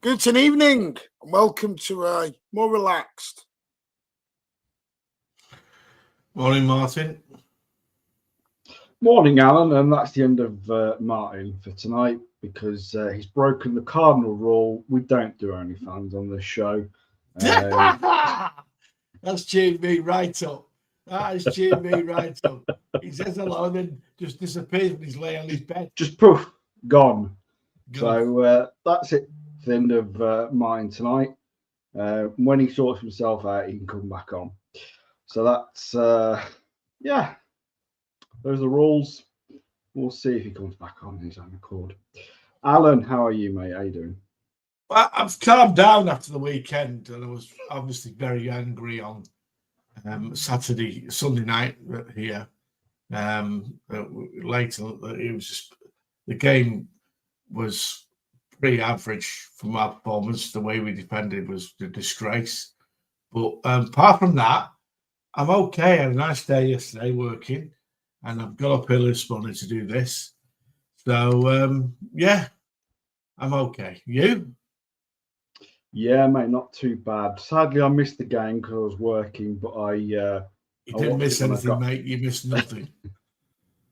Good evening and welcome to a more relaxed. Morning, Martin. Morning, Alan, and that's the end of Martin for tonight because he's broken the cardinal rule. We don't do OnlyFans on this show. That's cheered me right up. That has cheered me right up. He says hello and then just disappears when he's laying on his bed. Just poof, gone. So that's it. The end of mine tonight. When he sorts himself out, he can come back on. So that's yeah, those are the rules. We'll see if he comes back on his own accord. Alan, how are you, mate? How you doing? Well, I've calmed down after the weekend, and I was obviously very angry on Sunday night here. Later, it was just the game was pretty average from our performance. The way we defended was a disgrace. But apart from that, I'm okay. I had a nice day yesterday working, and I've got up early this morning to do this. So, yeah, I'm okay. You? Yeah, mate, not too bad. Sadly, I missed the game because I was working, but You didn't miss anything, mate. You missed nothing.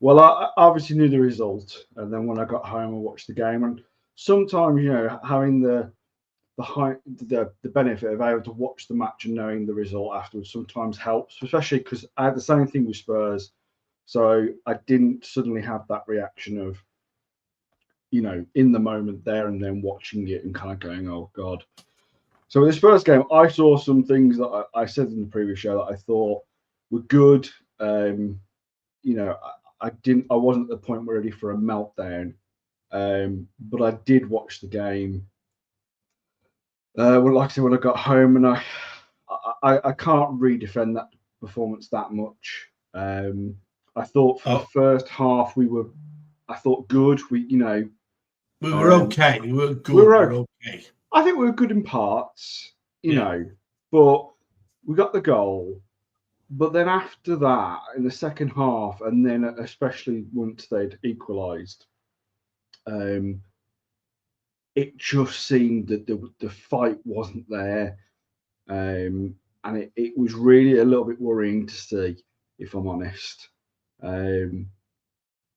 Well, I obviously knew the result, and then when I got home, I watched the game. And sometimes, you know, having the benefit of able to watch the match and knowing the result afterwards sometimes helps, especially because I had the same thing with Spurs, so I didn't suddenly have that reaction of, you know, in the moment there and then watching it and kind of going, oh God. So with this first game, I saw some things that I said in the previous show that I thought were good. You know, I wasn't at the point ready for a meltdown, but I did watch the game. Well, like I said, when I got home, and I can't redefend that performance that much. I thought for the first half I thought good. We were okay. We were good. We were okay. I think we were good in parts, you know, but we got the goal. But then after that, in the second half, and then especially once they'd equalised, it just seemed that the fight wasn't there. And it was really a little bit worrying to see, if I'm honest. And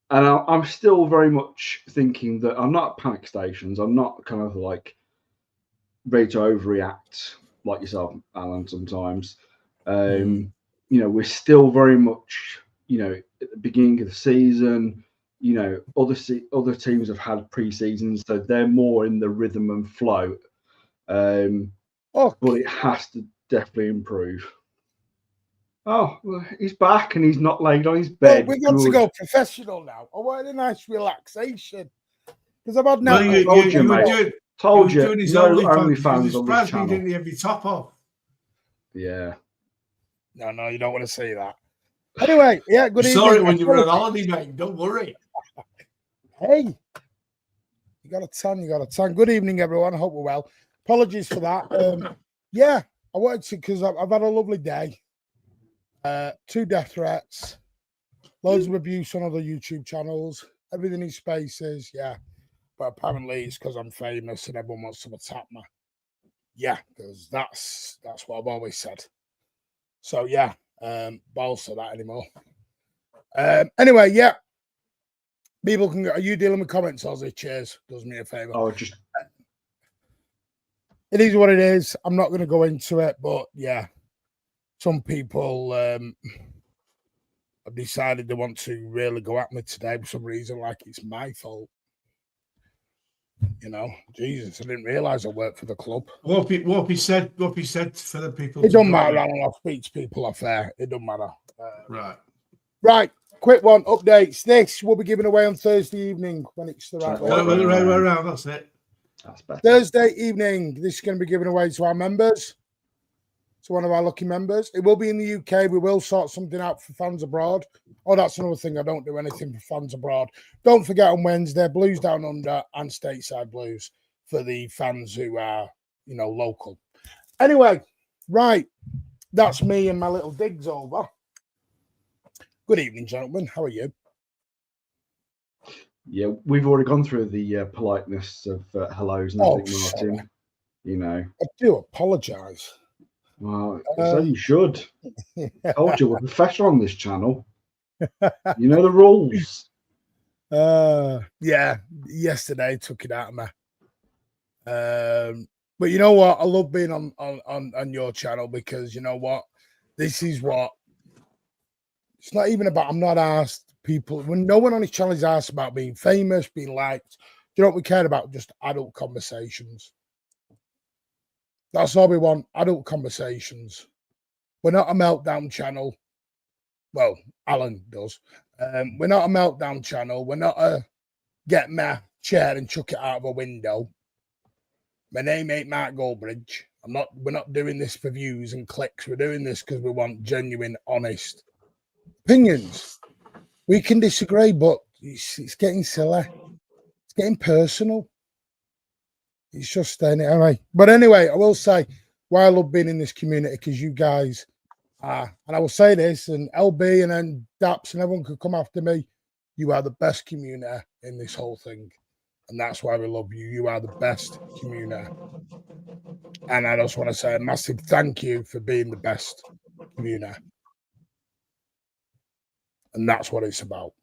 I'm still very much thinking that I'm not at panic stations. I'm not kind of like ready to overreact like yourself, Alan, sometimes. You know, we're still very much, you know, at the beginning of the season. you know, other teams have had pre-seasons, so they're more in the rhythm and flow. But it has to definitely improve. Oh, well, he's back and he's not laid on his bed. Well, we're going to go professional now. I wanted a nice relaxation because I've had now. Well, told you, mate. Told you, doing his no OnlyFans on this channel. Didn't he have your top off? Yeah. No, you don't want to see that. Anyway, yeah, good evening. Sorry, when you were on holiday, mate. Don't worry. Hey, you got a tan. Good evening, everyone. I hope we're well. Apologies for that. Yeah, I wanted to because I've had a lovely day. 2 death threats, loads of abuse on other YouTube channels, everything in spaces. Yeah, but apparently it's because I'm famous and everyone wants to attack me. Yeah, because that's what I've always said. So yeah, balls to that anymore. Anyway, yeah. People can go. Are you dealing with comments, Ozzy? Cheers. Does me a favor. Oh, just. It is what it is. I'm not going to go into it, but yeah, some people have decided they want to really go at me today for some reason, like it's my fault. You know, Jesus, I didn't realise I worked for the club. What he said for the people. It don't matter. I'll speak to people off air. It don't matter. Right. Quick one. Updates. This will be given away on Thursday evening when it's the right way around. That's it. That's better. Thursday evening. This is going to be given away to our members. To one of our lucky members. It will be in the UK. We will sort something out for fans abroad. Oh, that's another thing. I don't do anything for fans abroad. Don't forget on Wednesday, Blues Down Under and Stateside Blues for the fans who are, you know, local. Anyway, right. That's me and my little digs over. Good evening, gentlemen. How are you? Yeah, we've already gone through the politeness of hellos and everything, Martin. You know. I do apologise. Well, so you should. I told you we're professional on this channel. You know the rules. Yeah, yesterday took it out of me. But you know what? I love being on your channel because you know what? This is what it's not even about. I'm not asked people when no one on his channel is asked about being famous, being liked. Do you know what we care about? Just adult conversations. That's all we want. Adult conversations. We're not a meltdown channel. Well, Alan does. We're not a meltdown channel. We're not a get my chair and chuck it out of a window. My name ain't Mark Goldbridge. We're not doing this for views and clicks. We're doing this because we want genuine, honest opinions. We can disagree, but it's getting silly. It's getting personal. It's just staying it away. But anyway, I will say why I love being in this community because you guys are, and I will say this, and LB and then Daps and everyone could come after me. You are the best community in this whole thing. And that's why we love you. You are the best community. And I just want to say a massive thank you for being the best community. And that's what it's about.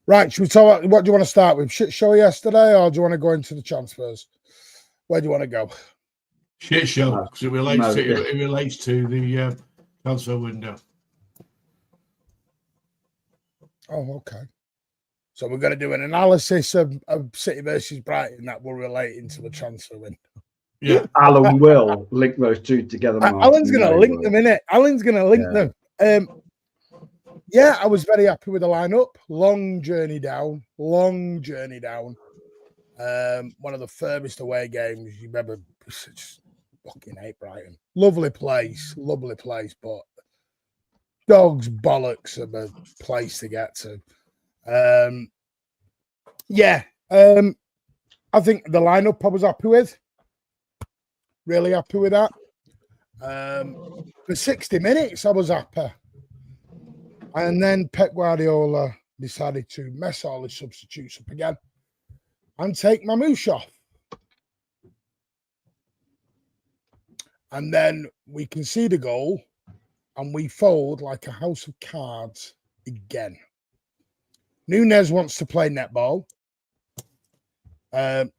Right, should we talk? What do you want to start with? Shit show yesterday, or do you want to go into the transfers? Where do you want to go? Shit show, because it relates to the transfer window. Oh, okay. So we're going to do an analysis of City versus Brighton that will relate into the transfer window. Yeah, Alan will link those two together. Martin. Alan's going to link them, innit? Alan's going to link them. Yeah, I was very happy with the lineup. Long journey down. One of the furthest away games you've ever. Just fucking hate Brighton. Lovely place, but dogs bollocks of a place to get to. I think the lineup I was happy with. Really happy with that. For 60 minutes, I was happy. And then Pep Guardiola decided to mess all his substitutes up again and take Mamouche off. And then we concede a goal and we fold like a house of cards again. Nunez wants to play netball. The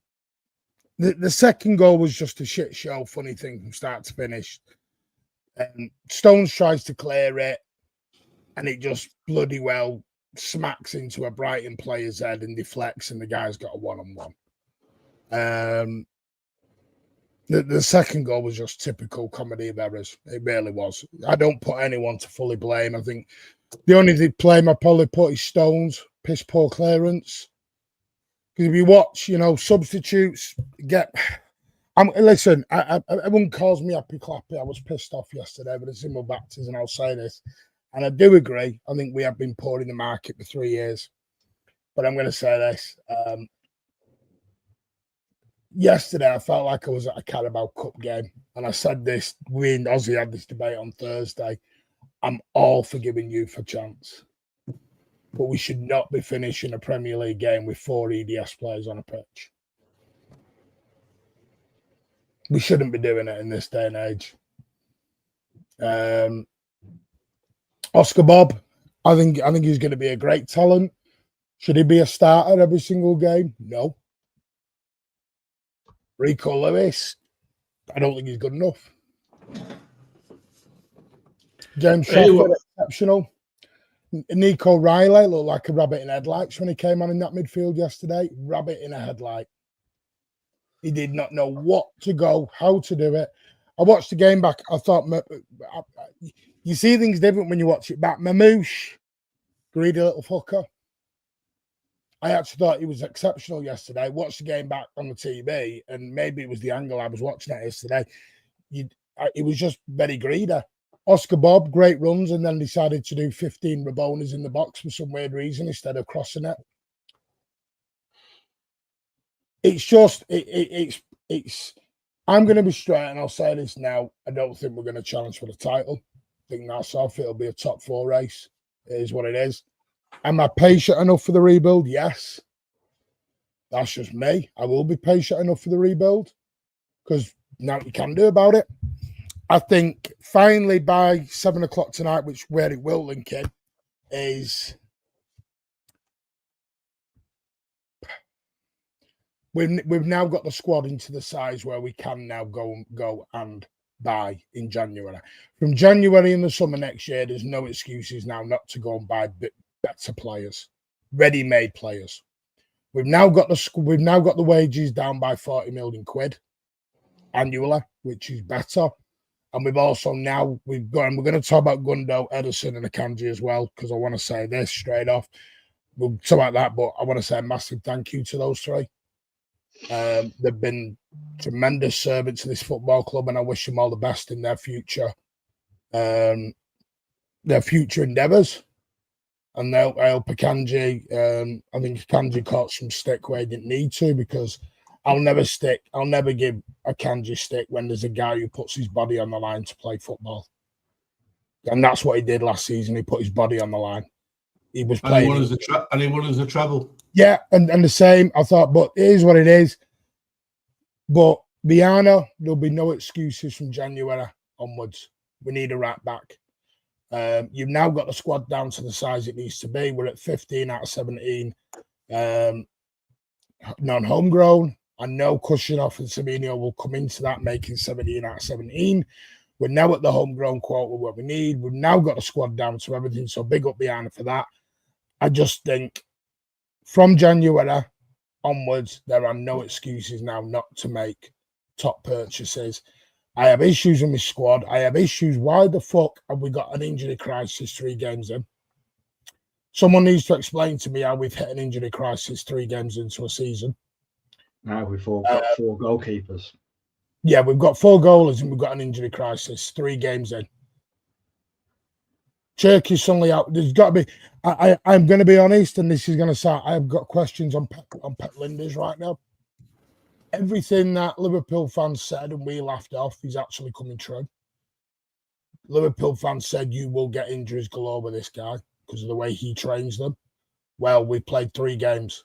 second goal was just a shit show, funny thing from start to finish. Stones tries to clear it, and it just bloody well smacks into a Brighton player's head and deflects, and the guy's got a one-on-one. The second goal was just typical comedy of errors. It really was. I don't put anyone to fully blame. I think the only blame I probably put is Stones, piss poor clearance. Because if you watch, substitutes get. Listen, everyone calls me happy clappy. I was pissed off yesterday, but it's in my baptism, and I'll say this. And I do agree. I think we have been poor in the market for 3 years. But I'm going to say this. Yesterday, I felt like I was at a Carabao Cup game. And I said this, we and Ozzy had this debate on Thursday. I'm all for giving youth a chance. But we should not be finishing a Premier League game with 4 EDS players on a pitch. We shouldn't be doing it in this day and age. Oscar Bob, I think he's going to be a great talent. Should he be a starter every single game? No. Rico Lewis, I don't think he's good enough. James Trafford, exceptional. Nico Riley looked like a rabbit in headlights when he came on in that midfield yesterday. Rabbit in a headlight. He did not know what to go, how to do it. I watched the game back. I thought, you see things different when you watch it back. Mamouche, greedy little fucker. I actually thought he was exceptional yesterday. Watched the game back on the TV, and maybe it was the angle I was watching it yesterday. It was just very greedy. Oscar Bob, great runs, and then decided to do 15 Rabonas in the box for some weird reason instead of crossing it. It's just, it's. I'm going to be straight, and I'll say this now. I don't think we're going to challenge for the title. I think that's off. It'll be a top 4 race. It is what it is. Am I patient enough for the rebuild? Yes. That's just me. I will be patient enough for the rebuild because now you can do about it. I think finally by 7 o'clock tonight, which where it will link in, is we've now got the squad into the size where we can now go and buy in January. From January in the summer next year, there's no excuses now not to go and buy better players, ready-made players. We've now got the wages down by 40 million quid annually, which is better. And we've also now we're going to talk about Gundo, Ederson, and Akanji as well, because I want to say this straight off. We'll talk about that, but I want to say a massive thank you to those 3. They've been tremendous servants to this football club, and I wish them all the best in their future endeavours. And I hope Akanji, I think Akanji caught some stick where he didn't need to, because I'll never give Akanji stick when there's a guy who puts his body on the line to play football. And that's what he did last season. He put his body on the line. He was playing. And he won as a treble. Yeah, and the same. I thought, but it is what it is. But Viana, there'll be no excuses from January onwards. We need a right back. You've now got the squad down to the size it needs to be. We're at 15 out of 17 non-homegrown. I know Kushinov and Semenyo will come into that, making 17 out of 17. We're now at the homegrown quota where we need. We've now got the squad down to everything. So big up Viana for that. I just think from January onwards, there are no excuses now not to make top purchases. I have issues with my squad. I have issues. Why the fuck have we got an injury crisis 3 games in? Someone needs to explain to me how we've hit an injury crisis 3 games into a season. Now we've got 4 goalkeepers. Yeah, we've got 4 goalers and we've got an injury crisis 3 games in. Cherky's suddenly out. There's got to be. I'm going to be honest, and this is going to sound. I've got questions on Pep Linders right now. Everything that Liverpool fans said and we laughed off is actually coming true. Liverpool fans said you will get injuries galore with this guy because of the way he trains them. Well, we played 3 games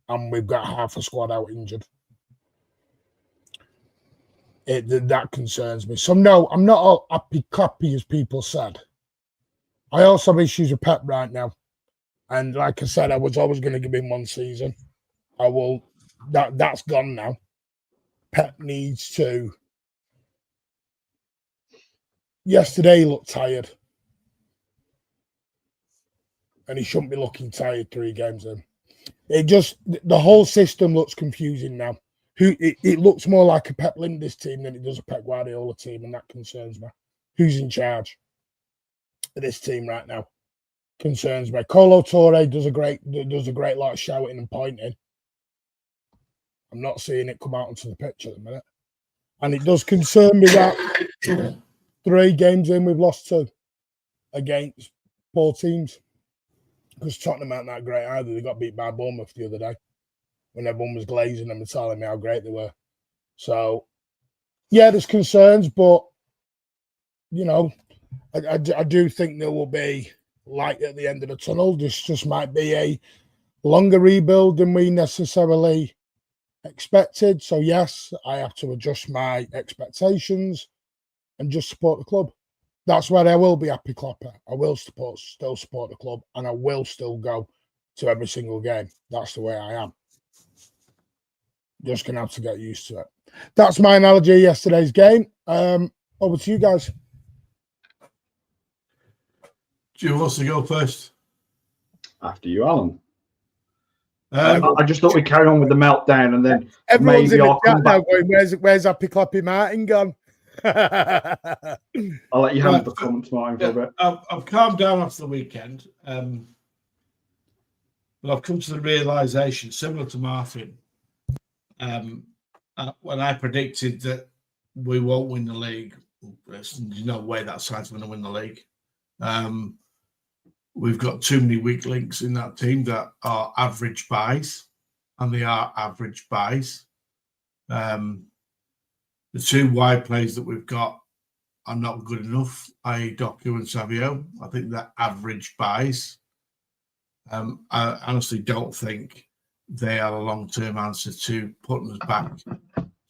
and we've got half a squad out injured. That concerns me. So no, I'm not all happy as people said. I also have issues with Pep right now. And like I said, I was always going to give him 1 season. I will. That's gone now. Pep needs to. Yesterday he looked tired. and he shouldn't be looking tired 3 games in. It just, the whole system looks confusing now. It looks more like a Pep Linders team than it does a Pep Guardiola team, and that concerns me. Who's in charge of this team right now? Concerns me. Colo Touré does a great lot of shouting and pointing. I'm not seeing it come out onto the pitch at the minute, and it does concern me that 3 games in we've lost 2 against poor teams. Because Tottenham aren't that great either. They got beat by Bournemouth the other day when everyone was glazing them and telling me how great they were. So, yeah, there's concerns, but, you know, I do think there will be light at the end of the tunnel. This just might be a longer rebuild than we necessarily expected. So, yes, I have to adjust my expectations and just support the club. That's where I will be happy clapper. I will still support the club, and I will still go to every single game. That's the way I am. Just gonna have to get used to it. That's my analogy of yesterday's game. Over to you guys. Do you want to go first? After you, Alan. I just thought we'd carry on with the meltdown, and then everyone's maybe in I'll the come chat back. now going, where's Happy Clappy Martin gone? I'll let you handle the comments, Martin, for a bit. I've calmed down after the weekend, but I've come to the realisation, similar to Martin, when I predicted that we won't win the league. There's no way that side's going to win the league. We've got too many weak links in that team that are average buys, and they are average buys. The 2 wide players that we've got are not good enough, i.e. Doku and Savio. I think they're average buys. I honestly don't think they are a long-term answer to putting us back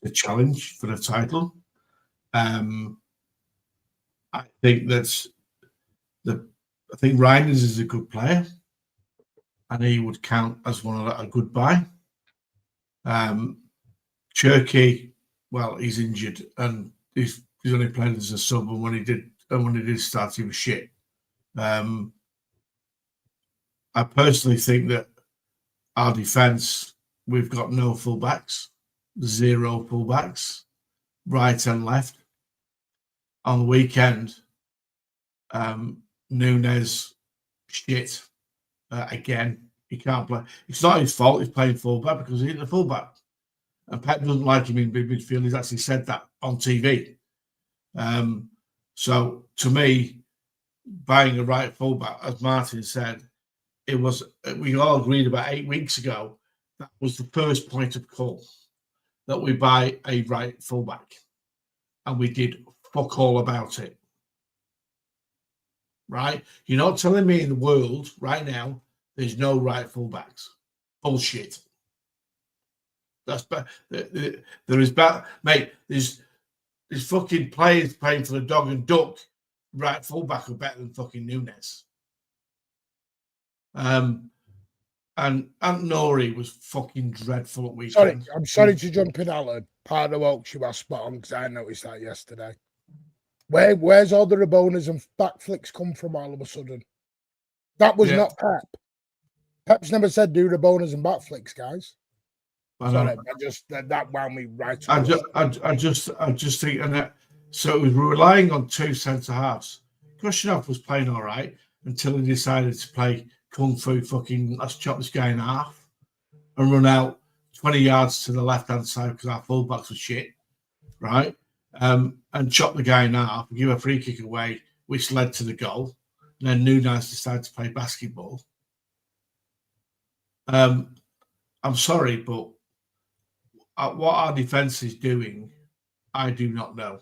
to challenge for the title. I think I think Reinders is a good player, and he would count as a good buy. Cherky, well, he's injured, and he's only played as a sub, and when he did start, he was shit. I personally think that our defence, we've got no fullbacks, 0 fullbacks, right and left. On the weekend, Núñez, shit. Again, he can't play. It's not his fault he's playing fullback because he's a fullback. And Pep doesn't like him in midfield. He's actually said that on TV. So, to me, buying a right fullback, as Martin said, we all agreed about 8 weeks ago, that was the first point of call, that we buy a right fullback. And we did fuck all about it. Right? You're not telling me in the world right now there's no right fullbacks. Bullshit. That's bad. There is bad, mate. There's fucking players playing for the dog and duck. Right fullback are better than fucking Núñez. And Nori was fucking dreadful at weekend. I'm sorry to jump in, Alan. Part of the Oaks you are spot on because I noticed that yesterday. Where's all the Rabonas and backflicks come from all of a sudden? That was not Pep. Pep's never said do Rabonas and backflicks, guys. Sorry, that wound me right. I just think, and so we were relying on 2 centre halves. Krushinov was playing all right until he decided to play kung fu fucking let's chop this guy in half and run out 20 yards to the left hand side because our fullbacks were shit, right? And chop the guy in half and give a free kick away, which led to the goal. And then Núñez decided to play basketball. I'm sorry, but what our defence is doing, I do not know.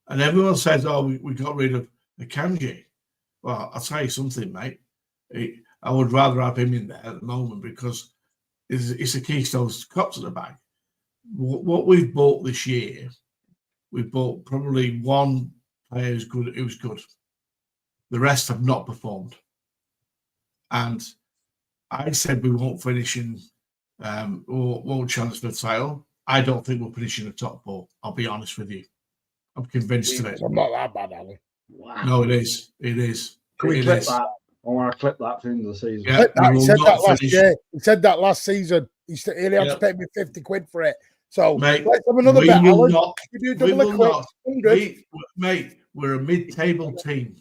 And everyone says, oh, we got rid of Akanji. Well, I'll tell you something, mate. I would rather have him in there at the moment because it's a Keystone Cops at the back. What we've bought this year, we've bought probably 1 player who's good. The rest have not performed. And I said we won't finish in or won't challenge for the title. I don't think we'll finish in the top 4. I'll be honest with you. I'm convinced of it. I'm not that bad, Alan. Wow. No, it is. It is. Can we clip that? I want to clip that for the end of the season. Yeah, He said that last year. He said that last season. He only had to pay me 50 quid for it. So mate, let's have another bet, Alan. You do double a quick. Mate, we're a mid-table team.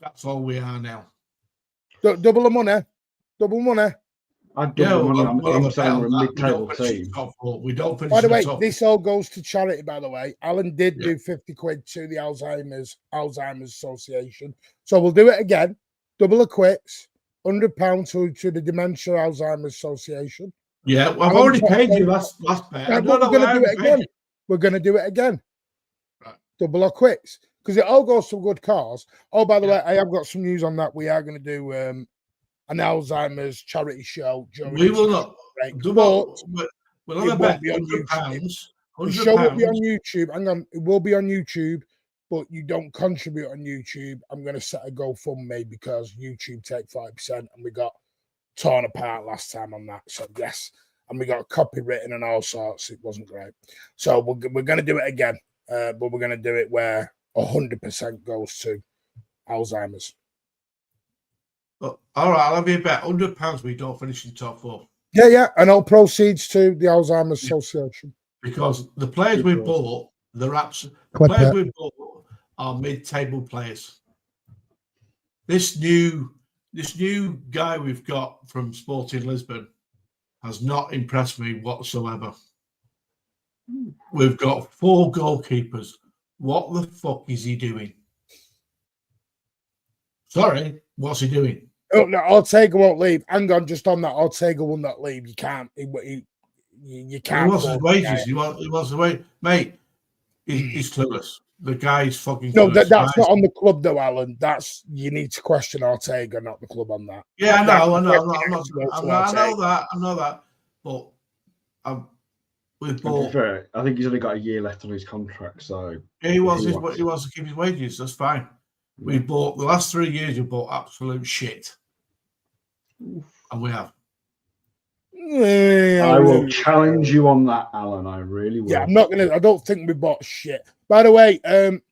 That's all we are now. Double the money. Double money. I'd double the money on saying we're a mid-table team. We don't finish. By the way, this all goes to charity, by the way. Alan did do 50 quid to the Alzheimer's Association. So we'll do it again. Double a quits. £100 to the Dementia Alzheimer's Association. Yeah, well, I've already paid you last bet. We're going to do it again. We're going to do it again. Right. Double or quits. Because it all goes to a good cause. Oh, by the way, I have got some news on that. We are going to do an Alzheimer's charity show. We will not. We'll have a bet. £100. The show will be on YouTube. Hang on. It will be on YouTube, but you don't contribute on YouTube. I'm going to set a GoFundMe because YouTube take 5%, and we got torn apart last time on that. So, yes. And we got copywritten and all sorts. It wasn't great. So, we're going to do it again, but we're going to do it where 100% goes to Alzheimer's. All right, I'll have you a bet. £100 we don't finish in top 4. Yeah, and all proceeds to the Alzheimer's Association. Because the players we bought, players we bought are mid-table players. This new guy we've got from Sporting Lisbon has not impressed me whatsoever. We've got 4 goalkeepers. What the fuck is he doing? Sorry, what's he doing? Oh, no, Ortega won't leave. Hang on, just on that, Ortega will not leave. You can't. You can't. He wants his wages. He wants the wage. Mate, he's clueless. The guy's fucking clueless. No, that's not on the club, though, Alan. You need to question Ortega, not the club on that. Yeah, I know that. But we've bought. I think he's only got a year left on his contract, so he wants to keep his wages. That's fine. We bought the last 3 years. We bought absolute shit, and we have. I will challenge you on that, Alan. I really will. Yeah, I'm not gonna. I don't think we bought shit. By the way,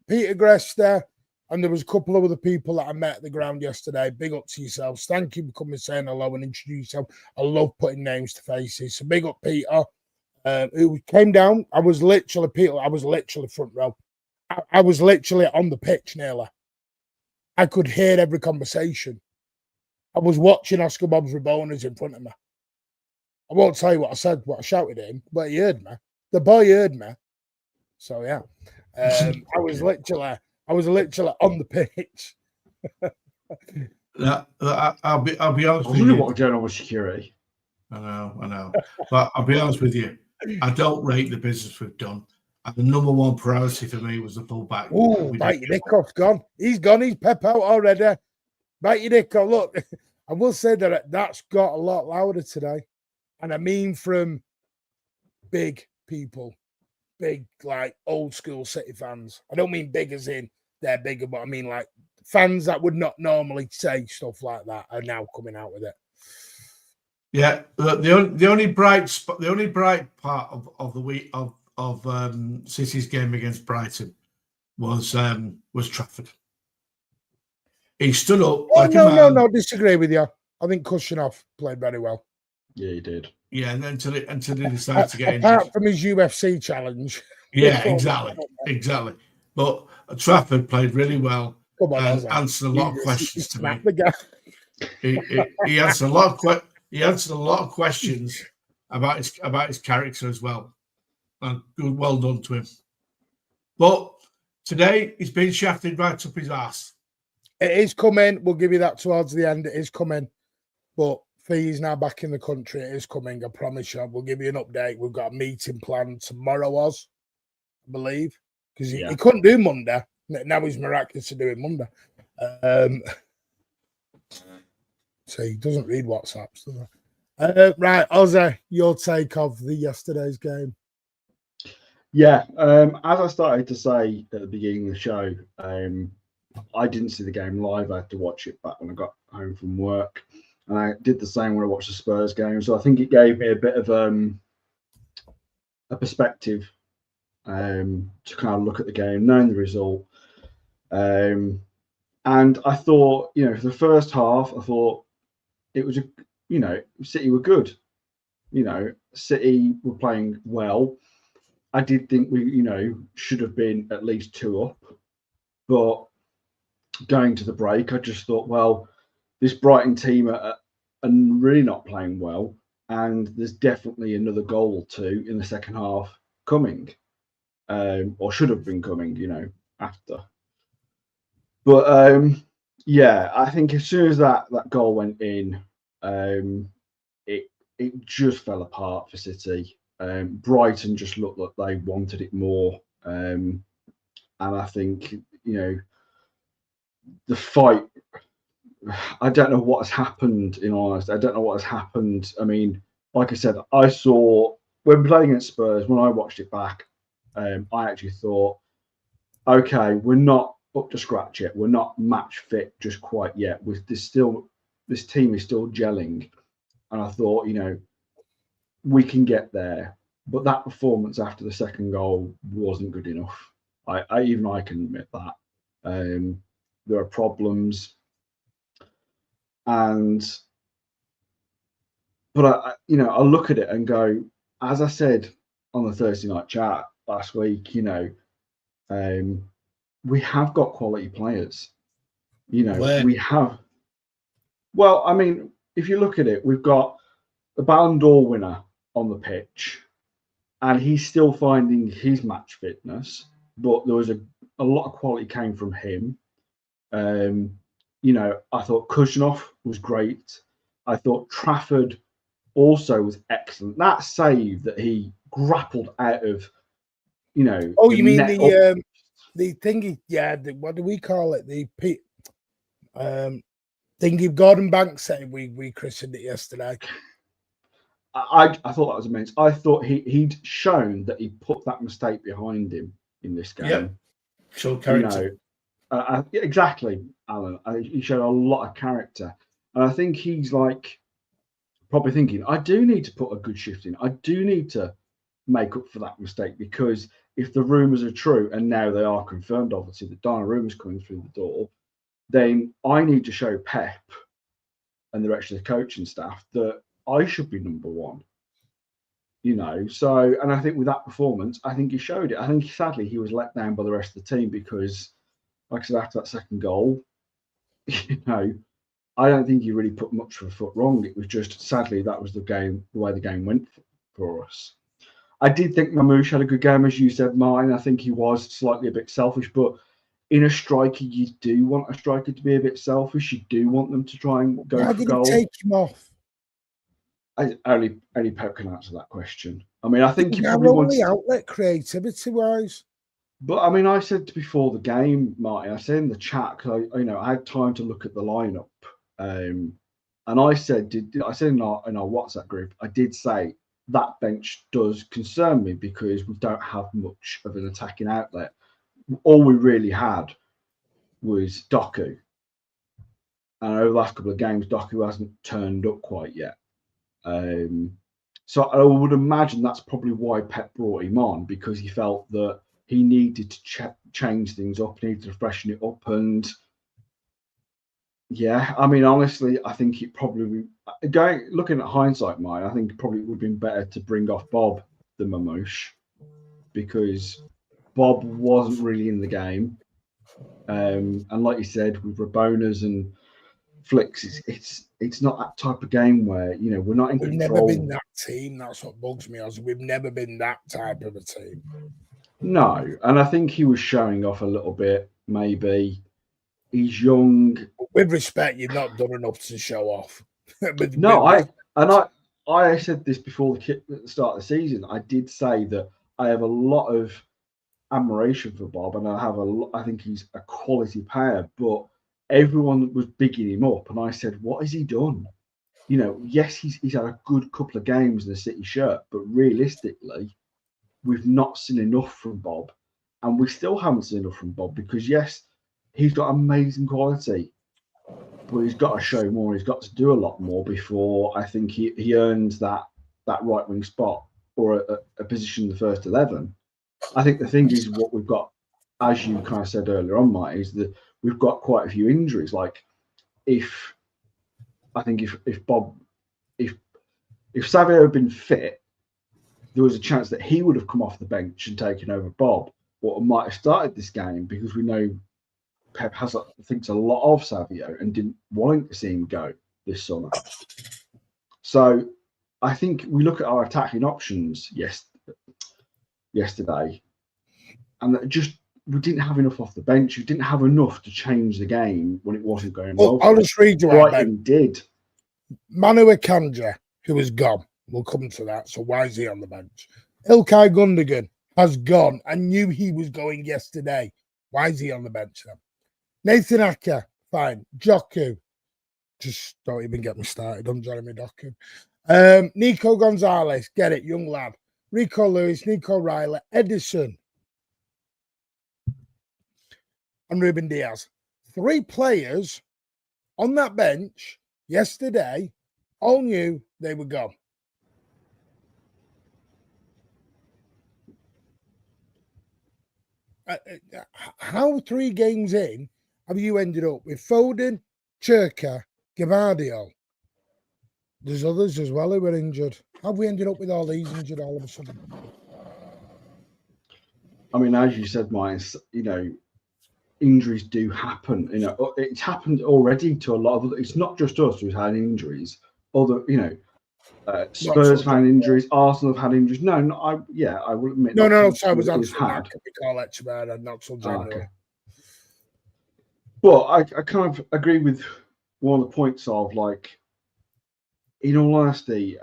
Peter Grester, and there was a couple of other people that I met at the ground yesterday. Big up to yourselves. Thank you for coming, saying hello, and introduce yourself. I love putting names to faces. So big up, Peter. Who came down? I was literally front row. I was literally on the pitch nearly. I could hear every conversation. I was watching Oscar Bob's Rabonas in front of me. I won't tell you what I said, what I shouted at him, but he heard me. The boy heard me. So yeah, I was literally on the pitch. I'll be honest with you. I wonder what we're doing on with security. I know, but I'll be honest with you. I don't rate the business we've done. And the number one priority for me was the fullback. Oh, Bite your dick off, gone. He's gone. He's pep out already. Bite your dick off. Look, I will say that that's got a lot louder today. And I mean from big people, big, like old school City fans. I don't mean big as in they're bigger, but I mean like fans that would not normally say stuff like that are now coming out with it. Yeah, the only bright part of the week of City's game against Brighton was Trafford. He stood up. No, disagree with you. I think Kushinov played very well. Yeah, he did. Yeah, and until he decided to get injured. Apart from his UFC challenge. Yeah, exactly. But Trafford played really well. Come on, and answered a lot of questions to me. He answered a lot of questions about his character as well. And good, well done to him. But today he's been shafted right up his ass. It is coming. We'll give you that towards the end. It is coming. But Fee's now back in the country. It is coming. I promise you. We'll give you an update. We've got a meeting planned tomorrow, I believe. Because he couldn't do Monday. Now he's miraculous to do it Monday. So he doesn't read WhatsApps, does he? Right, Ozzy, your take of yesterday's game. Yeah, as I started to say at the beginning of the show, I didn't see the game live. I had to watch it back when I got home from work. And I did the same when I watched the Spurs game. So I think it gave me a bit of a perspective to kind of look at the game, knowing the result. And And I thought, you know, for the first half, I thought it was City were good. You know, City were playing well. I did think we, you know, should have been at least 2 up. But going to the break, I just thought, well, this Brighton team are really not playing well. And there's definitely another goal or two in the second half coming, or should have been coming, you know, after. But yeah, I think as soon as that goal went in, it just fell apart for City. Brighton just looked like they wanted it more, and I think, you know, the fight. I don't know what has happened. In honesty, I don't know what has happened. I mean, like I said, I saw when playing against Spurs, when I watched it back, I actually thought, okay, we're not up to scratch yet. We're not match fit just quite yet. This team is still gelling, and I thought, you know, we can get there. But that performance after the second goal wasn't good enough. I can admit that. There are problems, but I look at it and go, as I said on the Thursday night chat last week, you know, we have got quality players. You know, we have. Well, I mean, if you look at it, we've got a Ballon d'Or winner on the pitch, and he's still finding his match fitness. But there was a lot of quality came from him. You know, I thought Kuznov was great. I thought Trafford also was excellent. That save that he grappled out of, you know. Oh, you mean the thingy? Yeah, what do we call it? The thingy Gordon Banks save. We christened it yesterday. I thought that was amazing. I thought he'd shown that he put that mistake behind him in this game. Yep. Show character. You know, exactly, Alan. He showed a lot of character, and I think he's like probably thinking, I do need to put a good shift in. I do need to make up for that mistake, because if the rumours are true, and now they are confirmed, obviously, that Donnarumma's coming through the door, then I need to show Pep and the rest of the coaching staff that I should be number one. You know, so, and I think with that performance, I think he showed it. I think sadly he was let down by the rest of the team because, like I said, after that second goal, you know, I don't think he really put much of a foot wrong. It was just, sadly, that was the way the game went for us. I did think Mamouche had a good game, as you said, Martin. I think he was slightly a bit selfish, but in a striker, you do want a striker to be a bit selfish. You do want them to try and go for goal. Take him off. Only Pep can answer that question. I mean, I think he probably wants the outlet creativity-wise. But I mean, I said before the game, Martin, I said in the chat, because I had time to look at the lineup, and I said, I said in our WhatsApp group, I did say that bench does concern me because we don't have much of an attacking outlet. All we really had was Doku, and over the last couple of games, Doku hasn't turned up quite yet. So I would imagine that's probably why Pep brought him on, because he felt that he needed to change things up, needed to freshen it up. And yeah, I mean, honestly, I think it probably, looking at hindsight, Mike, I think it probably would have been better to bring off Bob than Mamouche, because Bob wasn't really in the game. And like you said, with Rabonas and Flicks, it's not that type of game where, you know, we're not in control. We've never been that team. That's what bugs me. We've never been that type of a team. No, and I think he was showing off a little bit. Maybe he's young. With respect, you've not done enough to show off. I said this before the start of the season. I did say that I have a lot of admiration for Bob, and I think he's a quality player, but everyone was bigging him up, and I said, what has he done? You know, yes, he's had a good couple of games in the City shirt, but realistically, we've not seen enough from Bob, and we still haven't seen enough from Bob, because yes, he's got amazing quality, but he's got to show more. He's got to do a lot more before I think he earns that right wing spot or a position in the first 11. I think the thing is, what we've got, as you kind of said earlier on, Mike, is that we've got quite a few injuries. Like if Savio had been fit, there was a chance that he would have come off the bench and taken over Bob, or might have started this game, because we know Pep thinks a lot of Savio and didn't want to see him go this summer. So I think we look at our attacking options yesterday, and that we didn't have enough off the bench. We didn't have enough to change the game when it wasn't going well. I'll just read you out. Brighton did. Manu Akanji, who is gone. We'll come to that. So why is he on the bench? Ilkay Gundogan has gone. I knew he was going yesterday. Why is he on the bench then? Nathan Ake, fine. Joku, just don't even get me started on Jeremy Doku. Nico Gonzalez, get it, young lad. Rico Lewis, Nico Riley, Ederson, and Ruben Diaz. 3 players on that bench yesterday all knew they were gone. How 3 games in have you ended up with Foden, Cherka, Gavardio? There's others as well who were injured. How have we ended up with all these injured all of a sudden? I mean, as you said, Mike, injuries do happen. It's happened already to a lot of. It's not just us who's had injuries. Other, Spurs have had injuries. Arsenal have had injuries. I will admit. No. So I was on had. We call it not till January. Okay. But I kind of agree with one of the points of, like, in all honesty,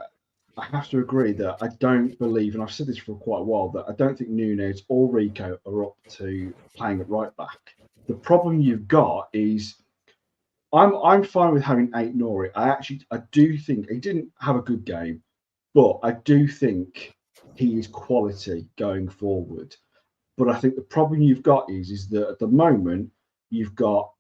I have to agree that I don't believe, and I've said this for quite a while, that I don't think Núñez or Rico are up to playing at right back. The problem you've got is, I'm fine with having Ait-Nouri. I do think he didn't have a good game, but I do think he is quality going forward. But I think the problem you've got is that at the moment you've got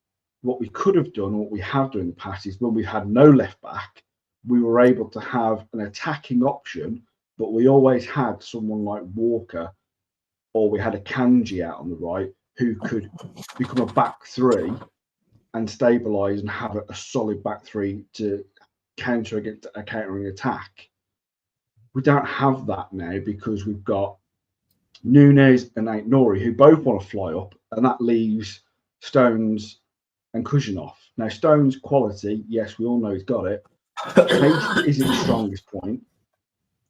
what we could have done, what we have done in the past, is when we had no left back, we were able to have an attacking option, but we always had someone like Walker, or we had Akanji out on the right, who could become a back 3 and stabilise and have a solid back 3 to counter against a countering attack. We don't have that now because we've got Núñez and Ait-Nouri, who both want to fly up, and that leaves Stones and Kujanov. Now, Stones' quality, yes, we all know he's got it. Pace isn't his strongest point,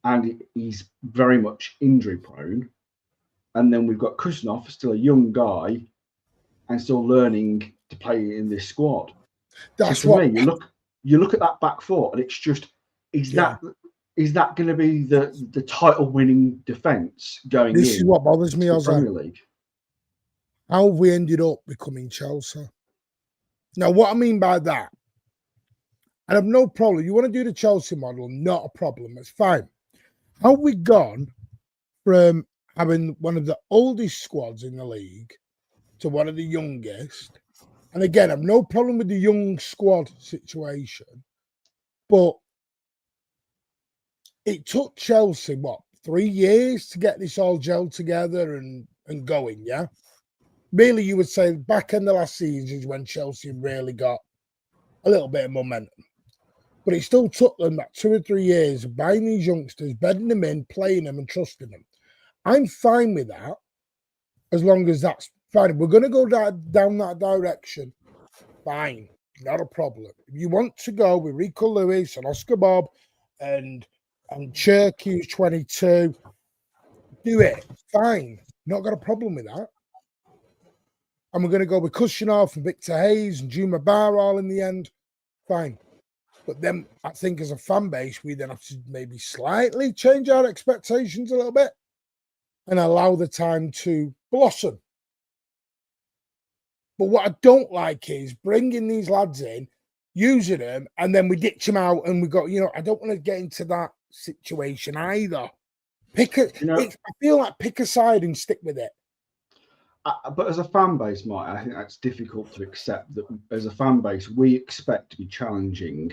and he's very much injury prone. And then we've got Kujanov, still a young guy, and still learning to play in this squad. That's so for me, you look at that back 4, and it's just, is that going to be the title winning defence going This is what bothers me, Premier League? How have we ended up becoming Chelsea? Now, what I mean by that, I have no problem. You want to do the Chelsea model, not a problem. It's fine. How have we gone from having one of the oldest squads in the league to one of the youngest? And again, I have no problem with the young squad situation, but it took Chelsea, 3 years to get this all gelled together and going, yeah? Really, you would say back in the last season is when Chelsea really got a little bit of momentum. But it still took them that 2 or 3 years of buying these youngsters, bedding them in, playing them and trusting them. I'm fine with that, as long as that's fine. If we're going to go down that direction, fine, not a problem. If you want to go with Rico Lewis and Oscar Bob and Cherky, who's 22, do it, fine. Not got a problem with that. And we're going to go with Kushyanov and Victor Hayes and Juma Bar all in the end, fine. But then I think as a fan base, we then have to maybe slightly change our expectations a little bit and allow the time to blossom. But what I don't like is bringing these lads in, using them, and then we ditch them out and we go, I don't want to get into that situation either. I feel like pick a side and stick with it. But as a fan base, Mike, I think that's difficult to accept. That as a fan base, we expect to be challenging,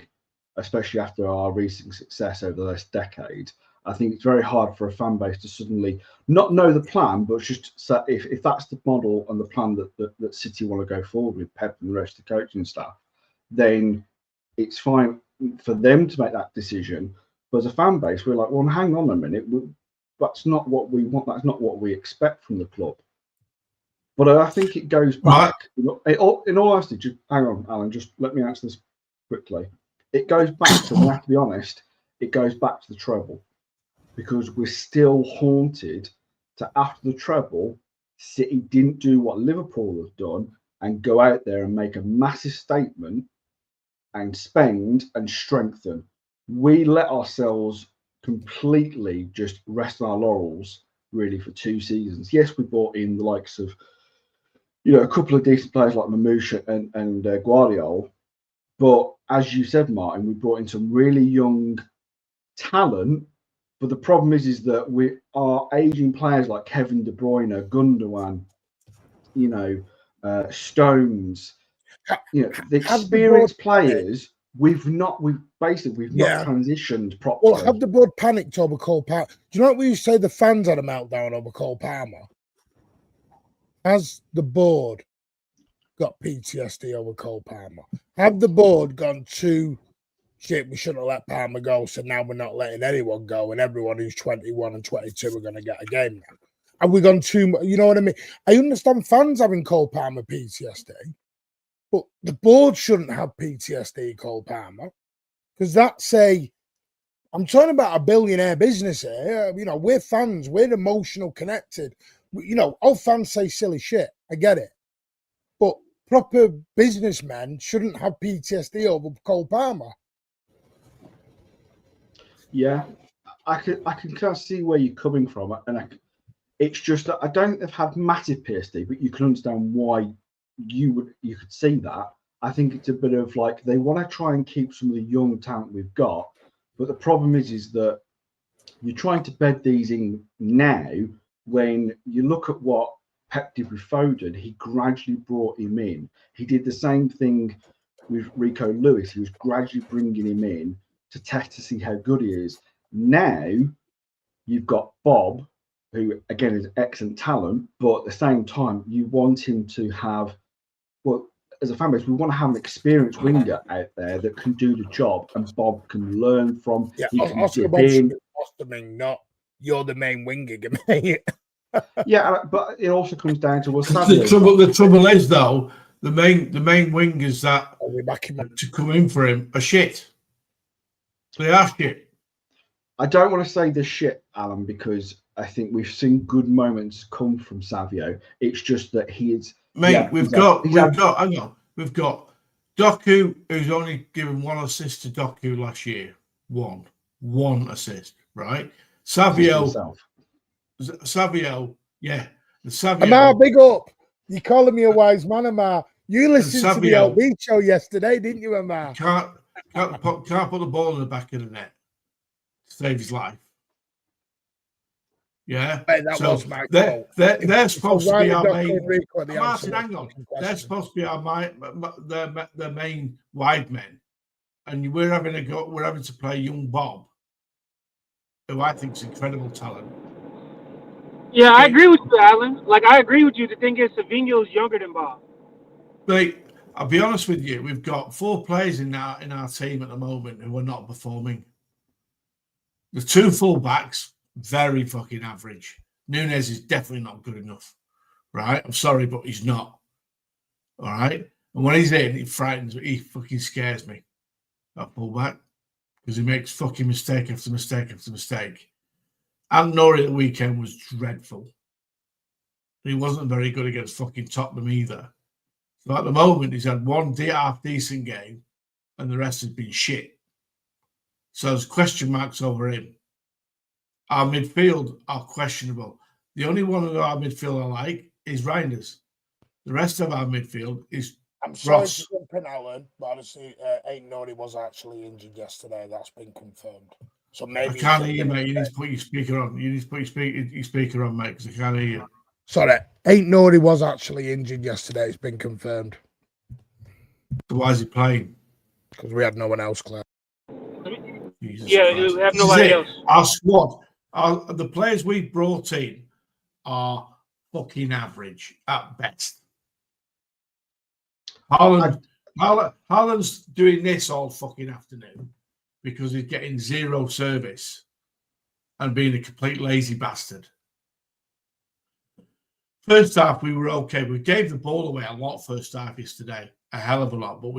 especially after our recent success over the last decade. I think it's very hard for a fan base to suddenly not know the plan, but just say if that's the model and the plan that City want to go forward with, Pep and the rest of the coaching staff, then it's fine for them to make that decision. But as a fan base, we're like, well, hang on a minute, that's not what we want. That's not what we expect from the club. But I think it goes back. In all honesty, just hang on, Alan. Just let me answer this quickly. It goes back to, we have to be honest, it goes back to the treble, because we're still haunted to, after the treble, City didn't do what Liverpool have done and go out there and make a massive statement and spend and strengthen. We let ourselves completely just rest on our laurels, really, for 2 seasons. Yes, we brought in the likes of, a couple of decent players like Mamouche and Guardiola. But as you said, Martin, we brought in some really young talent. But the problem is that we are aging players like Kevin De Bruyne, Gundogan, Stones, the experienced players. We've not transitioned properly. Well, have the board panicked over Cole Palmer? Do you know what we say? The fans had a meltdown over Cole Palmer. Has the board got PTSD over Cole Palmer? Have the board gone to shit? We shouldn't have let Palmer go, so now we're not letting anyone go, and everyone who's 21 and 22 are going to get a game now. Have we gone too much? You know what I mean? I understand fans having Cole Palmer PTSD, but the board shouldn't have PTSD, Cole Palmer, because that's I'm talking about a billionaire business here. We're fans. We're emotional connected. All fans say silly shit. I get it. But proper businessmen shouldn't have PTSD over Cole Palmer. Yeah, I can kind of see where you're coming from. And it's just that I don't have had massive PTSD, but you can understand why you could see that. I think it's a bit of like, they want to try and keep some of the young talent we've got. But the problem is that you're trying to bed these in now. When you look at what Pep did with Foden, he gradually brought him in. He did the same thing with Rico Lewis. He was gradually bringing him in to test to see how good he is. Now you've got Bob, who again is excellent talent, but at the same time you want him to have, well, as a fan base, we want to have an experienced winger out there that can do the job, and Bob can learn from. Yeah, he can Oscar dip Bob's in. not you're the main winger, mate. Yeah, but it also comes down to the trouble is though, the main wingers that to come in for him are shit. They are shit. I don't want to say the shit, Alan, because I think we've seen good moments come from Savio. It's just that he is. Mate, yeah, we've got Doku, who's only given 1 assist to Doku last year. One assist, right? Savio, yeah. Amar, big up. You're calling me a wise man, Amar. You listened to the LB show yesterday, didn't you, Amar? Can't put the ball in the back of the net to save his life. Yeah, hey, that was my fault. They're supposed to be our main. Martin, hang on. They're supposed to be our their main wide men, and we're having to play young Bob, who I think is incredible talent. Yeah, I agree with you, Alan. Like, I agree with you. The thing is, Savinho's younger than Bob. But I'll be honest with you, we've got 4 players in our team at the moment who are not performing. The 2 fullbacks, very fucking average. Nunes is definitely not good enough, right? I'm sorry, but he's not. All right? And when he's in, he frightens me. He fucking scares me, that fullback, because he makes fucking mistake after mistake after mistake. And Nori at the weekend was dreadful. He wasn't very good against fucking Tottenham either. So at the moment, he's had 1 half-decent game, and the rest has been shit. So there's question marks over him. Our midfield are questionable. The only one of our midfield I like is Reinders. The rest of our midfield is I'm sorry Ross. to jump in, Alan, but honestly, Ain't Nori was actually injured yesterday. That's been confirmed. So maybe I can't hear you, mate. You need to put your speaker on. You need to put your speaker on, mate, because I can't hear you. Sorry, Ain't Nori was actually injured yesterday. It's been confirmed. So why is he playing? Because we had no one else clear. Jesus Yeah, Christ. you have This is nobody it. else. Our squad, the players we brought in are fucking average at best. Haaland's doing this all fucking afternoon because he's getting zero service and being a complete lazy bastard. First half, we were okay. We gave the ball away a lot first half yesterday, a hell of a lot. But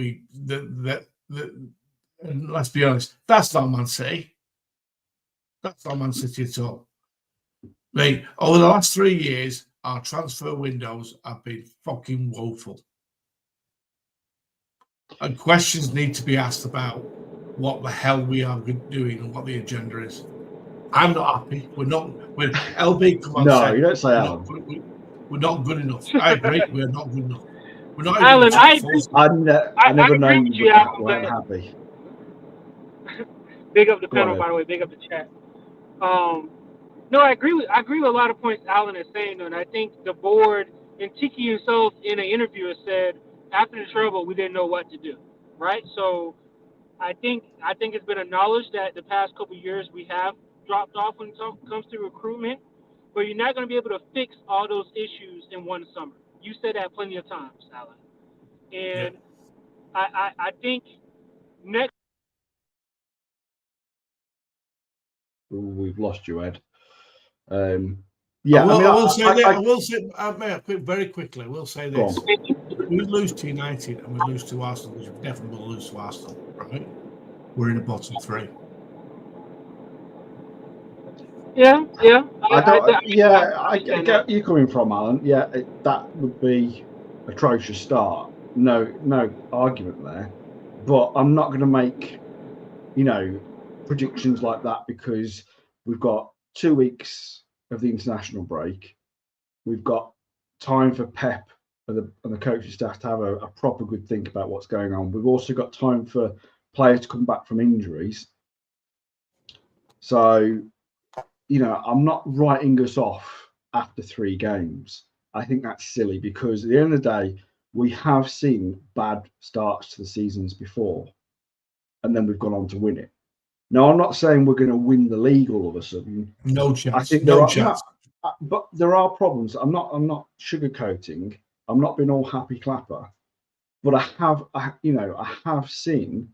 and let's be honest, that's not Man City. That's not Man City at all. Mate, over the last 3 years, our transfer windows have been fucking woeful. And questions need to be asked about what the hell we are doing and what the agenda is. I'm not happy. We're not. When LB come on, No, you don't say Alan. We're not good enough. I agree. We're not good enough. We're not Alan, even. I agree. I never agree known with you you, that Alan, weren't but- happy. Big up the Go panel, ahead. by the way. Big up the chat. No, I agree with a lot of points Alan is saying, though, and I think the board and Tiki himself in an interview has said after the treble we didn't know what to do, right? So I think it's been acknowledged that the past couple of years we have dropped off when it comes to recruitment, but you're not going to be able to fix all those issues in one summer. You said that plenty of times, Alan, and yeah. I think next. We've lost you, Ed. Yeah, I will say, very quickly, we'll say this. We lose to United and we lose to Arsenal, which we definitely will lose to Arsenal, right? We're in the bottom three. Yeah. I get you coming from, Alan. Yeah, that would be atrocious start. No argument there. But I'm not going to make, predictions like that because we've got 2 weeks of the international break. We've got time for Pep and the coaching staff to have a proper good think about what's going on. We've also got time for players to come back from injuries. So, I'm not writing us off after 3 games. I think that's silly because at the end of the day, we have seen bad starts to the seasons before, and then we've gone on to win it. Now, I'm not saying we're going to win the league all of a sudden. No chance. I think but there are problems. I'm not sugarcoating. I'm not being all happy clapper, but I have seen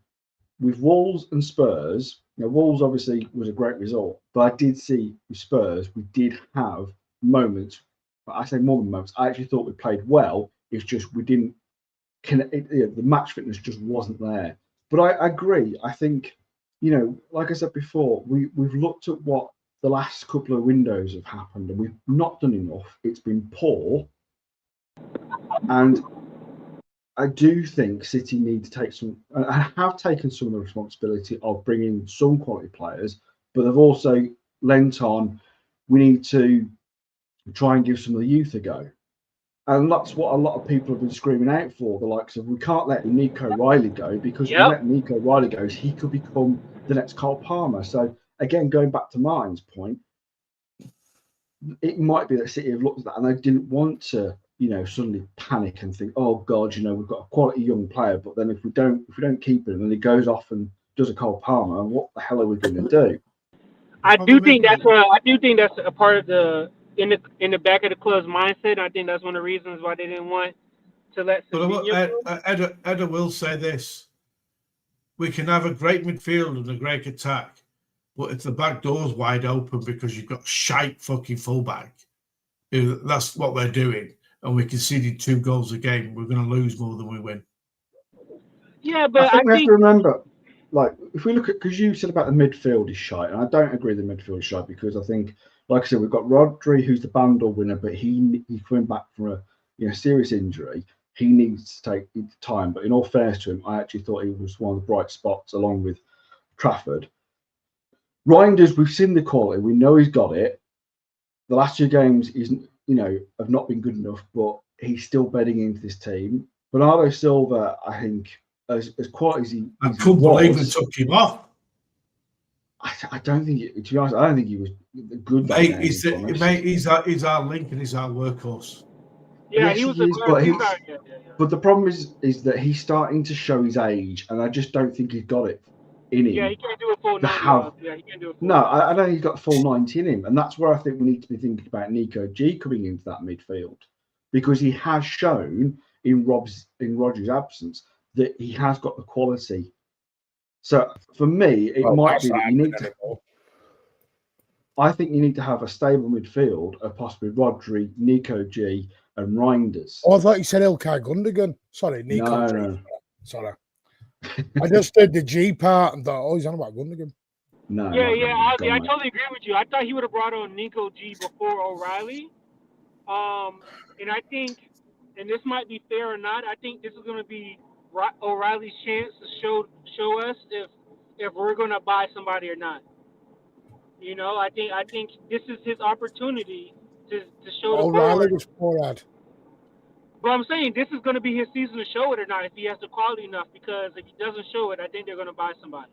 with Wolves and Spurs. Wolves obviously was a great result, but I did see with Spurs we did have moments. I say more than moments. I actually thought we played well. It's just we didn't. The match fitness just wasn't there. But I agree. I think, like I said before, we've looked at what the last couple of windows have happened, and we've not done enough. It's been poor, and I do think City need to take some. I have taken some of the responsibility of bringing some quality players, but they've also lent on. We need to try and give some of the youth a go. And that's what a lot of people have been screaming out for. The likes of, we can't let Nico Riley go because if we let Nico Riley go, he could become the next Cole Palmer. So again, going back to Martin's point, it might be that City have looked at that and they didn't want to, suddenly panic and think, oh God, we've got a quality young player, but then if we don't keep him and he goes off and does a Cole Palmer, what the hell are we going to do? I do think that's a part of the in the back of the club's mindset. I think that's one of the reasons why they didn't want to let. But Edda will say this: we can have a great midfield and a great attack, but if the back door's wide open because you've got shite fucking fullback, that's what they're doing, and we conceded 2 goals a game, we're going to lose more than we win. Yeah, but I think we have to remember, like, if we look at, because you said about the midfield is shite, and I don't agree the midfield is shite because I think, like I said, we've got Rodri, who's the Bandor winner, but he's coming back from a serious injury. He needs to take time. But in all fairness to him, I actually thought he was one of the bright spots along with Trafford. Reinders, we've seen the quality. We know he's got it. The last 2 games have not been good enough, but he's still bedding into this team. Bernardo Silva, I think, as quality as he I couldn't believe we took him off. I don't think, to be honest, I don't think he was good. He's our link and he's our workhorse. Yeah, yes, he was. But the problem is that he's starting to show his age, and I just don't think he's got it. in him. Yeah, he can't do a full to 90. have- Yeah, he can't do a full No, 90. I don't think he's got the full 90 in him. And that's where I think we need to be thinking about Nico G coming into that midfield, because he has shown in Rodri's absence that he has got the quality. So for me, it might be that you need to. I think you need to have a stable midfield of possibly Rodri, Nico G, and Reinders. Oh, I thought you said Ilkay Gundogan. Sorry, Nico G. No. Sorry. I just did the G part and thought, oh, he's on about Gundogan. No. Yeah, not yeah, Gundogan. Ozzy, I totally agree with you. I thought he would have brought on Nico G before O'Reilly. And I think, and this might be fair or not, I think this is going to be O'Reilly's chance to show us if we're going to buy somebody or not. You know, I think this is his opportunity to show the O'Reilly board. was forward. But I'm saying this is going to be his season to show it or not if he has the quality enough, because if he doesn't show it, I think they're going to buy somebody.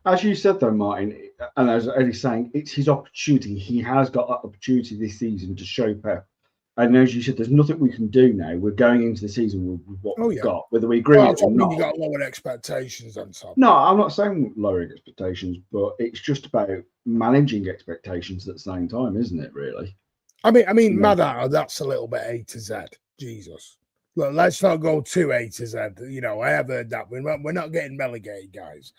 As you said, though, Martin, and as Eddie's saying, it's his opportunity. He has got that opportunity this season to show Pep. And as you said, there's nothing we can do now. We're going into the season with what we've got, whether we agree with it or not. You got lower expectations than some. No, I'm not saying lowering expectations, but it's just about managing expectations at the same time, isn't it, really? I mean, Madar, that's a little bit A to Z. Jesus. Look, let's not go too A to Z. You know, I have heard that. We're not getting relegated, guys.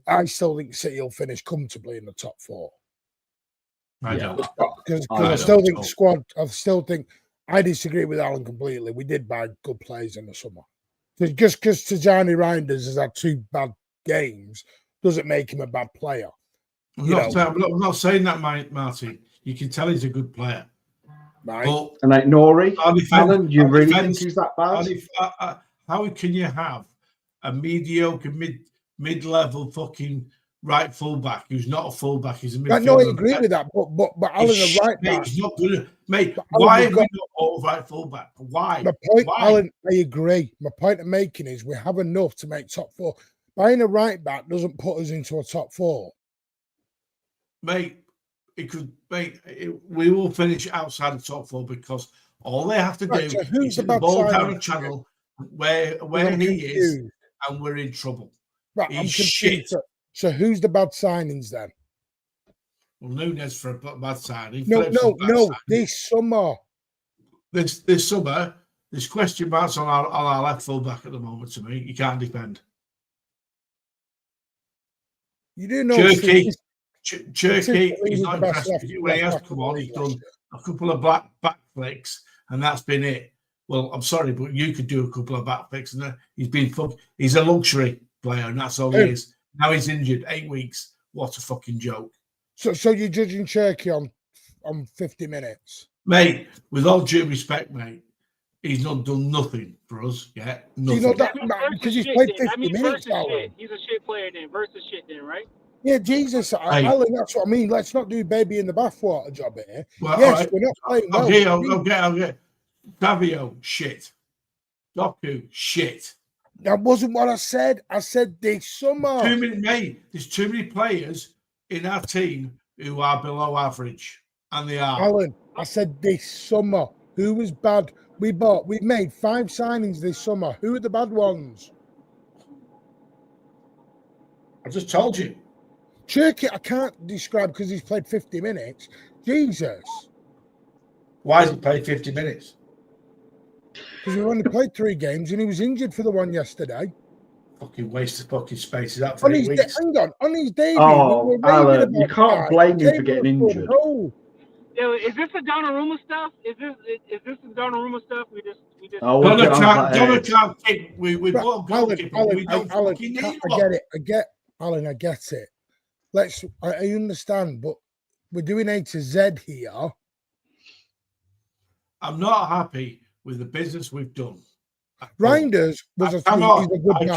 I still think City will finish comfortably in the top 4. I don't. Because I still think squad. I still think I disagree with Alan completely. We did buy good players in the summer. Just because Tajani Reinders has had 2 bad games doesn't make him a bad player. I'm not saying that, Martin. You can tell he's a good player. Right. But and like Nori, Alan, you really think he's that bad? How can you have a mediocre mid-level fucking right fullback who's not a fullback? He's a midfielder. No, I agree with that. But Alan, a right back. He's not good. Mate, why have we not all right fullback? Why? My point, why? Alan, I agree. My point I'm making is we have enough to make top 4. Buying a right back doesn't put us into a top 4. Mate, we will finish outside the top 4 because all they have to do is hit the ball down the channel where he is, and we're in trouble. Right, he's shit. So who's the bad signings then? Well, Nunes for a bad signing. No. This summer. This summer, there's question marks on our left full back at the moment. To me, you can't defend. You do know. Cherky, he's not impressed with you. When he has come on, he's done a couple of back flicks, and that's been it. Well, I'm sorry, but you could do a couple of back flicks, and he's a luxury player, and that's all he is. Now he's injured, 8 weeks. What a fucking joke. So you're judging Cherky on 50 minutes? Mate, with all due respect, mate, he's not done nothing for us yet. Nothing. You know that because he's played 50 minutes. He's a shit player then, versus shit then, right? Yeah, Jesus, Alan, that's what I mean. Let's not do baby in the bathwater job here. Well, yes, right. We're not playing well. Okay. Savio, shit. Doku, shit. That wasn't what I said. I said this summer. There's too many players in our team who are below average, and they are. Alan, I said this summer. Who was bad? We've made 5 signings this summer. Who are the bad ones? I just told you. Cherky, I can't describe because he's played 50 minutes. Jesus. Why has he played 50 minutes? Because we've only played 3 games and he was injured for the one yesterday. Fucking waste of fucking space. Is that for 8 weeks? Hang on his debut. Oh, Alan, you can't blame him for getting injured. Yo, is this the Donnarumma stuff? Is this the Donnarumma stuff? We just. Oh, Donna can't kick. We bought a goalkeeper. We don't fucking need one. I get it. I understand, but we're doing A to Z here. I'm not happy with the business we've done. Reinders was a good guy.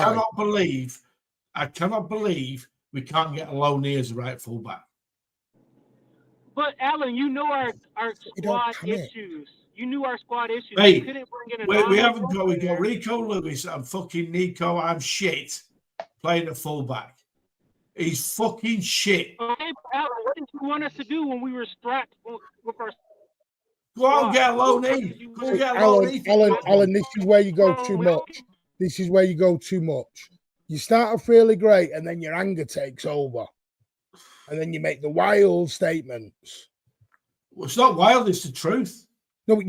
I cannot believe we can't get a low knee as a right fullback. But Alan, you know our squad issues. You knew our squad issues. Mate, we couldn't bring in we haven't got. We got Rico Lewis and fucking Nico. I'm shit playing at fullback. He's fucking shit. Okay, Alan, what did you want us to do when we were strapped with our? Go out and get a low knee. Go get a low knee. Alan, this is where you go too much. This is where you go too much. You start off really great, and then your anger takes over, and then you make the wild statements. Well, it's not wild; it's the truth. No,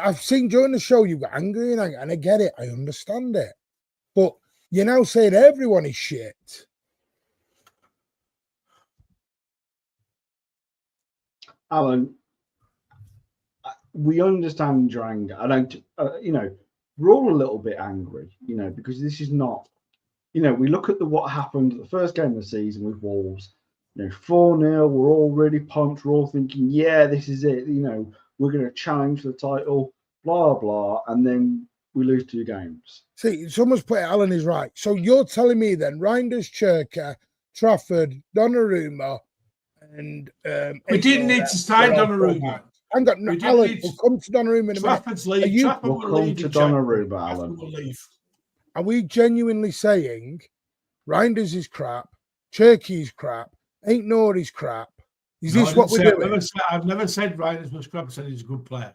I've seen during the show you got angry and I get it. I understand it. But you're now saying everyone is shit. Alan, we understand your anger. I don't, you know, we're all a little bit angry, you know, because this is not, you know, we look at what happened at the first game of the season with Wolves, you know, 4-0, we're all really pumped, we're all thinking, yeah, this is it, you know, we're going to challenge the title, blah, blah, and then we lose 2 games. See, someone's put it, Alan is right. So you're telling me then, Reinders, Cherka, Trafford, Donnarumma, and we didn't need to sign Donnarumma. Hang on, no, Alan, we'll come to Donnarumma in a Trafford's minute. leave. We'll come to Donnarumma, Alan. Are we genuinely saying Reinders is crap, Cherky is crap, Ain't Nori's crap? Is this what we're doing? I've never said Reinders was crap. I said he's a good player.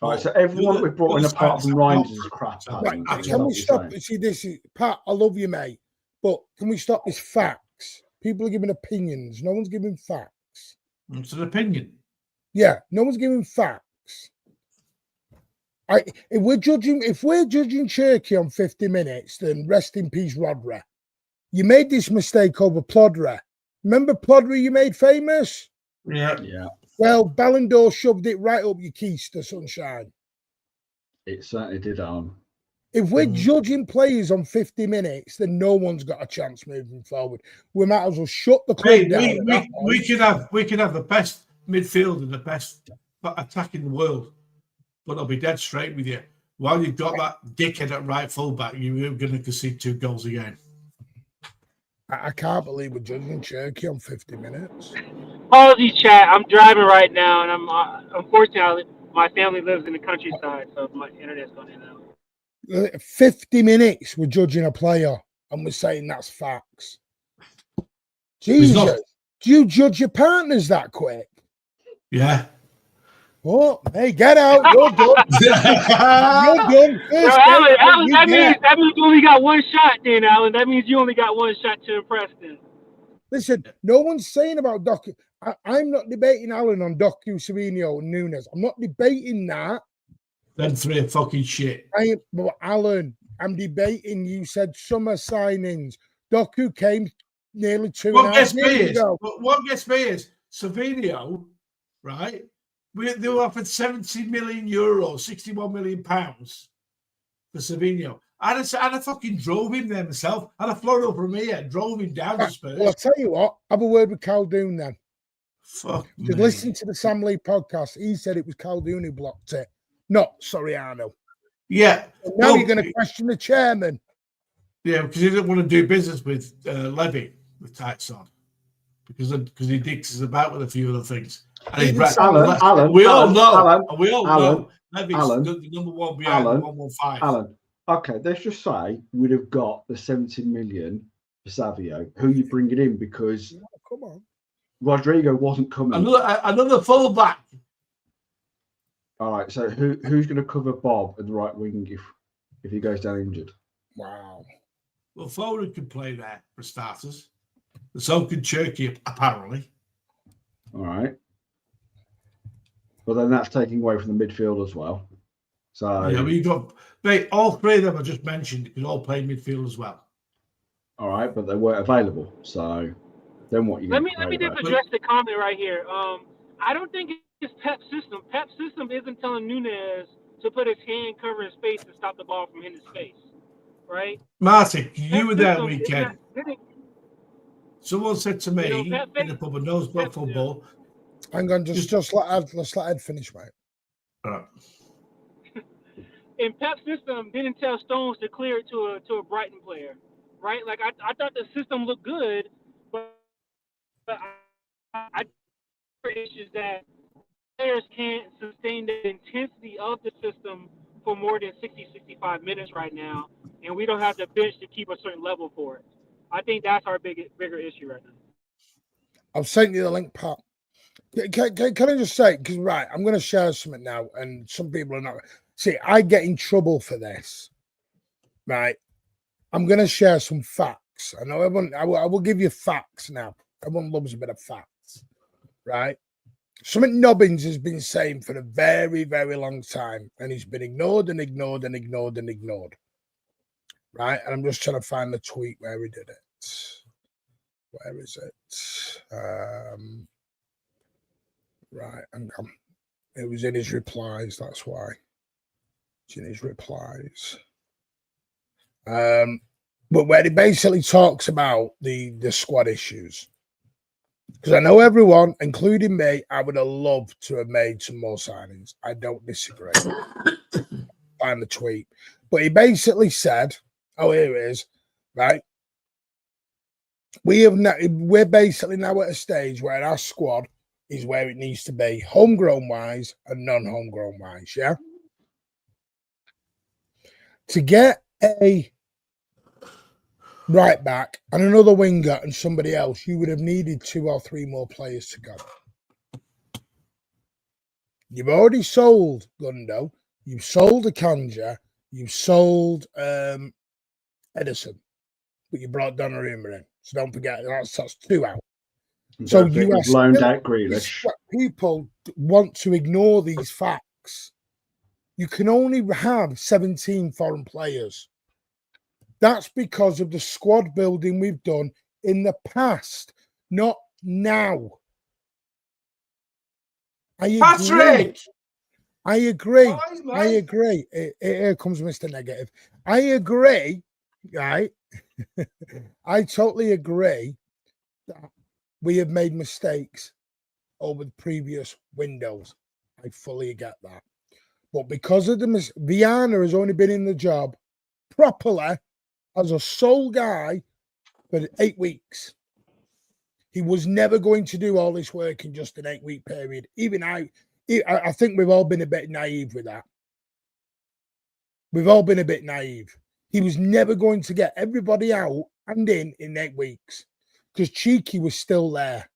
All right, so everyone we brought in apart from Reinders is crap. Right, can we stop? See, this is Pat. I love you, mate, but can we stop this facts? People are giving opinions. No one's giving facts. It's an opinion. Yeah, no one's giving facts. If we're judging Cherky on 50 minutes, then rest in peace, Rodri. You made this mistake over Plodra. Remember Plodra you made famous? Yeah. Well, Ballon d'Or shoved it right up your keister, sunshine. It certainly did, Alan. If we're judging players on 50 minutes, then no one's got a chance moving forward. We might as well shut the club down. We could have the best midfield and the best attack in the world, but I'll be dead straight with you. While you've got that dickhead at right fullback, you're going to concede 2 goals again. I can't believe we're judging Cherky on 50 minutes. Apologies, chat. I'm driving right now, and I'm unfortunately my family lives in the countryside, so my internet's going in and out. 50 minutes we're judging a player, and we're saying that's facts. Jesus, do you judge your partners that quick? Yeah. Oh, hey, get out! You're done. You're done. Alan, that means you only got 1 shot, then, Alan. That means you only got 1 shot to impress them. Listen, no one's saying about Doku. I'm not debating Alan on Doku, Savino, and Nunes. I'm not debating that. Them 3 are fucking shit. But Alan, I'm debating. You said summer signings. Doku came nearly 2.5 years ago. What gets me is Savino, right? They were offered 70 million euros, 61 million pounds for Savino. I'd have fucking drove him there myself. I'd have flown over from here and drove him down to Spurs. Well, I'll tell you what, have a word with Caldoon then. Fuck me. Just listen to the Sam Lee podcast. He said it was Caldoon who blocked it. Not Soriano. Yeah. And now you're going to question the chairman. Yeah, because he didn't want to do business with Levy, with tights on. Because he dicks us about with a few other things. Alan, we all know Levy's Alan, the number 1 behind the 115. Alan, okay, let's just say we'd have got the 70 million for Savio. Who you bringing in? Because come on, Rodrigo wasn't coming. Another fullback. All right, so who's going to cover Bob at the right wing if he goes down injured? Wow. Well, Foden can play there for starters. So can Cherky, apparently. All right. But then that's taking away from the midfield as well. So yeah, you got all 3 of them I just mentioned could all play midfield as well. All right, but they weren't available. So then what? Let me just address the comment right here. I don't think it's Pep's system. Pep's system isn't telling Nunes to put his hand covering his face to stop the ball from hitting his face, right? Martin, you were there weekend. Someone said to me in the pub, and knows about football. Hang on, just let's let Ed finish, mate. All right. And Pep's system didn't tell Stones to clear it to a Brighton player, right? Like I thought the system looked good, but I issues that players can't sustain the intensity of the system for more than 60, 65 minutes right now, and we don't have the bench to keep a certain level for it. I think that's our bigger issue right now. I've sent you the link, Pat. Can I just say, because right, I'm going to share something now, and some people are not. See, I get in trouble for this, right? I'm going to share some facts. I know everyone, I will give you facts now. Everyone loves a bit of facts, right? Something Nobbins has been saying for a very, very long time, and he's been ignored and ignored and ignored and ignored, right? And I'm just trying to find the tweet where he did it. Where is it? Right, hang on. It was in his replies, that's why. It's in his replies. But where he basically talks about the squad issues. Because I know everyone, including me, I would have loved to have made some more signings. I don't disagree. Find the tweet. But he basically said, oh, here it is, right? We're basically now at a stage where our squad is where it needs to be, homegrown wise and non-homegrown wise, yeah? To get a right back and another winger and somebody else, you would have needed 2 or 3 more players to go. You've already sold Gundo, you've sold Akanji, you've sold Ederson, but you brought Donnarumma in. So don't forget, that's 2 out. So you have loaned out Grealish. People want to ignore these facts. You can only have 17 foreign players. That's because of the squad building we've done in the past, not now. I agree. Patrick! I agree. Boys, I agree. Here comes Mr. Negative. I agree, right? I totally agree that we have made mistakes over the previous windows. I fully get that. But because of the Viana has only been in the job properly as a sole guy for 8 weeks. He was never going to do all this work in just an 8-week period. Even I think we've all been a bit naive with that. We've all been a bit naive. He was never going to get everybody out and in 8 weeks because Cheeky was still there.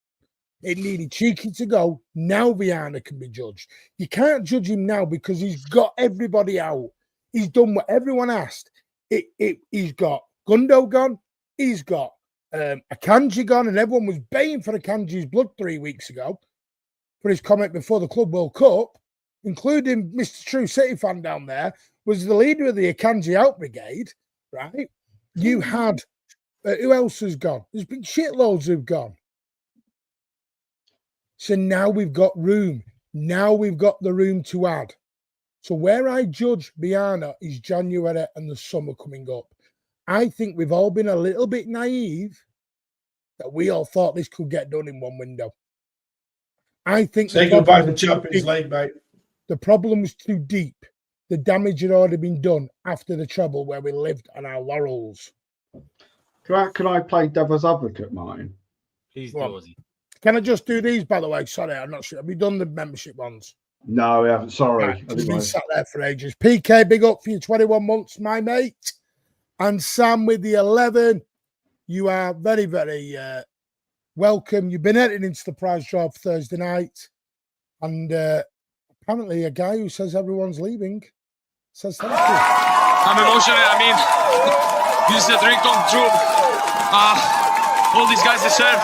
It needed Cheeky to go. Now Viana can be judged. You can't judge him now because he's got everybody out. He's done what everyone asked. He's got Gundo gone. He's got Akanji gone, and everyone was baying for Akanji's blood 3 weeks ago for his comment before the Club World Cup, including Mr. True City fan down there, was the leader of the Akanji out brigade, right? You had, who else has gone? There's been shitloads who've gone. So now we've got room. Now we've got the room to add. So where I judge Viana is January and the summer coming up. I think we've all been a little bit naive that we all thought this could get done in one window. I think say goodbye to Champions League, mate. The problem was too deep. The damage had already been done after the treble where we lived on our laurels. Can I play devil's advocate, mine? Please do. Can I just do these, by the way? Sorry, I'm not sure. Have we done the membership ones? No, we haven't. Sorry. Right, it's been sat there for ages. PK, big up for your 21 months, my mate. And Sam with the 11. You are very, very welcome. You've been entered into the prize draw for Thursday night. And apparently a guy who says everyone's leaving says thank you. I'm emotional. I mean, this is a dream come true. All these guys deserve.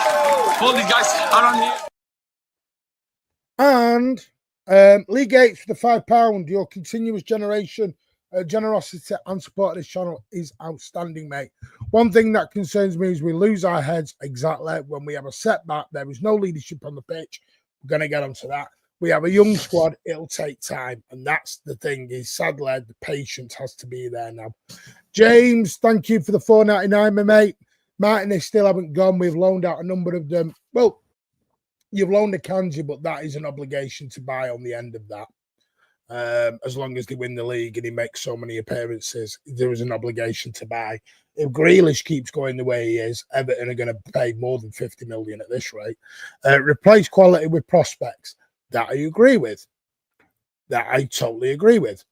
All these guys around here. And Lee Gates for the £5. Your continuous generosity and support of this channel is outstanding, mate. One thing that concerns me is we lose our heads exactly when we have a setback. There is no leadership on the pitch. We're going to get onto that. We have a young squad. It'll take time. And that's the thing is, sadly, the patience has to be there now. James, thank you for the $4.99, my mate. Martin, they still haven't gone. We've loaned out a number of them. Well, you've loaned Akanji, but that is an obligation to buy on the end of that. As long as they win the league and he makes so many appearances, there is an obligation to buy. If Grealish keeps going the way he is, Everton are going to pay more than 50 million at this rate. Replace quality with prospects. That I agree with. That I totally agree with.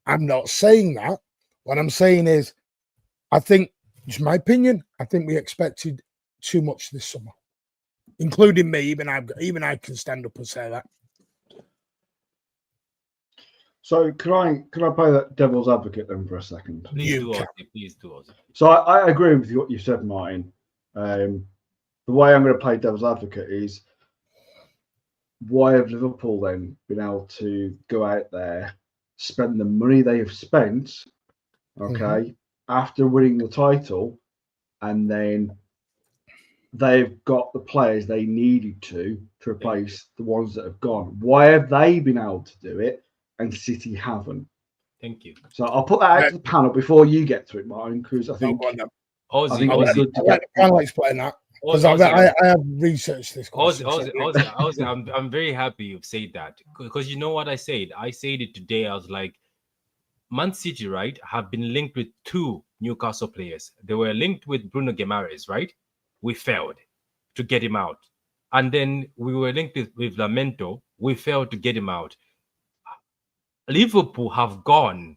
I'm not saying that. What I'm saying is, I think, it's my opinion, I think we expected too much this summer, including me. Even I can stand up and say that. So can I play that devil's advocate then for a second? Please You do, can. Ozzy. Please do, Ozzy. So I agree with what you said, Martin. The way I'm going to play devil's advocate is, why have Liverpool then been able to go out there, spend the money they have spent, okay, after winning the title, and then they've got the players they needed to replace the ones that have gone? Why have they been able to do it and City haven't? Thank you. So I'll put that out to the panel before you get to it, Martin, because I think Ozzy, it's good to I'll let get. the panel explain that. Because Ozzy, I have researched this question. Ozzy, I'm very happy you've said that, because you know what I said? I said it today. I was like, Man City, right, have been linked with 2 Newcastle players. They were linked with Bruno Guimaraes, right? We failed to get him out. And then we were linked with Lamento. We failed to get him out. Liverpool have gone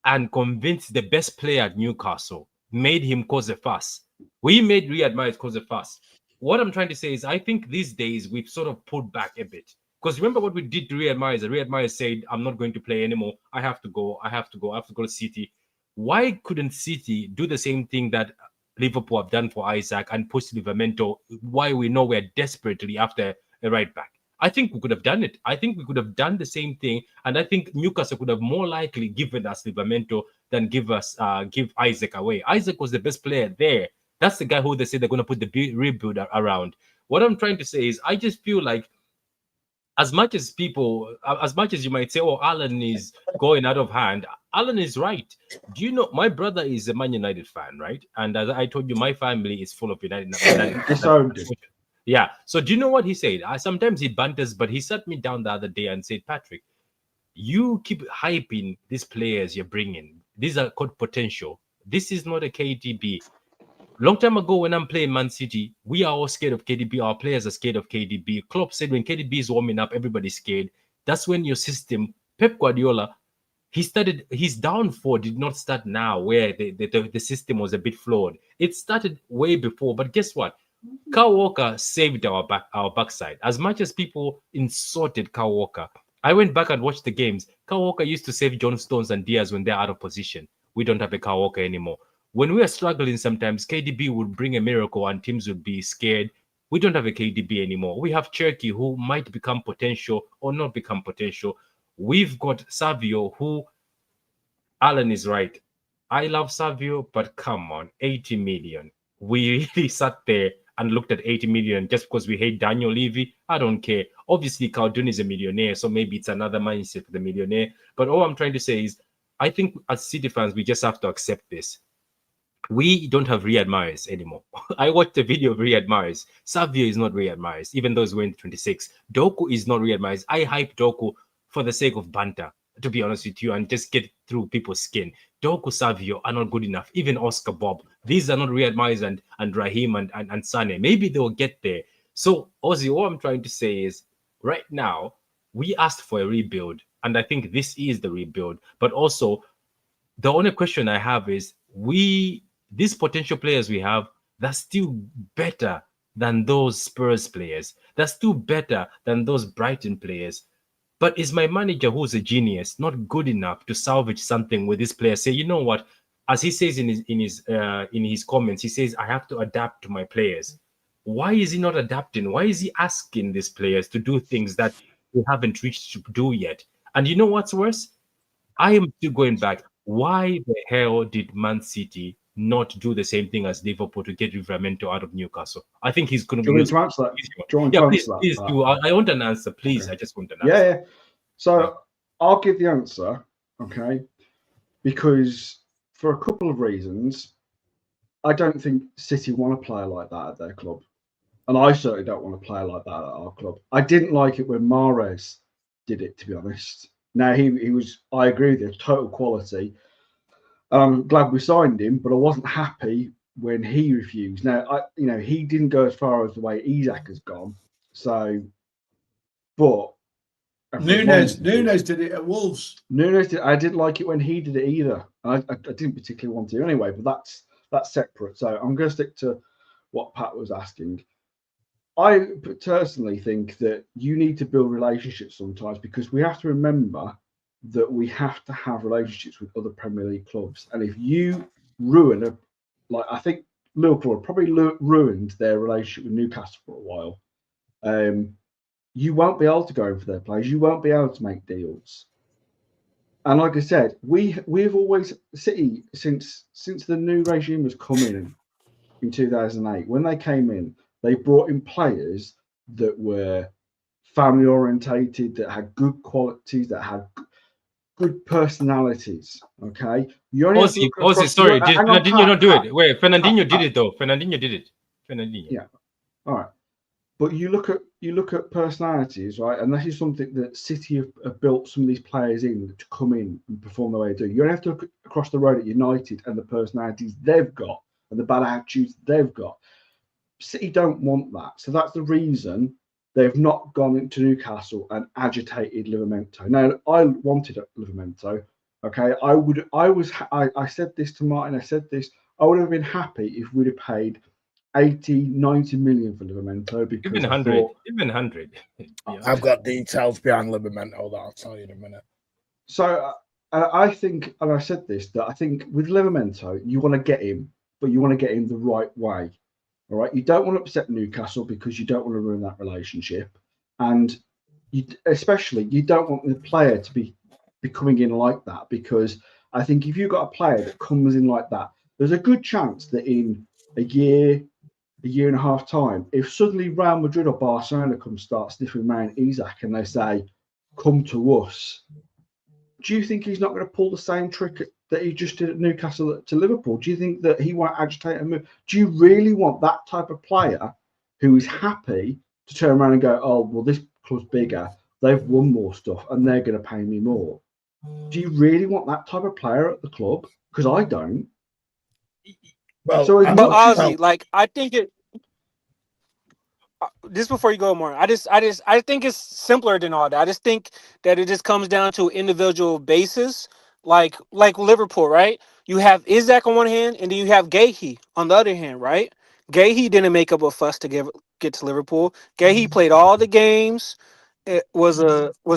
and convinced the best player at Newcastle, made him cause a fuss. We made Riyad Mahrez cause a fuss. What I'm trying to say is, I think these days we've sort of pulled back a bit. Because remember what we did to Riyad Mahrez? Riyad Mahrez said, I'm not going to play anymore. I have to go to City. Why couldn't City do the same thing that Liverpool have done for Isaac and push Livramento? Why we know we're desperately after a right back? I think we could have done it. I think we could have done the same thing, and I think Newcastle could have more likely given us Livramento than give Isaac away. Isaac was the best player there. That's the guy who they say they're going to put the rebuild around. What I'm trying to say is, I just feel like, as much as you might say, oh, Alan is going out of hand, Alan is right. Do you know, my brother is a Man United fan, right? And as I told you, my family is full of United. Yeah. So do you know what he said? Sometimes he banters, but he sat me down the other day and said, Patrick, you keep hyping these players you're bringing. These are called potential. This is not a KDB. Long time ago, when I'm playing Man City, we are all scared of KDB. Our players are scared of KDB. Klopp said when KDB is warming up, everybody's scared. That's when your system, Pep Guardiola, his downfall did not start now, where the system was a bit flawed. It started way before. But guess what? Kyle Walker saved our backside. As much as people insulted Kyle Walker, I went back and watched the games. Kyle Walker used to save John Stones and Diaz when they're out of position. We don't have a Kyle Walker anymore. When we are struggling, sometimes KDB would bring a miracle and teams would be scared. We don't have a KDB anymore. We have Cherky, who might become potential or not become potential. We've got Savio, who, Alan is right. I love Savio, but come on, 80 million. We really sat there and looked at 80 million just because we hate Daniel Levy. I don't care. Obviously, Khaldun is a millionaire, so maybe it's another mindset for the millionaire. But all I'm trying to say is, I think as City fans, we just have to accept this. We don't have Riyad Mahrez anymore. I watched the video of Riyad Mahrez. Savio is not Riyad Mahrez, even though he's wearing 26. Doku is not Riyad Mahrez. I hype Doku for the sake of banter, to be honest with you, and just get through people's skin. Doku, Savio are not good enough. Even Oscar Bob. These are not Riyad Mahrez and Raheem and Sane. Maybe they'll get there. So, Ozzy, all I'm trying to say is, right now, we asked for a rebuild, and I think this is the rebuild. But also, the only question I have is, these potential players we have, they're still better than those Spurs players. They're still better than those Brighton players. But is my manager, who's a genius, not good enough to salvage something with this player? Say, you know what? As he says in his comments, he says, I have to adapt to my players. Why is he not adapting? Why is he asking these players to do things that they haven't reached to do yet? And you know what's worse? I am still going back. Why the hell did Man City not do the same thing as Liverpool to get Livramento out of Newcastle? I think he's going to be... Do you want to Please do. I want an answer, please. Okay. I just want an answer. Yeah. So I'll give the answer, okay? Because for a couple of reasons, I don't think City want a player like that at their club. And I certainly don't want a player like that at our club. I didn't like it when Mahrez did it, to be honest. Now, he was, I agree with you, total quality. I'm glad we signed him, but I wasn't happy when he refused. Now, he didn't go as far as the way Isaac has gone. So, but Nunes did it at Wolves. I didn't like it when he did it either. I didn't particularly want to anyway, but that's separate. So I'm going to stick to what Pat was asking. I personally think that you need to build relationships sometimes, because we have to remember that we have to have relationships with other Premier League clubs. And if you ruin I think Liverpool probably ruined their relationship with Newcastle for a while. You won't be able to go in for their players. You won't be able to make deals. And like I said, we've always City since the new regime has come in 2008. When they came in, they brought in players that were family orientated, that had good qualities, that had good personalities. Okay, you only sorry, did Fernandinho not do it? Wait, Fernandinho did it though. Fernandinho did it. Fernandinho. Yeah. All right. But you look at personalities, right? And this is something that City have built some of these players in to come in and perform the way they do. You only have to look across the road at United and the personalities they've got and the bad attitudes they've got. City don't want that. So that's the reason they've not gone into Newcastle and agitated Livramento. Now, I wanted Livramento. Okay. I said this to Martin, I would have been happy if we'd have paid 80-90 million for Livramento, because even 100. Yeah. I've got details behind Livramento that I'll tell you in a minute. So I think, and I said this, that I think with Livramento, you want to get him, but you want to get him the right way. All right, you don't want to upset Newcastle because you don't want to ruin that relationship, and you don't want the player to be coming in like that, because I think if you've got a player that comes in like that, there's a good chance that in a year and a half time, if suddenly Real Madrid or Barcelona start sniffing around Isaac and they say, come to us, do you think he's not going to pull the same trick that he just did at Newcastle to Liverpool? Do you think that he won't agitate and move? Do you really want that type of player who is happy to turn around and go, oh, well, this club's bigger, they've won more stuff and they're going to pay me more? Do you really want that type of player at the club? Because I don't. Well, so but Ozzy, like, I think it. Just before you go, more, I think it's simpler than all that. I just think that it just comes down to individual basis, like Liverpool, right? You have Isaac on one hand, and then you have Gahey on the other hand, right? Gahey didn't make up a fuss to get to Liverpool. Gahey played all the games. It was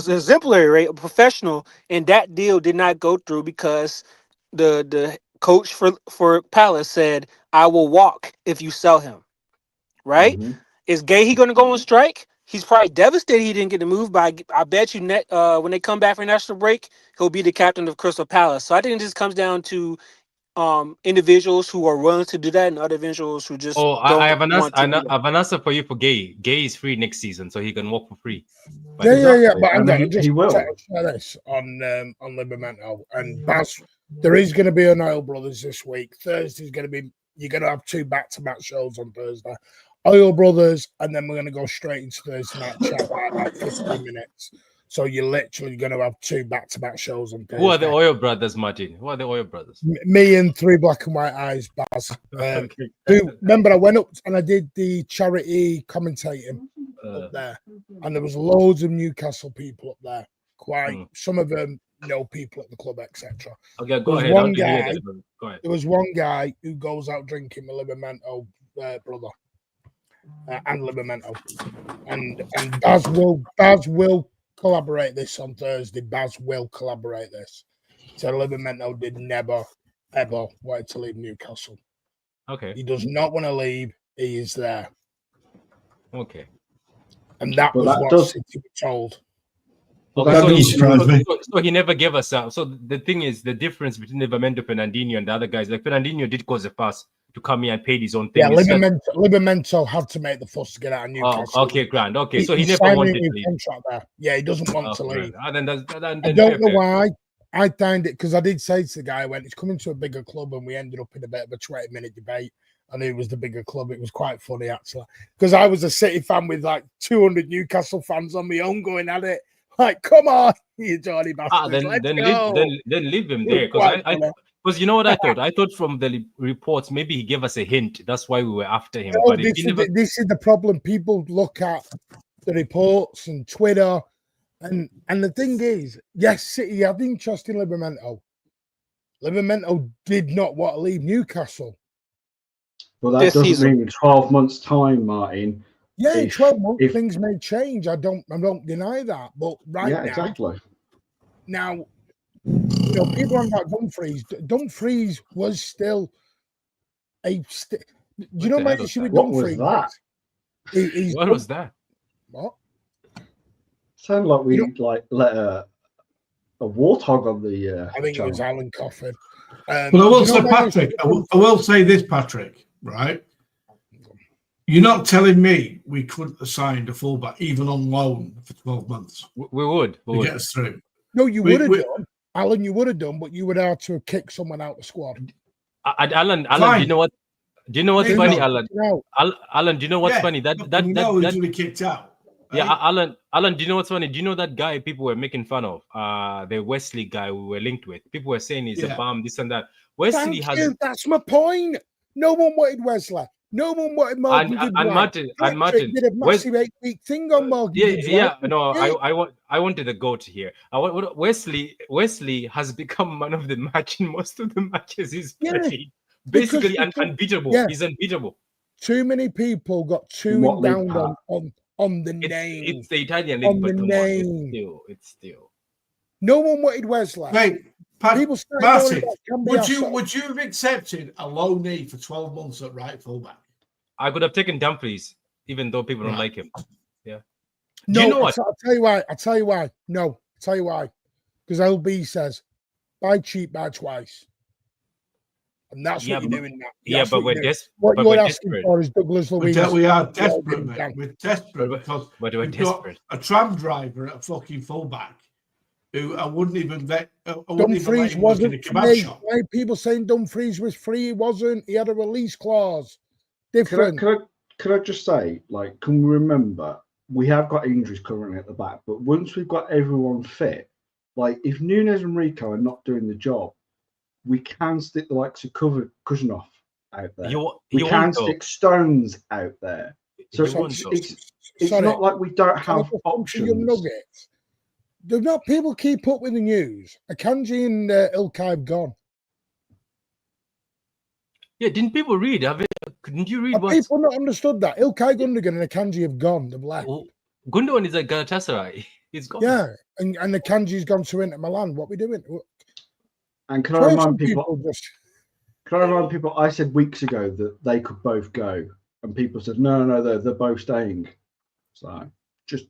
exemplary, right? A professional, and that deal did not go through because the coach for Palace said, "I will walk if you sell him." Right? Mm-hmm. Is Gahey going to go on strike? He's probably devastated he didn't get the move, but I bet you when they come back for national break, he'll be the captain of Crystal Palace. So I think it just comes down to individuals who are willing to do that and other individuals who just I have an answer for you for Gahey. Gahey is free next season, so he can walk for free. But But I'm going to just he will. share this on Livramento and Baz. There is going to be an Oil Brothers this week. Thursday's going to be. You're going to have 2 back-to-back shows on Thursday. Oil Brothers, and then we're going to go straight into Thursday night chat like 15 minutes. So you're literally going to have 2 back-to-back shows on Thursday. Who are the Oil Brothers, Martin? Who are the Oil Brothers? Me and 3 Black and White Eyes, Baz. Remember, I went up and I did the charity commentating up there, and there was loads of Newcastle people up there. Some of them know people at the club, etc. Okay, go ahead. There was one guy who goes out drinking with Livramento brother and Livramento, and Baz will collaborate this on Thursday. Baz will collaborate this. So Livramento did never ever wanted to leave Newcastle. Okay, he does not want to leave. He is there. Okay, and that was what City were told. Okay, so he never gave us out. So the thing is, the difference between Livramento, Fernandinho, and the other guys, like Fernandinho did cause a fuss to come here and pay his own thing. Yeah, Livramento had to make the fuss to get out of Newcastle. Oh, okay, grand. Okay, so he never wanted to leave. There. Yeah, he doesn't want to leave. I don't know why. I find it because I did say to the guy, when he's coming to a bigger club, and we ended up in a bit of a 20-minute debate. I knew it was the bigger club. It was quite funny, actually, because I was a City fan with like 200 Newcastle fans on my own going at it. Like, come on, you Johnny bastard. Then leave him there. Because you know what I thought? I thought from the reports, maybe he gave us a hint. That's why we were after him. No, but this is the problem. People look at the reports and Twitter. And the thing is, yes, City had interest in Livramento. Livramento did not want to leave Newcastle. Well, that doesn't mean in 12 months' time, Martin. Yeah, in 12 months, things may change. I don't deny that. But right now, exactly. Now, You know, people on that Dumfries. Dumfries was still a. Do you know my issue with What was Dumfries? that? He's What was that? What? Sounded like we You like let a warthog on the. I think channel. it was Alan Coffin. But I will say, Patrick, I will say this, Patrick, right? You're not telling me we couldn't have signed a fullback even on loan for 12 months. We would. To get us through. No, you would have done, Alan. You would have done, but you would have to kick someone out the squad. Alan, Fine. do you know what? Do you know what's Hey, funny, no. Alan? No. Alan, do you know what's Yeah, funny? he's going to be kicked out. Yeah, right? Alan, do you know what's funny? Do you know that guy people were making fun of? The Wesley guy we were linked with. People were saying he's a bum, this and that. Wesley Thank has. you. That's my point. No one wanted Wesley. No one wanted Morgan. And Martin did a massive 8-week thing on Morgan. Yeah. No, I wanted the goat here. Wesley has become man of the match in most of the matches he's played. Basically, unbeatable. Yeah. He's unbeatable. Too many people got tuned down on the name. It's the Italian on league, but the come on, name. it's still. No one wanted Wesley. Mate, People started Martin, going about would you have accepted a low knee for 12 months at right fullback? I could have taken Dumfries, even though people don't like him. Yeah. No, you know what? I'll tell you why. No, I'll tell you why. Because LB says, buy cheap, buy twice. And that's what you're doing now. But we're desperate. What you're asking for is Douglas Luiz. We are desperate, mate. We're desperate because we're desperate. Got a tram driver at a fucking fullback who I wouldn't even let. Dumfries wasn't free. Why people saying Dumfries was free? He wasn't. He had a release clause. Different. Could I just say, like, can we remember we have got injuries currently at the back, but once we've got everyone fit, like if Nunes and Rico are not doing the job, we can stick the likes of Kuznov out there. We can stick Stones out there. So it's not like we don't have options. Do not people keep up with the news? Akanji and Ilkay have gone. Yeah, didn't people read? Couldn't you read what? People not understood that. Ilkay Gundogan and Akanji have gone. They've left. Gundo is at Galatasaray. He's gone. Yeah, and Akanji's gone to Inter Milan. What are we doing? And can I remind people? I said weeks ago that they could both go, and people said no, they're both staying. So just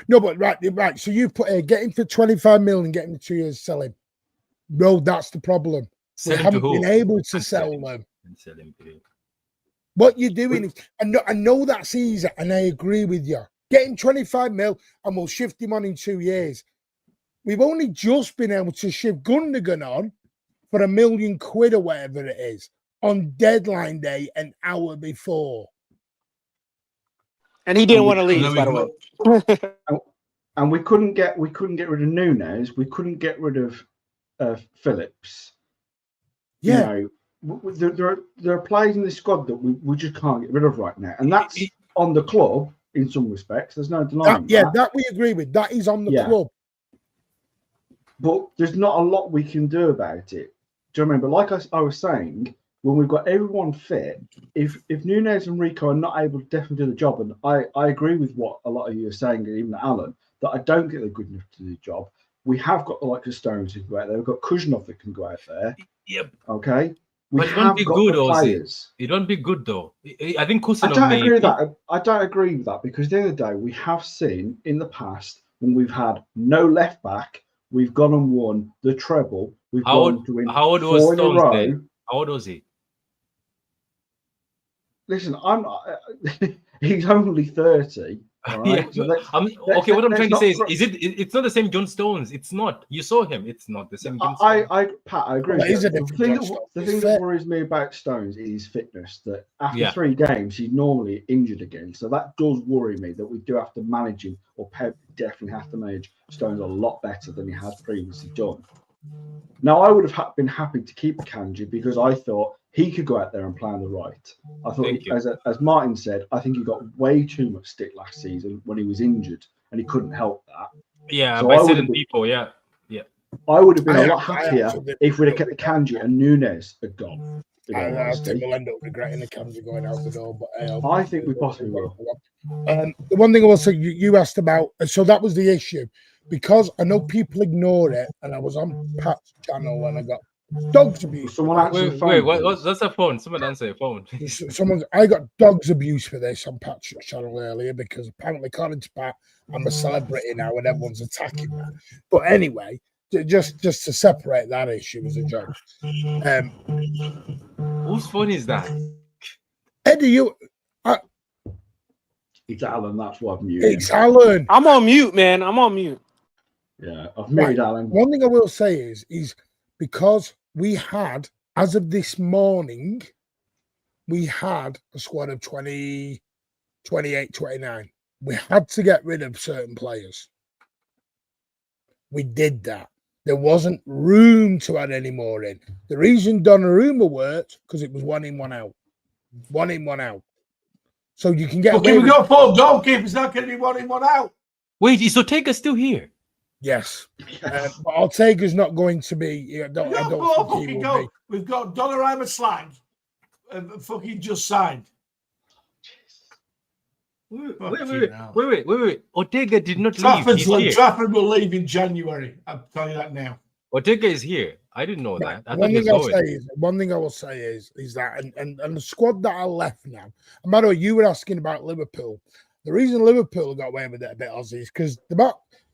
no, but right. So you put get him for 25 million, get him for 2 years, sell him. No, that's the problem. We haven't been able to sell them. What you're doing is, I know that's easy, and I agree with you. Get him 25 mil, and we'll shift him on in 2 years. We've only just been able to shift Gundogan on for £1 million or whatever it is on deadline day an hour before. And he didn't want to leave, by the way. And we couldn't get rid of Nunes. We couldn't get rid of Phillips. Yeah. You know, there are players in this squad that we just can't get rid of right now. And that's on the club in some respects. There's no denying that. That we agree with. That is on the club. But there's not a lot we can do about it. Do you remember? Like I was saying, when we've got everyone fit, if Nunes and Rico are not able to definitely do the job, and I agree with what a lot of you are saying, and even Alan, that I don't think they're good enough to do the job. We have got the likes of Stones who can go out there. We've got Kuznov that can go out there. Yep. Okay. But it won't be good, Ozzy. It won't be good, though. I think Kuznov I don't agree with that. I don't agree with that because at the end of the day, we have seen in the past when we've had no left back, we've gone and won the treble. We've gone to win 4 in a row. How old was he? Listen, he's only 30. Right? Yeah, okay, what I'm trying to say is it's not the same John Stones. It's not. You saw him. It's not the same. Pat, I agree. The thing that worries me about Stones is his fitness. That after 3 games, he's normally injured again. So that does worry me that we do have to manage him, or Pep definitely have to manage Stones a lot better than he has previously done. Now, I would have been happy to keep Akanji because I thought he could go out there and play on the right. I thought, as Martin said, I think he got way too much stick last season when he was injured and he couldn't help that. Yeah, so by certain people, yeah. I would have been a lot happier if we'd have kept Akanji and Nunes had gone. I think we'll end up regretting Akanji going out the door, but I think we possibly will. The one thing I will say, you asked about, so that was the issue. because I know people ignore it, and I was on Pat's channel and I got dogs abuse. Someone answer the Wait, phone. wait, what, please. that's a phone. Someone answer your phone. I got dogs abuse for this on Patrick's channel earlier because apparently, according to Pat, I'm a celebrity now and everyone's attacking me. But anyway, just to separate that issue as a joke. Whose phone is that? Eddie, It's Alan. That's why I've muted. it's Alan. I'm on mute, man. I'm on mute. Yeah, I've muted Alan. One thing I will say is because we had, as of this morning, we had a squad of 20, 28, 29. We had to get rid of certain players. We did that. There wasn't room to add any more in. The reason Donnarumma worked, because it was 1 in, 1 out. 1 in, 1 out. So you can get Okay, away we with got 4 goalkeepers. How can you 1 in, 1 out? Wait, is Ortega still here? Yes. But Ortega's not going to be. I don't We got think 4 he fucking will goals. be. We've got Donnarumma slag. Fucking just signed. Wait. Ortega did not leave. He's here. Trafford will leave in January. I'll tell you that now. Ortega is here. I didn't know that. I thought One he was thing going. I will say is that and the squad that I left now. And by the way, you were asking about Liverpool. The reason Liverpool got away with it a bit, Ozzy, is because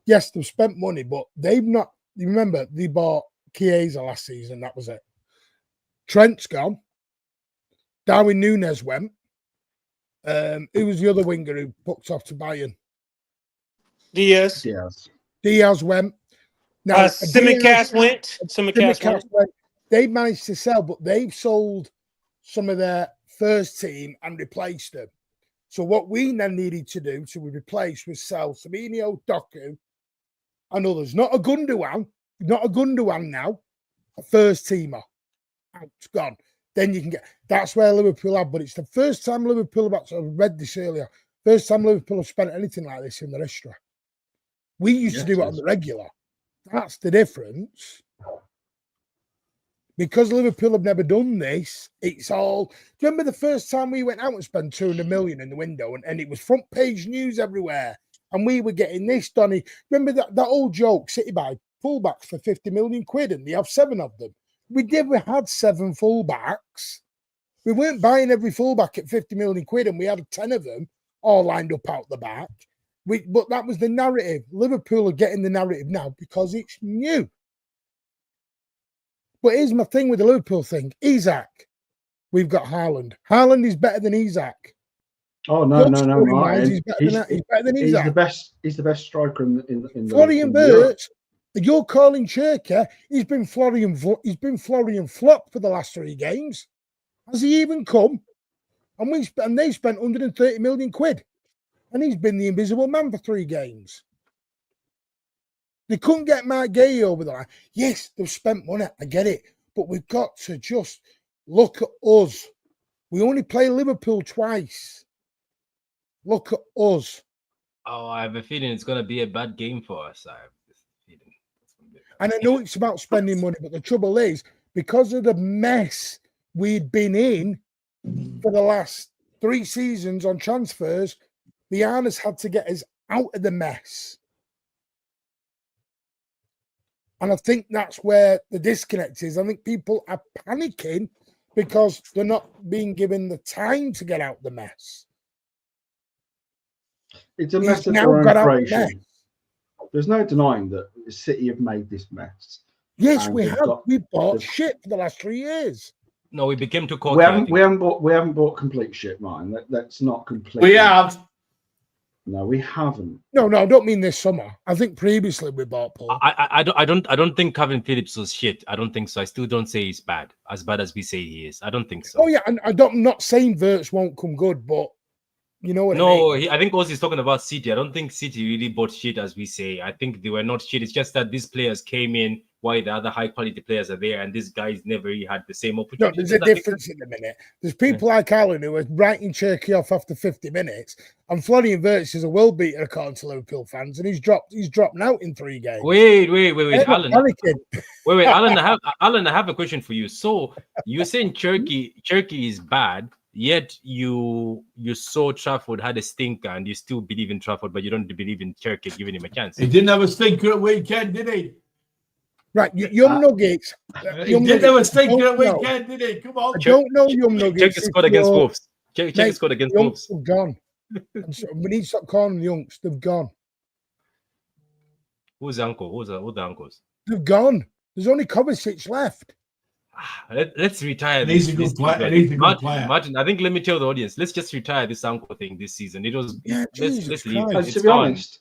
they've spent money, but they've not. You remember they bought Chiesa last season. That was it. Trent's gone. Darwin Núñez went. Who was the other winger who booked off to Bayern? Diaz. Diaz went. Now Simicast went. Simicast went. They managed to sell, but they've sold some of their first team and replaced them. So what we then needed to do to replace was sell Firmino, Doku, and others. Not a Gundogan now. A first teamer. Out, gone. Then you can get. That's where Liverpool have. But it's the first time Liverpool have. I read this earlier. First time Liverpool have spent anything like this in their history. We used to do it on the regular. That's the difference. Because Liverpool have never done this, it's all. Do you remember the first time we went out and spent 200 million in the window and it was front page news everywhere? And we were getting this, Donny. Remember that old joke, City buy fullbacks for 50 million quid and they have 7 of them. We had 7 fullbacks. We weren't buying every fullback at 50 million quid and we had 10 of them all lined up out the back. But that was the narrative. Liverpool are getting the narrative now because it's new. But here's my thing with the Liverpool thing. Isak. We've got Haaland. Haaland is better than Isak. Oh, no. He's better than Isak. He's the best striker in the Florian Wirtz. You're calling Cherka. He's been Florian flop for the last 3 games. Has he even come? And they spent 130 million quid. And he's been the invisible man for 3 games. They couldn't get Mark Gay over the line. Yes, they've spent money. I get it. But we've got to just look at us. We only play Liverpool twice. Look at us. Oh, I have a feeling it's going to be a bad game for us. I have this feeling. And I know it's about spending money, but the trouble is, because of the mess we'd been in for the last 3 seasons on transfers, the owners had to get us out of the mess. And I think that's where the disconnect is. I think people are panicking because they're not being given the time to get out the mess. It's a mess of their own creation. There's no denying that the City have made this mess. Yes, we have. We bought shit for the last 3 years. No, we became too cocky. We haven't bought complete shit, Ryan. That's not complete. We have. No, we haven't. No, I don't mean this summer. I think previously we bought Paul. I don't think Calvin Phillips was shit. I don't think so. I still don't say he's bad as we say he is. I don't think so. Oh yeah, and I'm not saying Wirtz won't come good, but you know what I mean? I think Ozzy's talking about City. I don't think City really bought shit as we say. I think they were not shit. It's just that these players came in while the other high quality players are there, and these guys never really had the same opportunity. No, there's a difference in a minute. There's people like Alan who are writing Cherky off after 50 minutes, and Florian Wirtz is a world beater according to Liverpool fans, and he's dropped out in 3 games. Wait, Alan. Alan, I have a question for you. So you're saying Cherky is bad. Yet you saw Trafford had a stinker, and you still believe in Trafford, but you don't believe in Cherky giving him a chance. He didn't have a stinker at weekend, did he? Right, young Nuggets. He didn't have a stinker at weekend, did he? Come on. I don't know, young Nuggets. Cherky scored against Wolves. Cherky scored against Wolves. They've gone. We need to stop calling the Younks. They've gone. Who's the uncle? Who's the uncles? They've gone. There's only Kovacic left. Let's retire And he's a good player. Martin, I think let me tell the audience, let's just retire this uncle thing this season. It was let's leave. And to be honest,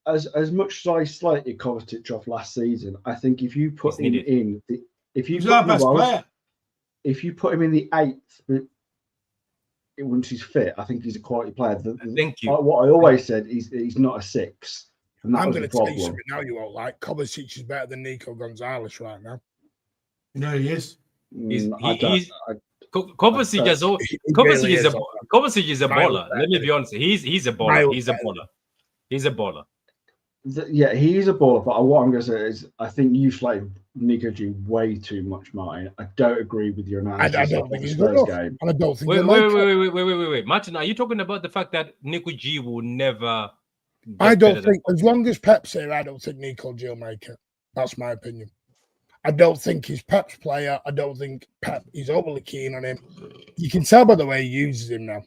as much as I slightly Kovacic off last season, I think if you put him in the if you put him in the 8th once he's fit, I think he's a quality player. Thank you. What I always said, he's not a 6. And that I'm was going the to tell you problem. something now you won't like. Kovacic is better than Nico Gonzalez right now. No, he is. Kovacic is a baller. Let me be honest. He's a baller. He's a baller. Yeah, he is a baller. But what I'm going to say is, I think you slated Nico G way too much, Martin. I don't agree with your analysis. I don't think he's good enough. And I don't think wait. Martin, are you talking about the fact that Nico G will never? I don't think, as long as Pep's here, I don't think Nico G will make it. That's my opinion. I don't think he's Pep's player. I don't think Pep is overly keen on him. You can tell by the way he uses him now.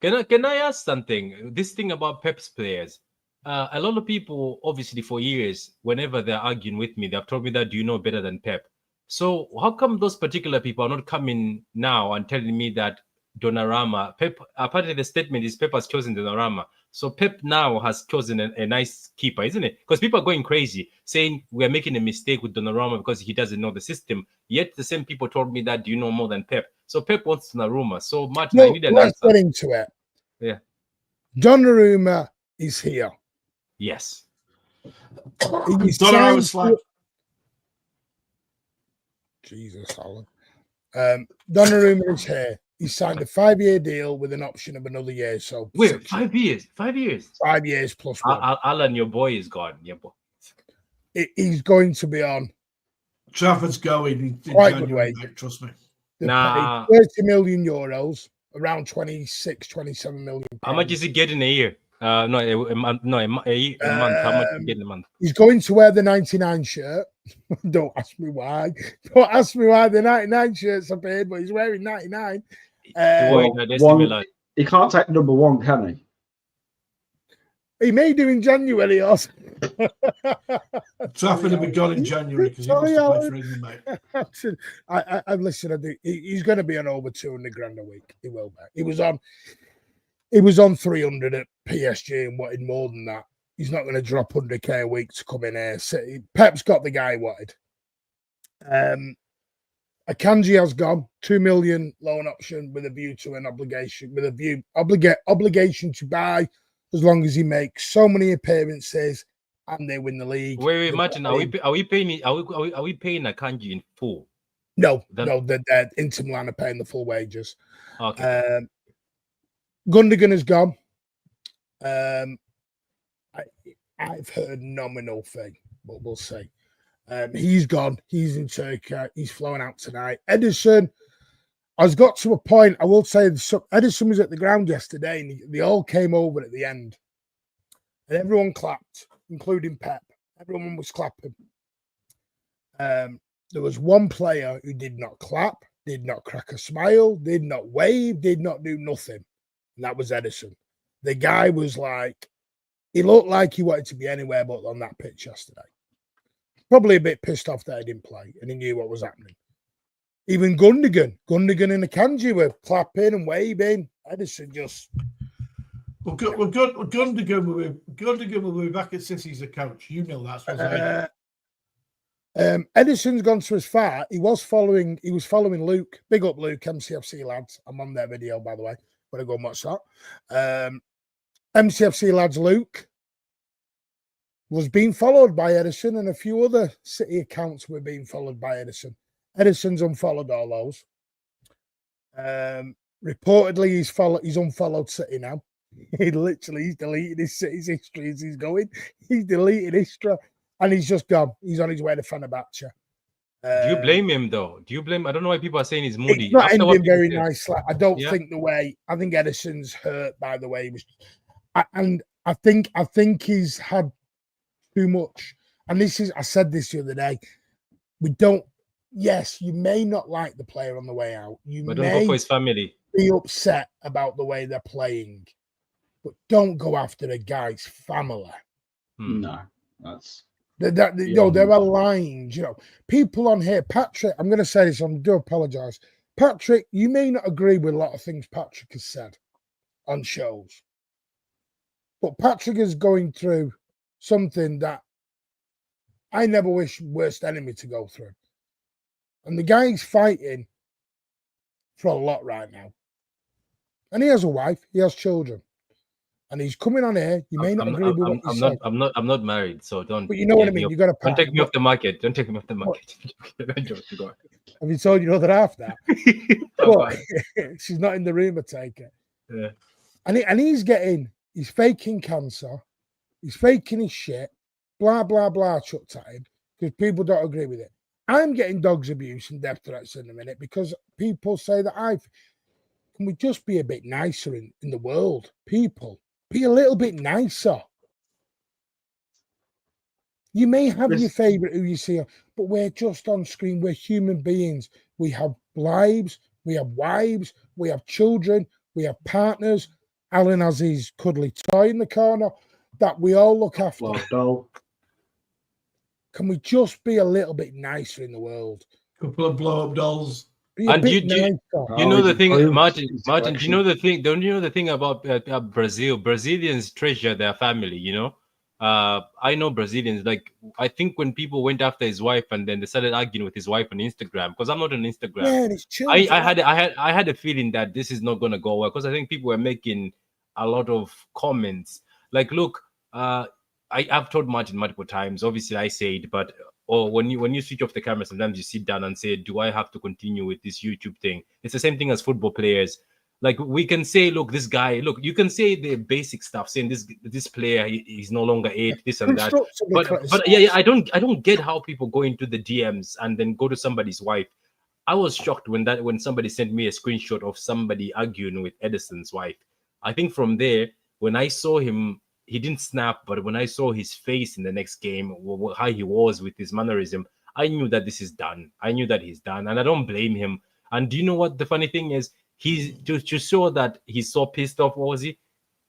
Can I ask something? This thing about Pep's players. A lot of people, obviously, for years, whenever they're arguing with me, they've told me that, do you know better than Pep? So how come those particular people are not coming now and telling me that Donnarumma, Pep, apparently the statement is Pep has chosen Donnarumma. So Pep now has chosen a nice keeper, isn't it? Because people are going crazy saying we're making a mistake with Donnarumma because he doesn't know the system. Yet the same people told me that, do you know more than Pep? So Pep wants Donnarumma. So Martin, I need an answer. Let's get into it. Yeah. Donnarumma is here. Yes. Jesus, Alan. Donnarumma is here. He signed a 5-year deal with an option of another year. So wait, 5 years? 5 years? 5 years plus one. Alan, your boy is gone. Your boy. He's going to be on. Trafford's going. Quite good wage. Trust me. Nah. 30 million euros, around 26, 27 million. How much is he getting a year? A month. How much is he getting a month? He's going to wear the 99 shirt. Don't ask me why. Don't ask me why the 99 shirts are paid, but he's wearing 99. He can't take number 1, can he? He may do in January or Trafford will be gone in January because he wants to play for England, mate. Listen, he's going to be on over 200 grand a week. He will be. He was on 300 at PSG and wanted more than that. He's not going to drop 100k a week to come in here. Pep's got the guy he wanted. Akanji has gone 2 million loan option with a view to an obligation, with a view obligation to buy as long as he makes so many appearances and they win the league. Wait, Martin, are we paying Akanji in full? No, the Inter Milan are paying the full wages. Okay. Gundogan has gone. I've heard nominal fee, but we'll see. He's gone. He's in Turkey. He's flowing out tonight. Ederson has got to a point. I will say Ederson was at the ground yesterday, and they all came over at the end, and everyone clapped, including Pep. Everyone was clapping. There was one player who did not clap, did not crack a smile, did not wave, did not do nothing, and that was Ederson. The guy was like, he looked like he wanted to be anywhere but on that pitch yesterday. Probably a bit pissed off that he didn't play and he knew what was happening. Even Gundogan and Akanji were clapping and waving. Ederson just... Gundogan will be back at City as a coach. You know that's what's Ederson's gone so as far. He was following Luke. Big up Luke, MCFC lads. I'm on their video, by the way. Better go and watch that. MCFC lads Luke was being followed by Ederson, and a few other City accounts were being followed by Ederson. Ederson's unfollowed all those. Reportedly, he's unfollowed City now. He's deleted his City's history as he's going. He's deleted history, and he's just gone. He's on his way to Fenerbahce. Do you blame him though? Do you blame? I don't know why people are saying he's moody. It's not After what ending people very said. nicely. I don't Yeah. think the way. I think Ederson's hurt by the way he was, and I think he's had too much. And this is, I said this the other day. We don't. Yes, you may not like the player on the way out. You But don't go for may his family. be upset about the way they're playing, but don't go after the guy's family. No, that's No, they're aligned. You know, people on here, Patrick. I'm going to say this. I do apologize, Patrick. You may not agree with a lot of things Patrick has said on shows, but Patrick is going through something that I never wish worst enemy to go through, and the guy's fighting for a lot right now. And he has a wife, he has children, and he's coming on here. You may not agree with what he said. I'm not married, so don't. But you know what I mean. You got to. Don't take me off the market. Don't take me off the market. Have you told your other half that? But she's not in the room. I take it. Yeah. And he's faking cancer. He's faking his shit. Blah blah blah. Chucked at him because people don't agree with it. I'm getting dogs abuse and death threats in a minute because people say that can we just be a bit nicer in the world? People, be a little bit nicer. You may have your favorite who you see, but we're just on screen. We're human beings. We have lives. We have wives. We have children. We have partners. Alan has his cuddly toy in the corner that we all look after. doll. Can we just be a little bit nicer in the world? Couple of blow-up dolls. And you know the thing, Martin. Do you know the thing? Don't you know the thing about Brazil? Brazilians treasure their family. You know, I know Brazilians. Like, I think when people went after his wife and then they started arguing with his wife on Instagram, because I'm not on Instagram. Yeah, it's chill. I had a feeling that this is not gonna go well because I think people were making a lot of comments. Like, look, I've told Martin multiple times. Obviously, I say it, but. Or when you switch off the camera, sometimes you sit down and say, do I have to continue with this YouTube thing? It's the same thing as football players. Like, we can say, look, this guy, look, you can say the basic stuff, saying this player, he's no longer 8, this and that. But yeah, I don't get how people go into the DMs and then go to somebody's wife. I was shocked when somebody sent me a screenshot of somebody arguing with Ederson's wife. I think from there, when I saw him, he didn't snap, but when I saw his face in the next game, how he was with his mannerism, I knew that this is done. I knew that he's done, and I don't blame him. And do you know what the funny thing is? He's to show that he's so pissed off. What was he?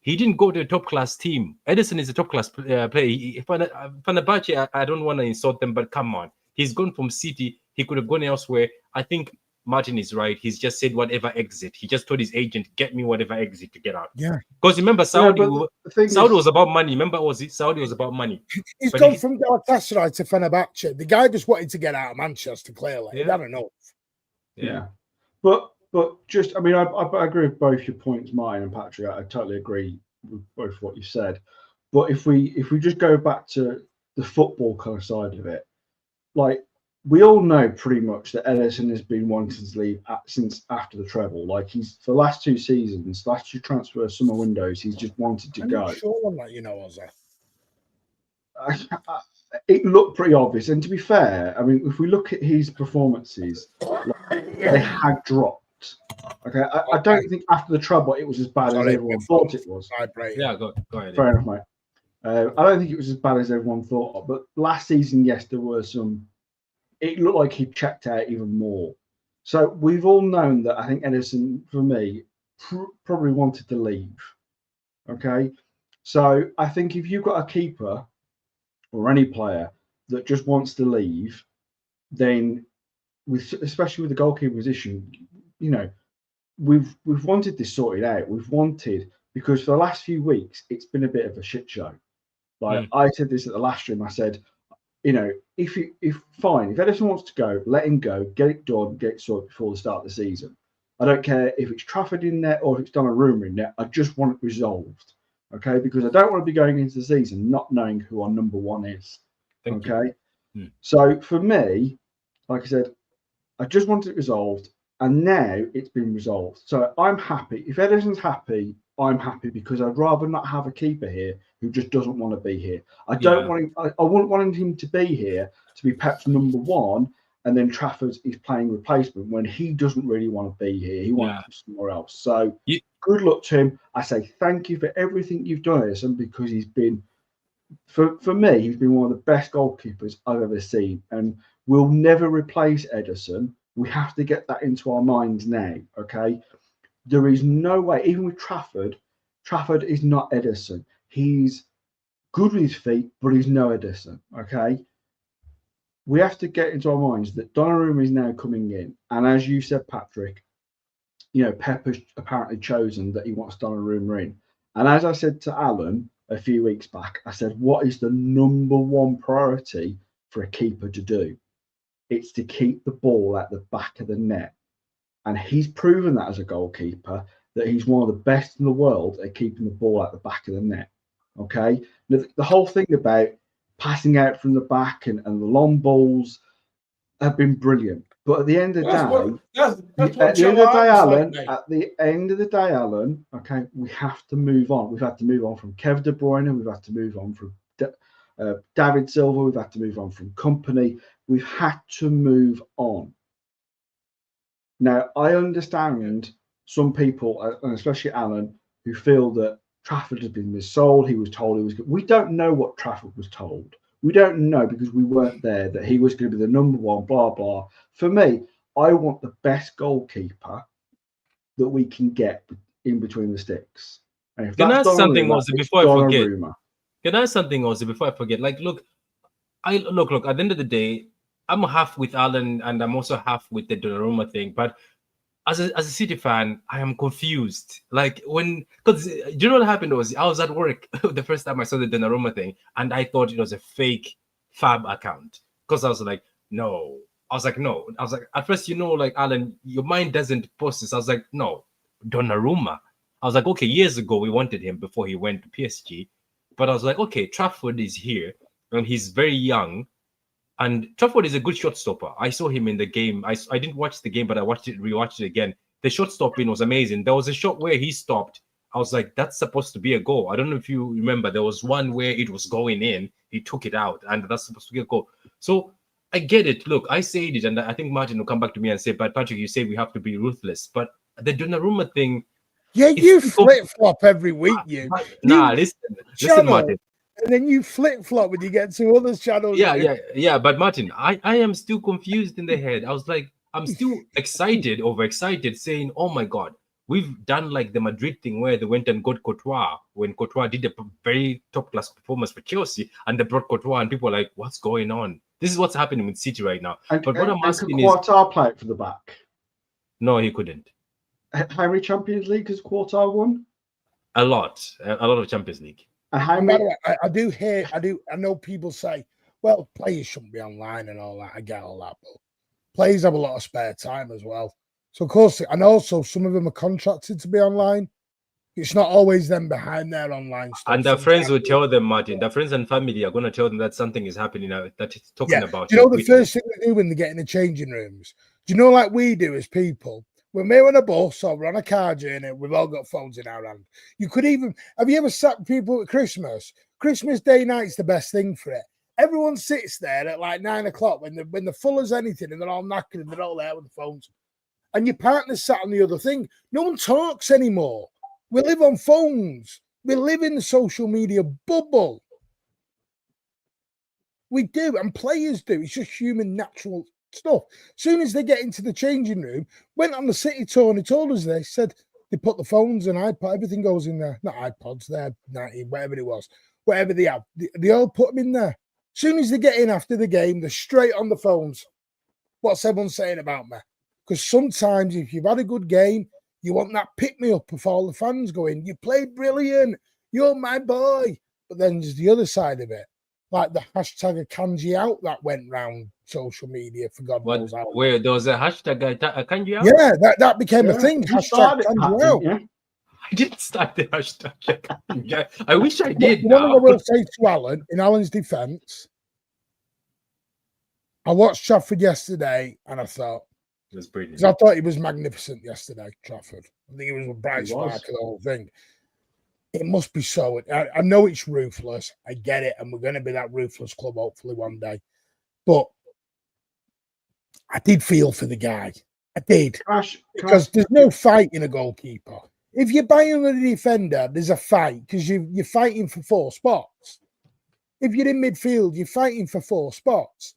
He didn't go to a top-class team. Ederson is a top-class player. Fenerbahce, I don't want to insult them, but come on. He's gone from City. He could have gone elsewhere. I think Martin is right. He's just said whatever exit. He just told his agent, get me whatever exit to get out. Yeah. Because remember, Saudi was about money. Remember, Saudi was about money. He's gone from Galatasaray to Fenerbahce. The guy just wanted to get out of Manchester, clearly. Yeah. He had enough. Yeah. But just, I mean, I agree with both your points, Martin and Patrick. I totally agree with both what you said. But if we just go back to the football kind of side of it, like, we all know pretty much that Ederson has been wanting to leave since after the treble. Like, he's for the last 2 seasons, last 2 transfer summer windows, he's just wanted to go. Sure on that, you know, Ozzy. It looked pretty obvious. And to be fair, I mean, if we look at his performances, they had dropped. Okay, I don't think after the treble it was as bad as everyone thought it was. Yeah, go ahead. Fair enough, mate. I don't think it was as bad as everyone thought. But last season, yes, there were some. It looked like he checked out even more. So we've all known that I think Ederson, for me, probably wanted to leave. Okay. So I think if you've got a keeper or any player that just wants to leave, then especially with the goalkeeper position, you know, we've wanted this sorted out. We've wanted, because for the last few weeks, it's been a bit of a shit show. Like I said this at the last stream, I said, you know, if Ederson wants to go, let him go, get it done, get it sorted before the start of the season. I don't care if it's Trafford in there or if it's Donnarumma in there. I just want it resolved, okay? Because I don't want to be going into the season not knowing who our number 1 is, okay? So for me, like I said, I just want it resolved, and now it's been resolved. So I'm happy. If Ederson's happy, I'm happy, because I'd rather not have a keeper here who just doesn't want to be here. I don't want him. I wouldn't want him to be here to be Pep's number 1 and then Trafford is playing replacement when he doesn't really want to be here. He wants to be somewhere else. So good luck to him. I say thank you for everything you've done, Ederson, because he's been, for me, he's been one of the best goalkeepers I've ever seen. And we'll never replace Ederson. We have to get that into our minds now, okay? There is no way, even with Trafford is not Ederson. He's good with his feet, but he's no Ederson, okay? We have to get into our minds that Donnarumma is now coming in. And as you said, Patrick, you know, Pep has apparently chosen that he wants Donnarumma in. And as I said to Alan a few weeks back, I said, what is the number one priority for a keeper to do? It's to keep the ball at the back of the net. And he's proven that as a goalkeeper, that he's one of the best in the world at keeping the ball at the back of the net. Okay? The whole thing about passing out from the back and the long balls have been brilliant. But at the end of the day, Alan, okay, we have to move on. We've had to move on from Kevin De Bruyne. We've had to move on from David Silva. We've had to move on from Company. We've had to move on. Now, I understand some people, and especially Alan, who feel that Trafford has been missold. He was told he was good. We don't know what Trafford was told. We don't know because we weren't there that he was going to be the number one, blah, blah. For me, I want the best goalkeeper that we can get in between the sticks. And if Can I ask something also before I forget? Donnarumma. Can I ask something also before I forget? Like, look, at the end of the day, I'm half with Alan and I'm also half with the Donnarumma thing. But as a City fan, I am confused. Like because do you know what happened was I was at work the first time I saw the Donnarumma thing and I thought it was a fake Fab account. Because I was like, no. I was like, at first, you know, like Alan, your mind doesn't process. I was like, no, Donnarumma. I was like, okay, years ago we wanted him before he went to PSG. But I was like, okay, Trafford is here and he's very young. And Trafford is a good shot stopper. I saw him in the game. I didn't watch the game, but I rewatched it again. The shot stopping was amazing. There was a shot where he stopped. I was like, that's supposed to be a goal. I don't know if you remember. There was one where it was going in. He took it out, and that's supposed to be a goal. So I get it. Look, I said it, and I think Martin will come back to me and say, but Patrick, you say we have to be ruthless. But the Donnarumma thing... Yeah, you flip-flop every week, you. Listen, Martin. And then you flip-flop when you get to other channels. Yeah. But Martin, I am still confused in the head. I was like, I'm still overexcited, saying, oh my God, we've done like the Madrid thing where they went and got Courtois when Courtois did a very top-class performance for Chelsea and they brought Courtois and people are like, what's going on? This is what's happening with City right now. But what I'm asking is... Courtois play for the back? No, he couldn't. How many Champions Leagues has Courtois won? A lot of Champions League. And how many? I know people say, well, players shouldn't be online and all that. I get all that, but players have a lot of spare time as well. So of course, and also some of them are contracted to be online. It's not always them behind their online stuff. And their friends will tell them, Martin, their friends and family are going to tell them that something is happening now, that it's talking about. Do you know the first thing they do when they get in the changing rooms? Do you know, like we do as people, when we're on a bus or we're on a car journey, we've all got phones in our hand. You could even, have you ever sat with people at Christmas? Christmas Day night's the best thing for it. Everyone sits there at like 9 o'clock when they're full as anything and they're all knackered and they're all there with the phones. And your partner's sat on the other thing. No one talks anymore. We live on phones. We live in the social media bubble. We do, and players do. It's just human, natural stuff. As soon as they get into the changing room, went on the City tour and he told us they said they put the phones and iPod, everything goes in there. Not iPods, they're 90, whatever it was, whatever they have. They all put them in there. As soon as they get in after the game, they're straight on the phones. What's everyone saying about me? Because sometimes if you've had a good game, you want that pick-me-up of all the fans going, you played brilliant, you're my boy. But then there's the other side of it. Like the hashtag Akanji out that went round social media for God knows how. Where there was a hashtag Akanji out? Yeah, that became a thing. Hashtag Akanji out. Yeah. I didn't start the hashtag Akanji. I wish I did. One thing I will say to Alan, in Alan's defence, I watched Trafford yesterday and I thought, it was brilliant. I thought he was magnificent yesterday, Trafford. I think he was a bright spark of the whole thing. It must be so. I know it's ruthless. I get it. And we're going to be that ruthless club, hopefully, one day. But I did feel for the guy. I did. Crash, Because there's no fight in a goalkeeper. If you're buying a defender, there's a fight because you're fighting for 4 spots. If you're in midfield, you're fighting for 4 spots.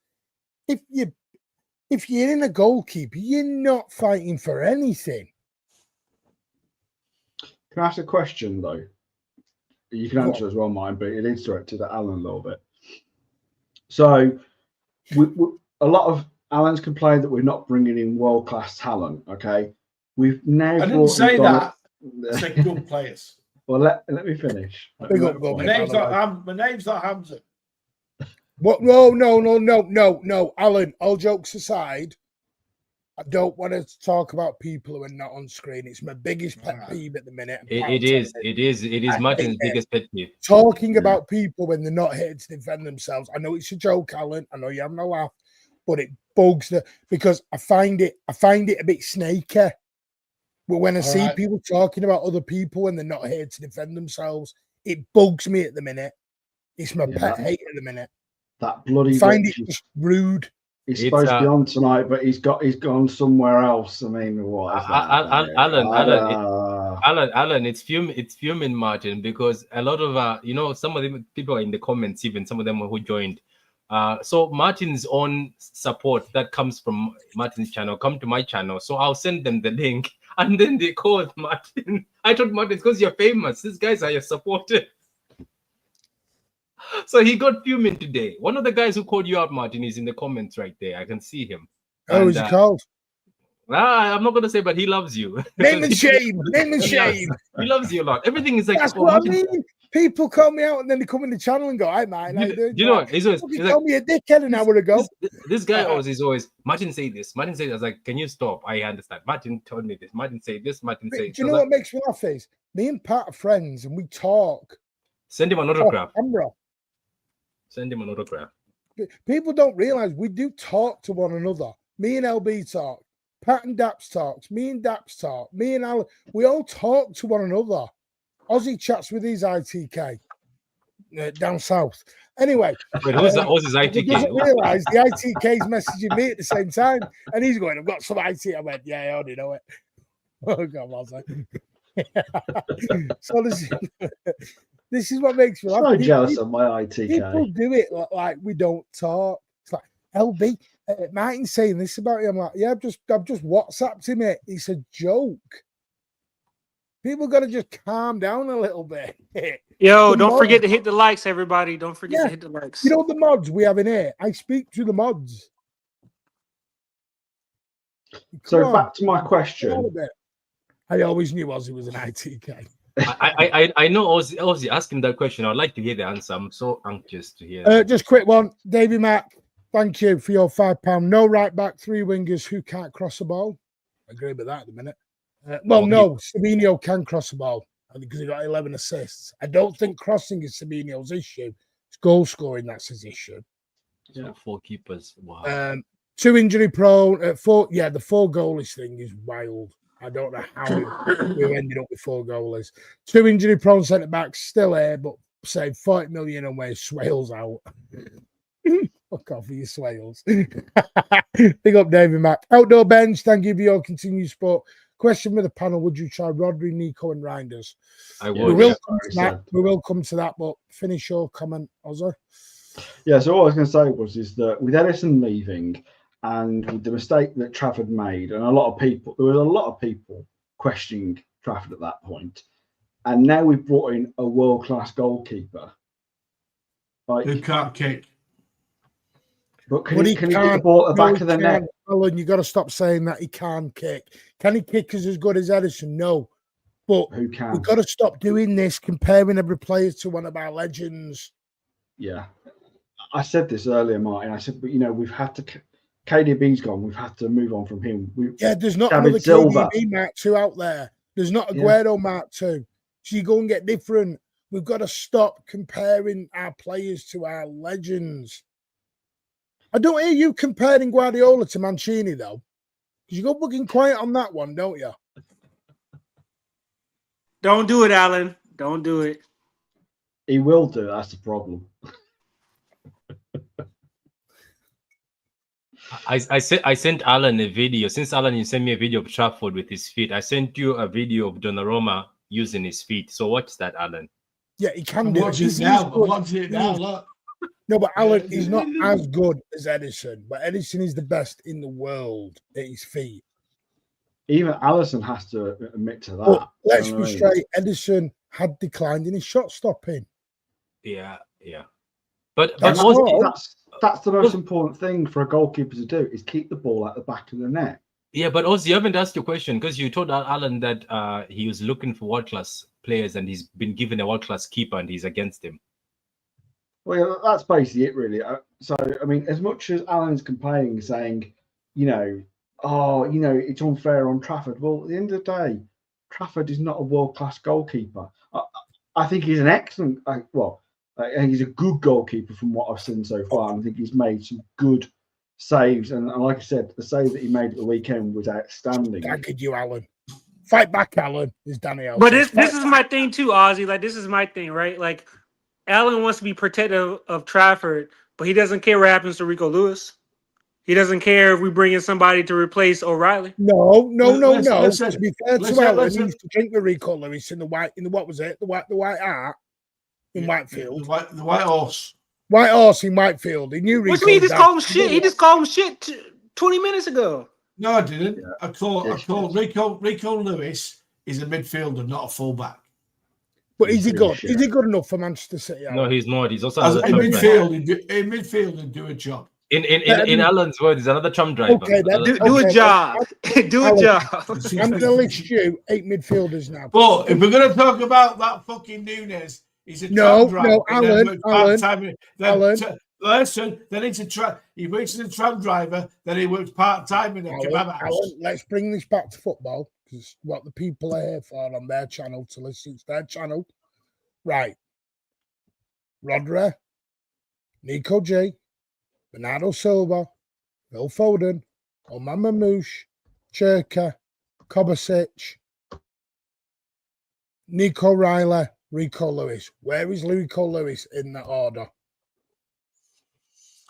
If you're in a goalkeeper, you're not fighting for anything. Can I ask a question though? You can answer as well, mine, but it is directed at Alan a little bit. So, a lot of Alan's complained that we're not bringing in world-class talent. Okay, we've now. I didn't say that. I said good players. Well, let me finish. My name's not Hamza. What? No, Alan. All jokes aside, I don't want to talk about people who are not on screen. It's my biggest pet peeve at the minute. It is Martin's biggest pet peeve. Talking about people when they're not here to defend themselves. I know it's a joke, Alan. I know you're having a laugh, but it bugs because I find it a bit snaky. But when I see people talking about other people when they're not here to defend themselves, it bugs me at the minute. It's my pet hate at the minute. That bloody. I find it just rude. He's supposed to be on tonight, but he's gone somewhere else. I mean, what? Alan, it's fuming, Martin, because a lot of some of the people are in the comments, even some of them who joined. So Martin's own support that comes from Martin's channel come to my channel, so I'll send them the link, and then they call Martin. I told Martin, because you're famous, these guys are your supporters. So he got fuming today. One of the guys who called you out, Martin, is in the comments right there. I can see him. Oh, he's called. I'm not going to say, but he loves you. Name and shame. Name and shame. He loves you a lot. Everything is like. That's what Martin. I mean. People call me out and then they come in the channel and go, "Hi, man." You know what? He's always called me a dickhead an hour ago. This guy is always Martin say this. Martin say, I was like, "Can you stop?" I understand. Martin told me this. Martin say this. Martin say. Do you know what makes me laugh is me and Pat are friends and we talk. Send him an autograph. Camera. Send him an autograph. People don't realize we do talk to one another. Me and LB talk. Pat and Daps talks. Me and Daps talk. Me and Alan. We all talk to one another. Ozzy chats with his ITK down south. Anyway, wait, who's Ozzy's ITK? He doesn't realise the ITK is messaging me at the same time, and he's going, "I've got some IT." I went, "Yeah, I already know it." Oh God, was I? So this is what makes me laugh. So jealous of my ITK. People do it like we don't talk. It's like LB. Martin's saying this about you. I'm like, yeah, I've just WhatsApped him it. It's a joke. People got to just calm down a little bit. Yo, don't forget to hit the likes, everybody. Don't forget to hit the likes. You know the mods we have in here? I speak to the mods. So back to my question. I always knew Ozzy was an ITK. I know Ozzy asked him that question. I'd like to hear the answer. I'm so anxious to hear. Just quick one. Davey Mack, thank you for your £5. No right back, 3 wingers who can't cross the ball. I agree with that at the minute. No, Sabinho can cross the ball because he got 11 assists. I don't think crossing is Sabinho's issue. It's goal scoring that's his issue. So 4 keepers. Wow. 2 injury prone. 4. Yeah, the 4 goalies thing is wild. I don't know how we ended up with 4 goalies. 2 injury prone centre backs still here, but say 40 million away. Swales out. Fuck off with your Swales. Big up, David Mack. Outdoor bench. Thank you for your continued support. Question with the panel: would you try Rodri, Nico, and Reinders? I would. We will come to that. We will come to that. But finish your comment, Ozzy. Yeah. So what I was going to say is that with Ederson leaving and with the mistake that Trafford made, and there was a lot of people questioning Trafford at that point, and now we've brought in a world-class goalkeeper. Who can't kick? But can he get the ball at the back of the net? Alan, you got to stop saying that he can't kick. Can he kick as good as Ederson? No. But who can? We've got to stop doing this, comparing every player to one of our legends. Yeah. I said this earlier, Martin. I said, but we've had to. KDB's gone. We've had to move on from him. There's not another KDB Mark 2 out there. There's not a Guerrero Mark 2. So you go and get different. We've got to stop comparing our players to our legends. I don't hear you comparing Guardiola to Mancini, though. Because you go fucking quiet on that one, don't you? Don't do it, Alan. Don't do it. He will do. That's the problem. I sent Alan a video. Since Alan, you sent me a video of Trafford with his feet. I sent you a video of Donnarumma using his feet. So watch that, Alan. Yeah, he can I'm do watching it. it now. I'm watching it now. Look. No, but Alan, he's not as good as Ederson. But Ederson is the best in the world at his feet. Even Alisson has to admit to that. But let's You know be what I mean? straight. Ederson had declined in his shot stopping. Yeah. But That's also, not- That's the most important thing for a goalkeeper to do is keep the ball at the back of the net. yeah, but also you haven't asked your question because you told Alan that he was looking for world-class players and he's been given a world-class keeper and he's against him. Well, yeah, that's basically it, really. So, I mean, as much as Alan's complaining, saying, it's unfair on Trafford. Well, at the end of the day, Trafford is not a world-class goalkeeper. I think he's an excellent, I think he's a good goalkeeper from what I've seen so far. I think he's made some good saves. And like I said, the save that he made at the weekend was outstanding. Thank you, Alan. Fight back, Alan. Is Daniel. But this is my thing too, Ozzy. Like, this is my thing, right? Like, Alan wants to be protective of Trafford, but he doesn't care what happens to Rico Lewis. He doesn't care if we bring in somebody to replace O'Reilly. No. Listen, To be fair to listen, Alan, listen. he used to drink with Rico Lewis in the what was it? The white hart in Whitefield. The white horse. White horse in Whitefield. He knew Rico. What do you mean? He just was called him out. shit. He just called him shit 20 minutes ago. No, I didn't. Yeah. I called Yes, Rico Lewis is a midfielder, not a fullback. But is he good? Shit. Is he good enough for Manchester City? No, he's not. He's also As another in chum driver. midfield, he'd do a job. In Alan's words, he's another chum driver. Okay, then. Do a job. Do a Alan, job. I'm going to list you 8 midfielders now. But if we're going to talk about that fucking Nunes, he's a No, tram driver. no, Listen, then he works as a tram driver, then he works part-time in a kebab house. Alan, let's bring this back to football because what the people are here for on their channel to listen. It's their channel. Right. Rodri, Nico J, Bernardo Silva, Phil Foden, Oman Mamouche, Cherka, Kovacic, Nico Riley, Rico Lewis. Where is Rico Lewis in that order?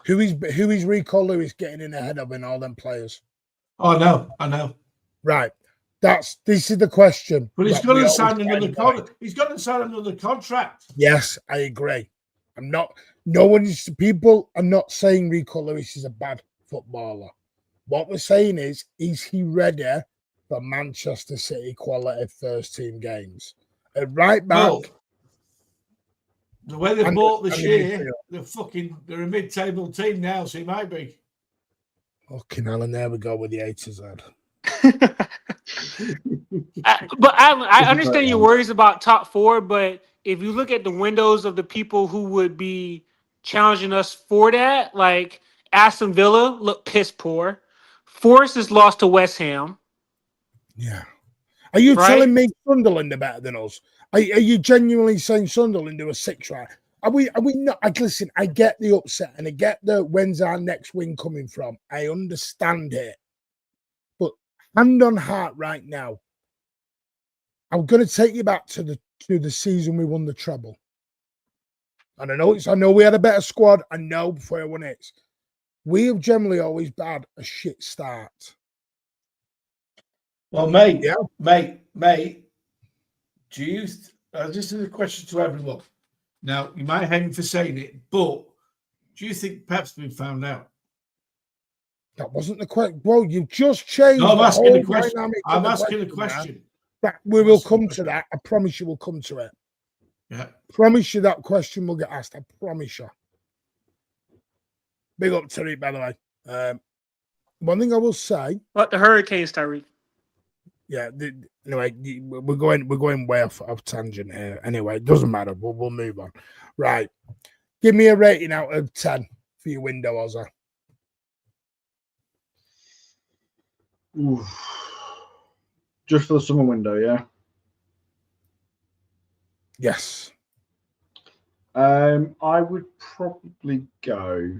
Who is Rico Lewis getting in ahead of in all them players? Oh, no, I know. Right. This is the question. But he's that got we to always sign get another right. contract. He's got to sign another contract. Yes, I agree. People are not saying Rico Lewis is a bad footballer. What we're saying is he ready for Manchester City quality first team games? At right back. Well, the way they bought this year, they're a mid-table team now, so he might be. Fucking hell, and there we go with the A to Z. But I understand your worries about top 4, but if you look at the windows of the people who would be challenging us for that, like Aston Villa look piss poor. Forest is lost to West Ham. Yeah. Are you Right? telling me Sunderland are better than us? Are you genuinely saying Sunderland do a 6 right? Are we not? Listen, I get the upset and I get the when's our next win coming from. I understand it. But hand on heart right now, I'm going to take you back to the season we won the treble. And I know we had a better squad. I know before I won it. We have generally always had a shit start. Well, mate, Yeah. mate, do you? This is a question to everyone. Now, you might hate me for saying it, but do you think Pep's been found out? That wasn't the question. Well, you've just changed. No, I'm the asking whole a question. dynamic of I'm the asking a man. question. We will come to that. I promise you we'll come to it. Yeah. Promise you that question will get asked. I promise you. Big up to it, by the way. One thing I will say. What the Hurricanes, Tyreek? Yeah. Anyway, we're going way off tangent here. Anyway, it doesn't matter. We'll move on. Right. Give me a rating out of 10 for your window, Ozza. Oof. Just for the summer window, yeah. Yes. I would probably go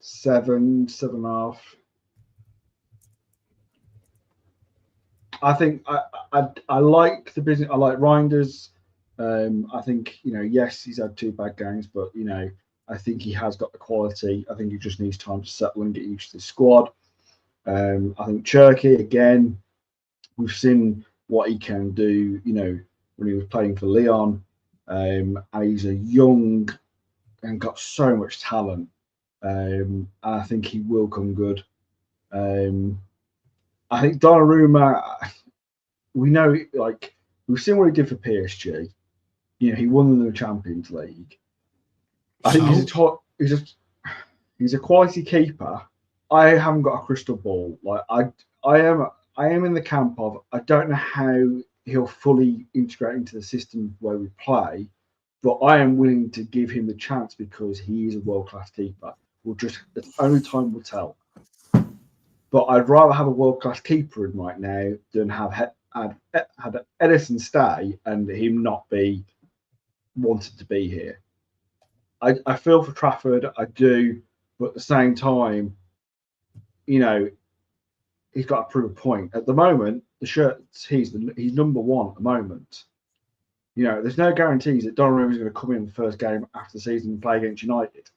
7.5. I think I like the business. I like Reinders. I think yes, he's had 2 bad games, but I think he has got the quality. I think he just needs time to settle and get used to the squad. I think Cherky, again, we've seen what he can do, you know, when he was playing for Lyon. And he's a young and got so much talent. And I think he will come good. I think Donnarumma, we know, like, we've seen what he did for PSG. You know, he won them the Champions League. I think he's a quality keeper. I haven't got a crystal ball. Like I am in the camp of I don't know how he'll fully integrate into the system where we play, but I am willing to give him the chance because he is a world-class keeper. Only time will tell. But I'd rather have a world-class keeper in right now than have had Ederson stay and him not be wanted to be here. I feel for Trafford, I do, but at the same time, you know, he's got to prove a point. At the moment, the shirt, he's number one at the moment. You know, there's no guarantees that Donnarumma is going to come in the first game after the season and play against United.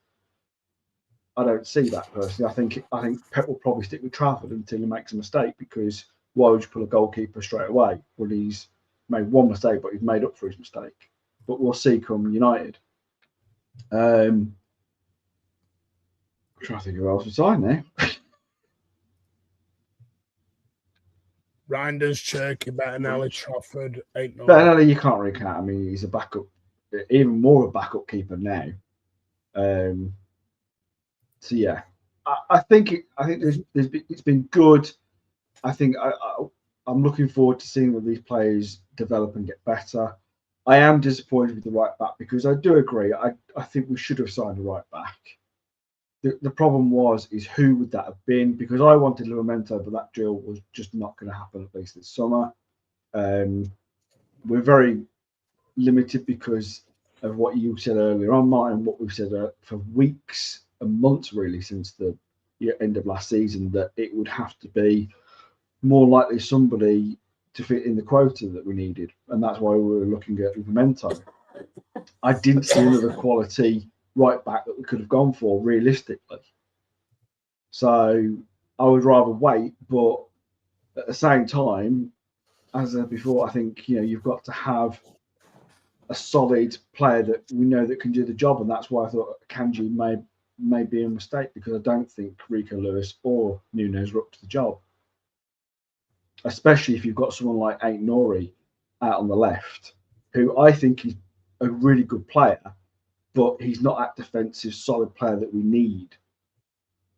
I don't see that personally. I think Pep will probably stick with Trafford until he makes a mistake, because why would you pull a goalkeeper straight away when he's made one mistake but he's made up for his mistake? But we'll see come United. I'm trying to think who else was signed there. Reinders, Cherky, Bettinelli, Trafford, ain't no. Bettinelli, you can't really count. I mean, he's a backup, even more a backup keeper now. So yeah, I think it's been good. I think I'm looking forward to seeing that these players develop and get better. I am disappointed with the right back because I do agree. I think we should have signed a right back. The problem is who would that have been? Because I wanted Livramento, but that deal was just not going to happen, at least this summer. We're very limited because of what you said earlier on, Martin, what we've said for weeks and months, really, since the end of last season, that it would have to be more likely somebody to fit in the quota that we needed. And that's why we were looking at Livramento. I didn't see another quality right back that we could have gone for realistically. So I would rather wait, but at the same time, as I said before, I think, you know, you've got to have a solid player that we know that can do the job, and that's why I thought Akanji may be a mistake, because I don't think Rico Lewis or Nunes are up to the job, especially if you've got someone like Aït-Nouri out on the left, who I think is a really good player, but he's not that defensive, solid player that we need.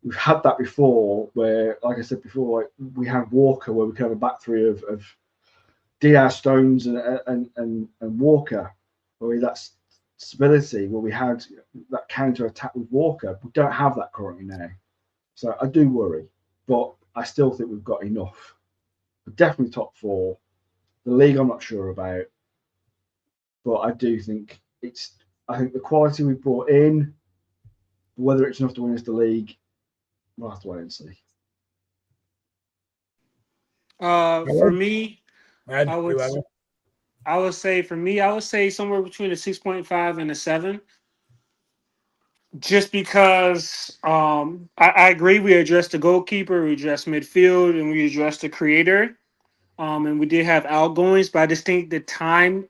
We've had that before where, like I said before, we had Walker where we could have a back three of Diaz, Stones and Walker, where that's stability, where we had that counter attack with Walker. We don't have that currently now. So I do worry, but I still think we've got enough. We're definitely top four. The league I'm not sure about, but I do think I think the quality we brought in, whether it's enough to win us the league, we'll have to wait and see. For me, I would say somewhere between a 6.5 and a 7. Just because I agree, we addressed the goalkeeper, we addressed midfield, and we addressed the creator. And we did have outgoings, but I just think the time,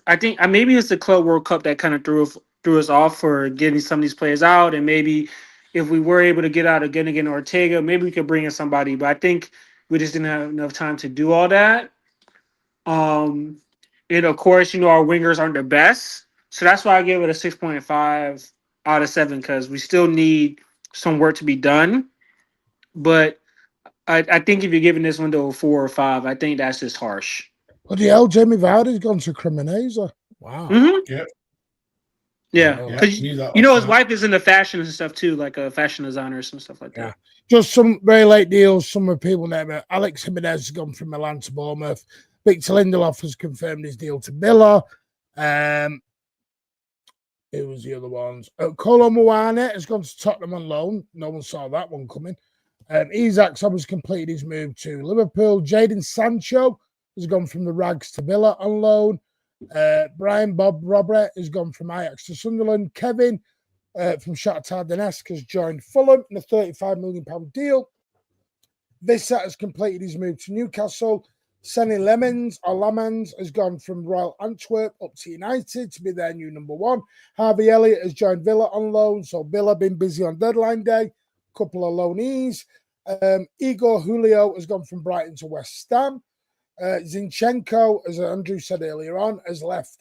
I think maybe it's the Club World Cup that kind of threw us off for getting some of these players out. And maybe if we were able to get out again Ortega, maybe we could bring in somebody. But I think we just didn't have enough time to do all that. And of course, you know, our wingers aren't the best. So that's why I give it a 6.5 out of 7, because we still need some work to be done. But I think if you're giving this window a 4 or 5, I think that's just harsh. What the hell? Jamie Vardy's gone to Cremonese. Wow. Mm-hmm. Yeah. Because you know his wife is into fashion and stuff too, like a fashion designer, some stuff like that. Just some very late deals. Some of people name it. Alex Jimenez has gone from Milan to Bournemouth. Victor Lindelof has confirmed his deal to Villa. Who was the other ones? Kolo Muane has gone to Tottenham on loan. No one saw that one coming. Isak has completed his move to Liverpool. Jadon Sancho has gone from the Rags to Villa on loan. Brian Bob Robert has gone from Ajax to Sunderland. Kevin from Shakhtar Donetsk has joined Fulham in a £35 million deal. Vissa has completed his move to Newcastle. Senny Lemans has gone from Royal Antwerp up to United to be their new number one. Harvey Elliott has joined Villa on loan, so Villa been busy on deadline day. Couple of loanees. Igor Julio has gone from Brighton to West Ham. Zinchenko, as Andrew said earlier on, has left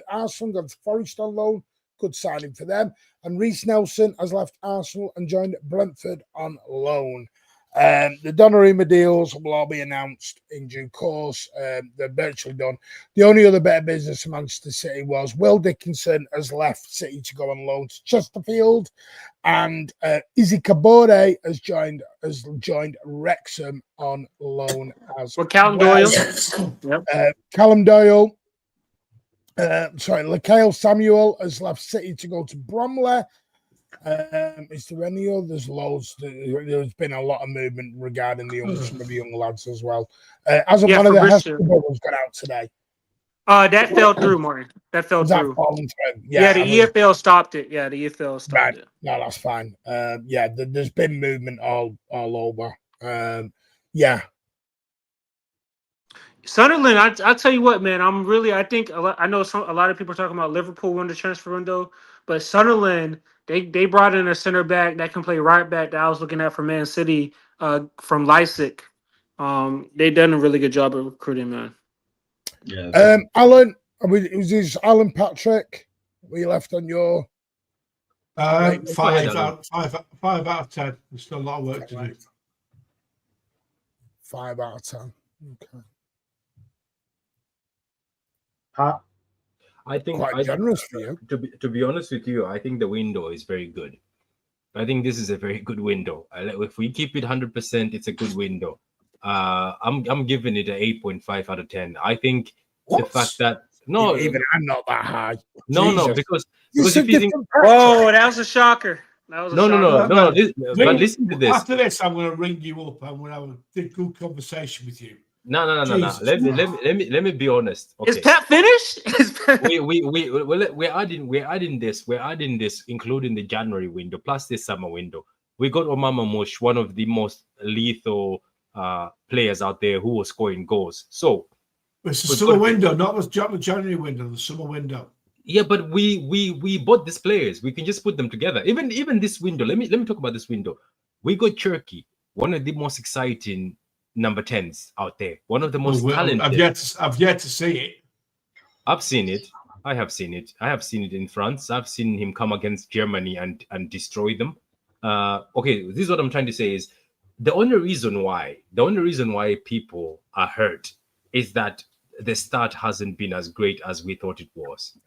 Arsenal, gone to Forest on loan. Good signing for them. And Reece Nelson has left Arsenal and joined Brentford on loan. The Donnarumma deals will all be announced in due course. They're virtually done. The only other bit of business in Manchester City was Will Dickinson has left City to go on loan to Chesterfield, and Izzy Kabore has joined Wrexham on loan as With Callum well. Doyle. Callum Doyle. Lakail Samuel has left City to go to Bromley. Is there any others? Loads. There's been a lot of movement regarding some of the young lads as well. One of the Hester brothers got out today. That fell through, Martin. That fell through. Yeah, the EFL stopped it. Yeah, the EFL stopped it. No, that's fine. There's been movement all over. Sunderland, I'll tell you what, man. I know a lot of people are talking about Liverpool won the transfer window, but Sunderland, they brought in a center back that can play right back that I was looking at for Man City from Leipzig. They done a really good job of recruiting, man. Yeah. Alan, was this Alan Patrick? We left on your 5 out of 10. There's still a lot of work to do. 5 out of 10. Okay. I think quite generous for you. To be honest with you, I think the window is very good. I think this is a very good window. If we keep it 100%, it's a good window. I'm giving it an 8.5 out of 10. I think the fact that even I'm not that high. No, because if you think, whoa, that was a shocker. No. But listen to this. After this, I'm going to ring you up and we'll have a good conversation with you. No. Let me be honest. Okay. Is Pep finished? We're adding this, including the January window plus the summer window. We got Omama Mush, one of the most lethal players out there who was scoring goals. So it's the summer window, not the January window, the summer window. Yeah, but we bought these players. We can just put them together. Even this window. Let me talk about this window. We got Cherky, one of the most exciting number 10s out there. One of the most talented. I've yet to see it. I've seen it. I have seen it. I have seen it in France. I've seen him come against Germany and destroy them. Okay, this is what I'm trying to say is the only reason why people are hurt is that the start hasn't been as great as we thought it was.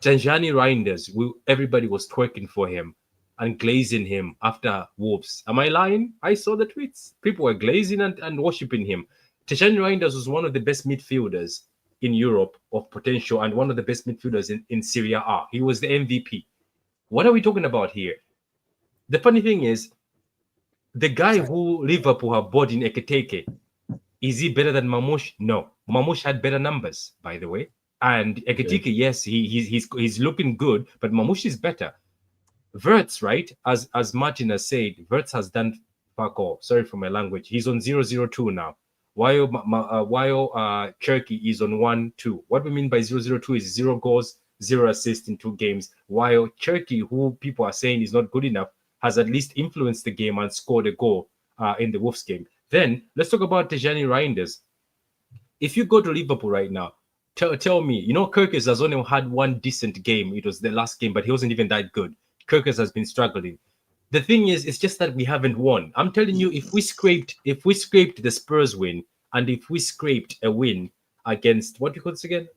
Tijani Reinders, everybody was twerking for him and glazing him after Wolves. Am I lying? I saw the tweets. People were glazing and worshipping him. Tijani Reinders was one of the best midfielders in Europe of potential and one of the best midfielders in Serie A. He was the MVP. What are we talking about here? The funny thing is, the guy who Liverpool have bought in Ekitike, is he better than Mamouche? No. Mamouche had better numbers, by the way. And Ekitike, yes, he's looking good, but Mamouche is better. Wirtz, right? As Martin has said, Wirtz has done fuck all. Sorry for my language. He's on 0-0-2 now. While Cherky is on 1-2. What we mean by 0-0-2 is 0 goals, 0 assists in 2 games. While Cherky, who people are saying is not good enough, has at least influenced the game and scored a goal in the Wolves game. Then let's talk about Tijani Reinders. If you go to Liverpool right now, tell me, Kirkes has only had one decent game. It was the last game, but he wasn't even that good. Kirkes has been struggling. The thing is, it's just that we haven't won. I'm telling you, if we scraped the Spurs win, and if we scraped a win against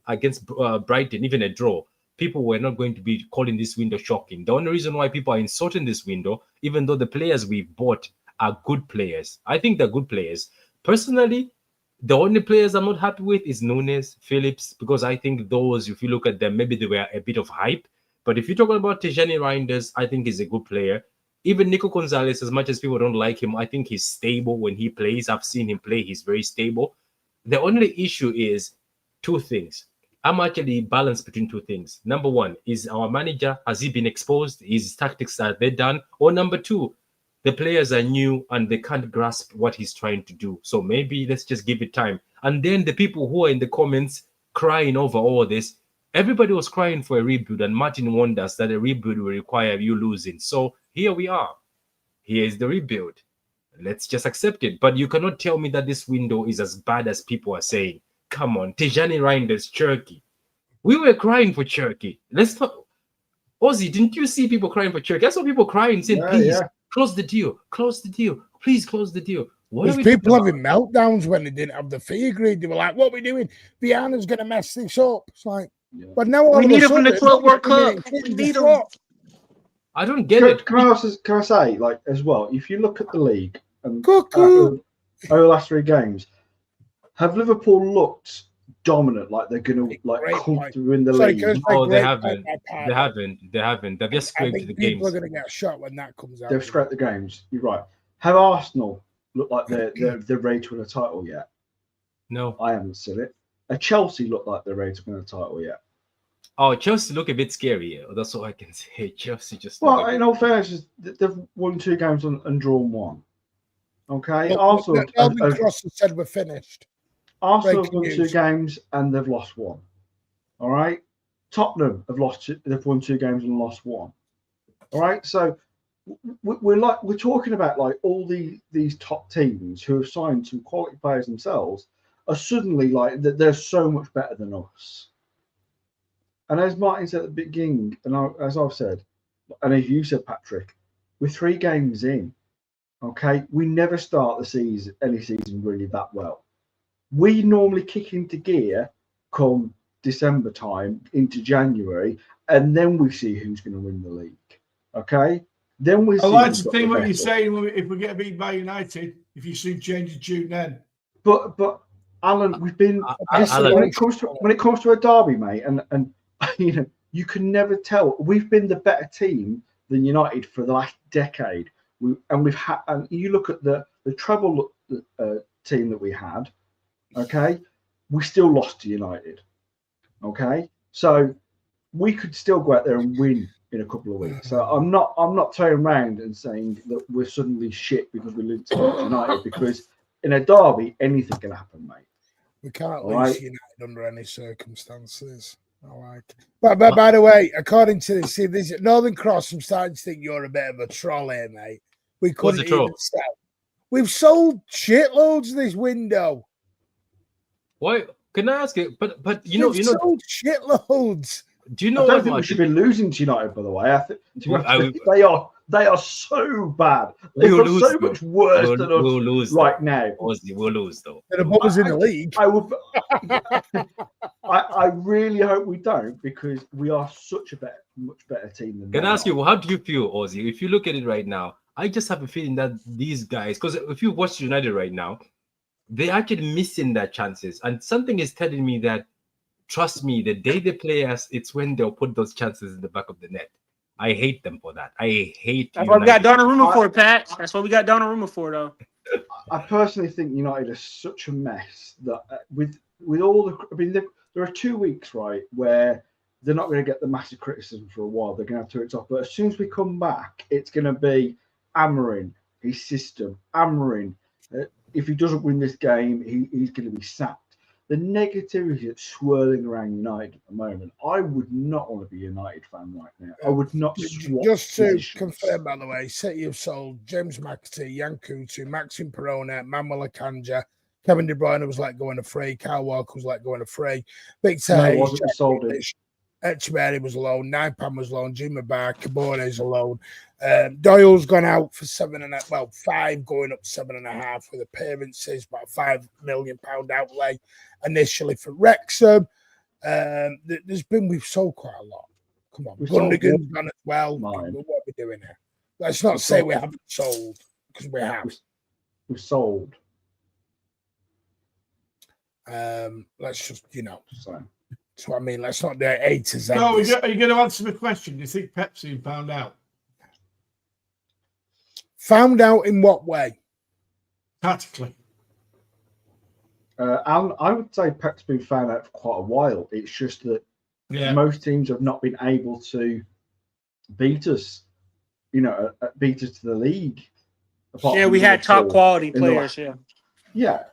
against Brighton, even a draw, people were not going to be calling this window shocking. The only reason why people are insulting this window, even though the players we bought are good players, I think they're good players. Personally, the only players I'm not happy with is Nunes, Phillips, because I think those, if you look at them, maybe they were a bit of hype. But if you're talking about Tijani Reinders, I think he's a good player. Even Nico Gonzalez, as much as people don't like him, I think he's stable when he plays. I've seen him play. He's very stable. The only issue is 2 things. I'm actually balanced between two things. Number one, is our manager, has he been exposed? His tactics, are they done? Or number two, the players are new and they can't grasp what he's trying to do. So maybe let's just give it time. And then the people who are in the comments crying over all this, everybody was crying for a rebuild, and Martin warned us that a rebuild will require you losing. So here we are. Here is the rebuild. Let's just accept it. But you cannot tell me that this window is as bad as people are saying. Come on, Tijani Reinders, Cherky. We were crying for Cherky. Let's not. Ozzy, didn't you see people crying for Cherky? I saw people crying, saying, please, close the deal. Close the deal. Please close the deal. What are we people having meltdowns when they didn't have the fee agreed? They were like, what are we doing? Viana's going to mess this up. It's like, but now all We of need a him from the sudden, Club World Cup. we We need him. I don't get it. Can I say, like, as well, if you look at the league and Cuckoo. over the last 3 games, have Liverpool looked dominant, like they're going to come to win the league? Oh, they haven't. They haven't. They've just scraped the games. People are going to get shot when that comes out. They've scraped the games. You're right. Have Arsenal looked like they're ready to win a title yet? No, I haven't seen it. Chelsea look like they're ready to win a title yet? Oh, Chelsea look a bit scary. That's all I can say. Chelsea just. Well, in all fairness, they've won 2 games and drawn 1. Okay. Arsenal. Cross has said we're finished. Arsenal have won 2 games and they've lost 1. All right. Tottenham have they've won 2 games and lost 1. All right. So we're talking about like all these top teams who have signed some quality players themselves are suddenly like they're so much better than us. And as Martin said at the beginning, and as I've said, and as you said, Patrick, we're 3 games in. Okay, we never start any season really that well. We normally kick into gear come December time into January, and then we see who's going to win the league. Okay, then we. I like to think what you're saying. If we get beat by United, if you soon change the tune, then. But Alan, we've been when it comes to a derby, mate, and you know you can never tell. We've been the better team than United for the last decade. We've had, and you look at the treble team that we had. Okay, we still lost to United. Okay, so we could still go out there and win in a couple of weeks. So I'm not turning around and saying that we're suddenly shit because we lose to United, because in a derby anything can happen, mate. We can't lose United under any circumstances. I like it. But by the way, according to this, see this Northern Cross, I'm starting to think you're a bit of a troll here, mate. We couldn't even sell. We've sold shitloads this window. Why? Can I ask you? But you know, sold shitloads. Do you know? I don't think we should be losing to United, by the way. I think they are so bad. They're so much worse than us we'll lose right now. We'll lose though. They're above us in the league. I would. I really hope we don't, because we are such a much better team than. Can I ask you, how do you feel, Ozzy? If you look at it right now, I just have a feeling that these guys, because if you watch United right now, they're actually missing their chances, and something is telling me that, trust me, the day they play us, it's when they'll put those chances in the back of the net. I hate them for that. I hate. That's what we got Donnarumma for, Pat. That's what we got Donnarumma for, though. I personally think United are such a mess that with all the, I mean, there are 2 weeks, right, where they're not going to get the massive criticism for a while. They're going to have to turn it off. But as soon as we come back, it's going to be Amorim, his system. Amorim, if he doesn't win this game, he's going to be sacked. The negativity that's swirling around United at the moment, I would not want to be a United fan right now. I would not. Just to confirm, by the way, City have sold James McAtee, Yankutu, Maxim Perona, Manuel Akanji, Kevin De Bruyne was like going to free, Kyle Walker was like going to free, Victor Hayes, Echeverry was alone, Naipan was alone, Jimmy Barr, Cabore's alone. Doyle's gone out for 7.5, well, 5 going up 7.5 with appearances, about £5 million outlay initially for Wrexham. We've sold quite a lot. Come on, Gundogan's gone as well. What are we doing here? Let's not say we haven't sold, because we have. We've sold. Let's just, that's what I mean. Let's not do A to Z. No, are you going to answer the question? Do you think Pepsi found out? Found out in what way? Tactically. Alan, I would say Pep's been found out for quite a while. It's just that most teams have not been able to beat us, beat us to the league. Yeah, we had top quality players. Yeah.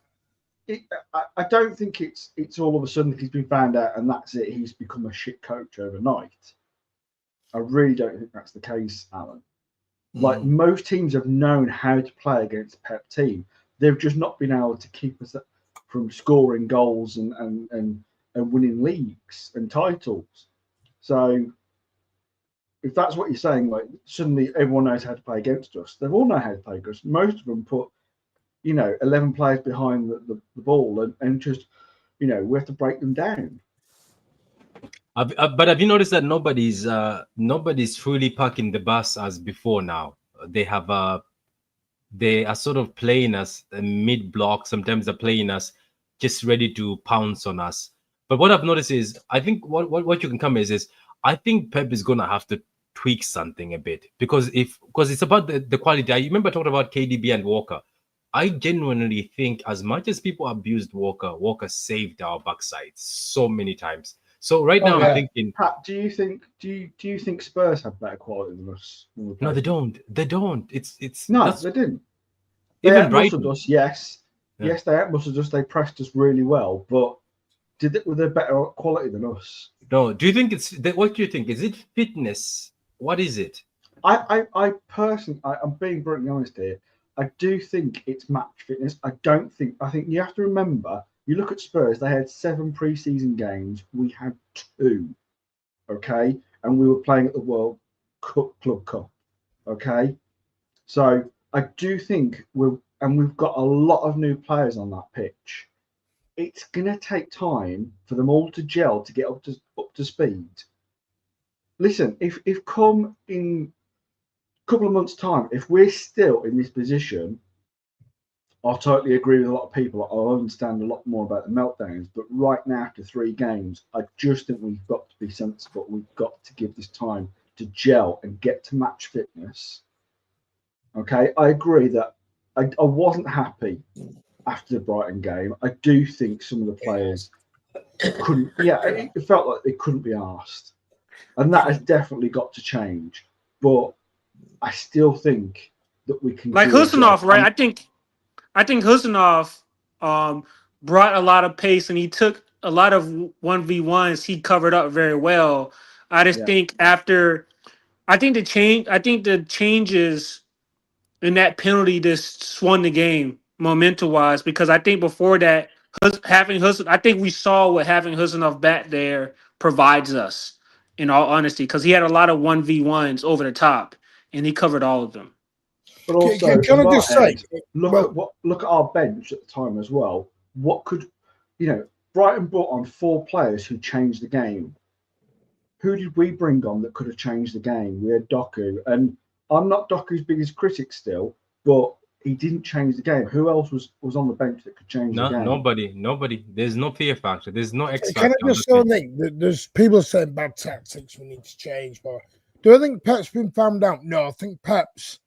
I don't think it's all of a sudden he's been found out and that's it. He's become a shit coach overnight. I really don't think that's the case, Alan. Like most teams have known how to play against a Pep team. They've just not been able to keep us from scoring goals and winning leagues and titles. So if that's what you're saying, like suddenly everyone knows how to play against us. They've all known how to play against us. Most of them put 11 players behind the ball and just, we have to break them down. But have you noticed that nobody's fully parking the bus as before now? They are sort of playing us mid-block. Sometimes they're playing us just ready to pounce on us. But what I've noticed is, I think what you can come is I think Pep is going to have to tweak something a bit because it's about the quality. I remember talking about KDB and Walker. I genuinely think as much as people abused Walker saved our backside so many times. So right now I'm thinking, Pat, do you think Spurs have better quality than us? No, they don't. They don't. It's they didn't. They even outmuscled Brighton. us, yes. Yeah. Yes, they outmuscled us. They pressed us really well, but were they better quality than us? No. Do you think what do you think? Is it fitness? What is it? I personally, I'm being brutally honest here. I do think it's match fitness. I think you have to remember, you look at Spurs, they had 7 preseason games. We had 2, okay? And we were playing at the World Club Cup, okay? So I do think we've got a lot of new players on that pitch. It's going to take time for them all to gel to get up to speed. Listen, if come in couple of months' time, if we're still in this position, I totally agree with a lot of people. I'll understand a lot more about the meltdowns. But right now, after 3 games, I just think we've got to be sensible. We've got to give this time to gel and get to match fitness. Okay, I agree that I wasn't happy after the Brighton game. I do think some of the players couldn't. Yeah, it felt like they couldn't be asked, and that has definitely got to change. But I still think that we can. Like Husanov, right? I think Husanov brought a lot of pace and he took a lot of 1v1s. He covered up very well. I just think the changes in that penalty just swung the game momentum wise, because I think before that, I think we saw what having Husanov back there provides us, in all honesty, because he had a lot of 1v1s over the top and he covered all of them. But also, can I just say, look at our bench at the time as well. What could, Brighton brought on 4 players who changed the game. Who did we bring on that could have changed the game? We had Doku, and I'm not Doku's biggest critic still, but he didn't change the game. Who else was on the bench that could change the game? Nobody. There's no fear factor. There's no X factor. Can I just say, there's people saying bad tactics we need to change, but do I think Pep's been found out? No, I think Pep's.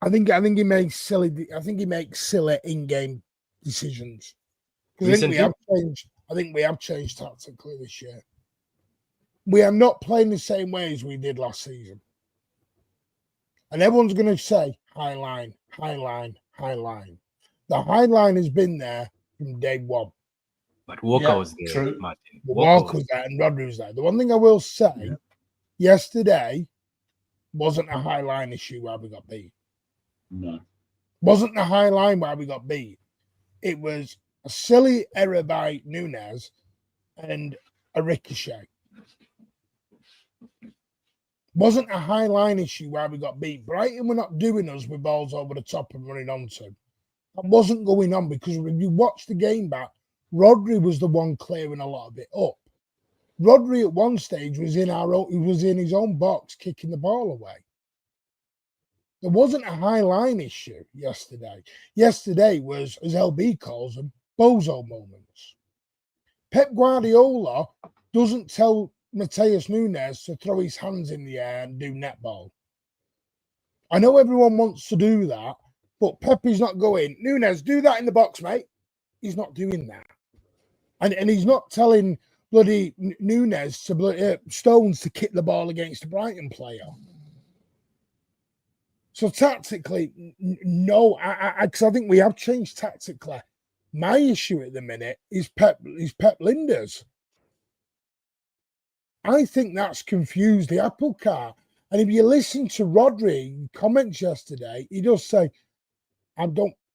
I think he makes silly. I think he makes silly in-game decisions. I think we have changed tactically this year. We are not playing the same way as we did last season. And everyone's going to say, high line, high line, high line. The high line has been there from day one. But Walker was there, true. Martin. Walker was there and Rodri was there. The one thing I will say, yesterday wasn't a high line issue where we got beat. No. Wasn't the high line where we got beat. It was a silly error by Nunez and a ricochet. Wasn't a high line issue where we got beat. Brighton were not doing us with balls over the top and running onto. That wasn't going on because when you watch the game back, Rodri was the one clearing a lot of it up. Rodri at one stage was in his own box kicking the ball away. There wasn't a high line issue yesterday. Yesterday was, as LB calls them, bozo moments. Pep Guardiola doesn't tell Mateus Nunes to throw his hands in the air and do netball. I know everyone wants to do that, but Pep is not going, Nunes, do that in the box, mate. he's not doing that. And he's not telling bloody Nunes to Stones to kick the ball against a Brighton player. So tactically, no, because I think we have changed tactically. My issue at the minute is Pep Linders. I think that's confused the apple cart. And if you listen to Rodri comments yesterday, he does say,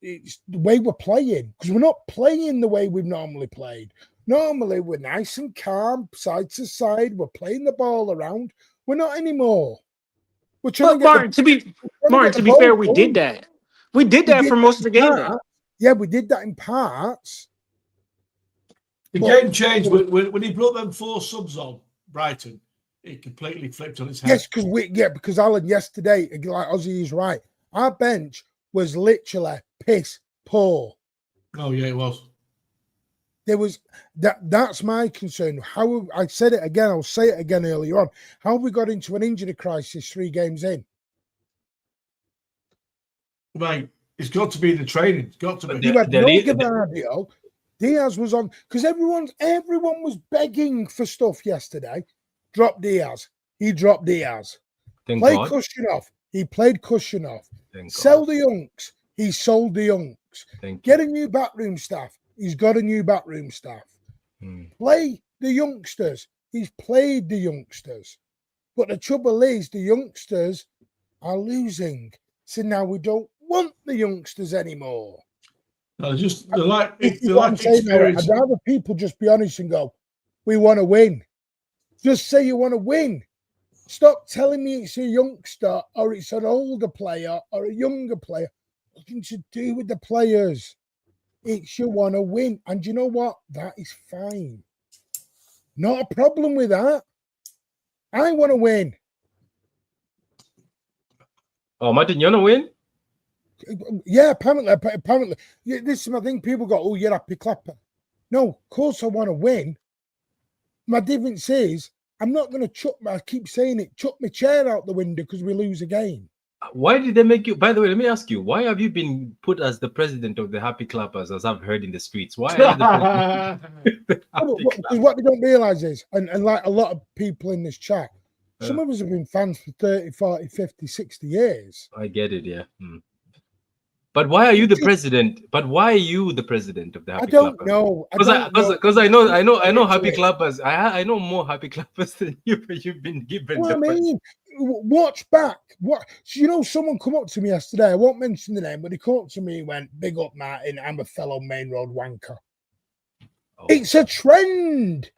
it's the way we're playing, because we're not playing the way we've normally played. Normally, we're nice and calm, side to side. We're playing the ball around. We're not anymore. We're trying to be fair, we did that. We did that for most of the game. Yeah, we did that in parts. The game changed when he brought them 4 subs on Brighton. It completely flipped on its head. Yes, because Alan, yesterday, like Ozzy is right. Our bench was literally piss poor. Oh yeah, it was. There was that's my concern. How I said it again, I'll say it again earlier on. How we got into an injury crisis 3 games in? Mate, it's got to be the training. It's got to be. You had no Gavardio. Diaz was on because everyone was begging for stuff yesterday. Drop Diaz. He dropped Diaz. Play Kushyanov. He played Kushyanov. Sell the Unks. He sold the Unks. Get a new backroom staff. He's got a new backroom staff. Play the youngsters. He's played the youngsters. But the trouble is, the youngsters are losing. So now we don't want the youngsters anymore. No, they're like I'd rather people just be honest and go, we want to win. Just say you want to win. Stop telling me it's a youngster or it's an older player or a younger player. Nothing to do with the players. It's you want to win. And you know what? That is fine. Not a problem with that. I want to win. Oh, Martin, you want to win? Yeah, apparently. Yeah, this is my thing. People go, oh, you're happy clapper. No, of course I want to win. My difference is I'm not going to I keep saying it, chuck my chair out the window because we lose a game. Why did they make you? By the way, let me ask you, why have you been put as the president of the Happy Clappers, as I've heard in the streets? Why are you the president? Because what they don't realize is, and like a lot of people in this chat, some of us have been fans for 30, 40, 50, 60 years. I get it, yeah. But why are you the president? But why are you the president of the Happy Clappers? I don't know. Because I know Happy Clappers. I know more Happy Clappers than you. You've been given. Well, I mean, watch back. Someone come up to me yesterday. I won't mention the name, but he came up to me and went, "Big up, Martin. I'm a fellow main road wanker." Oh. It's a trend.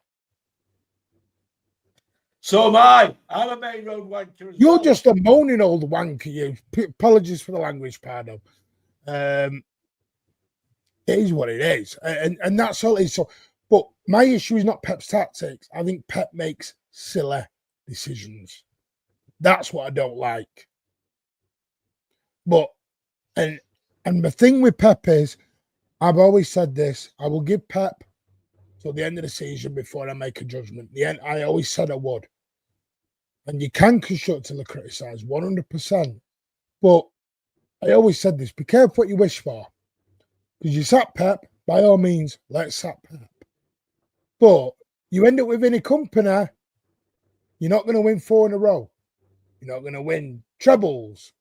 So am I. I'm a main road wanker. You're just a moaning old wanker. You. Apologies for the language, pardon. It is what it is, and that's all it is. So, but my issue is not Pep's tactics. I think Pep makes silly decisions. That's what I don't like. But and the thing with Pep is, I've always said this: I will give Pep till the end of the season before I make a judgment. The end, I always said I would, and you can constructively criticize 100%, but I always said this, be careful what you wish for. Because you sat Pep, by all means, let's sack Pep. But you end up with any company, you're not going to win 4 in a row. You're not going to win trebles.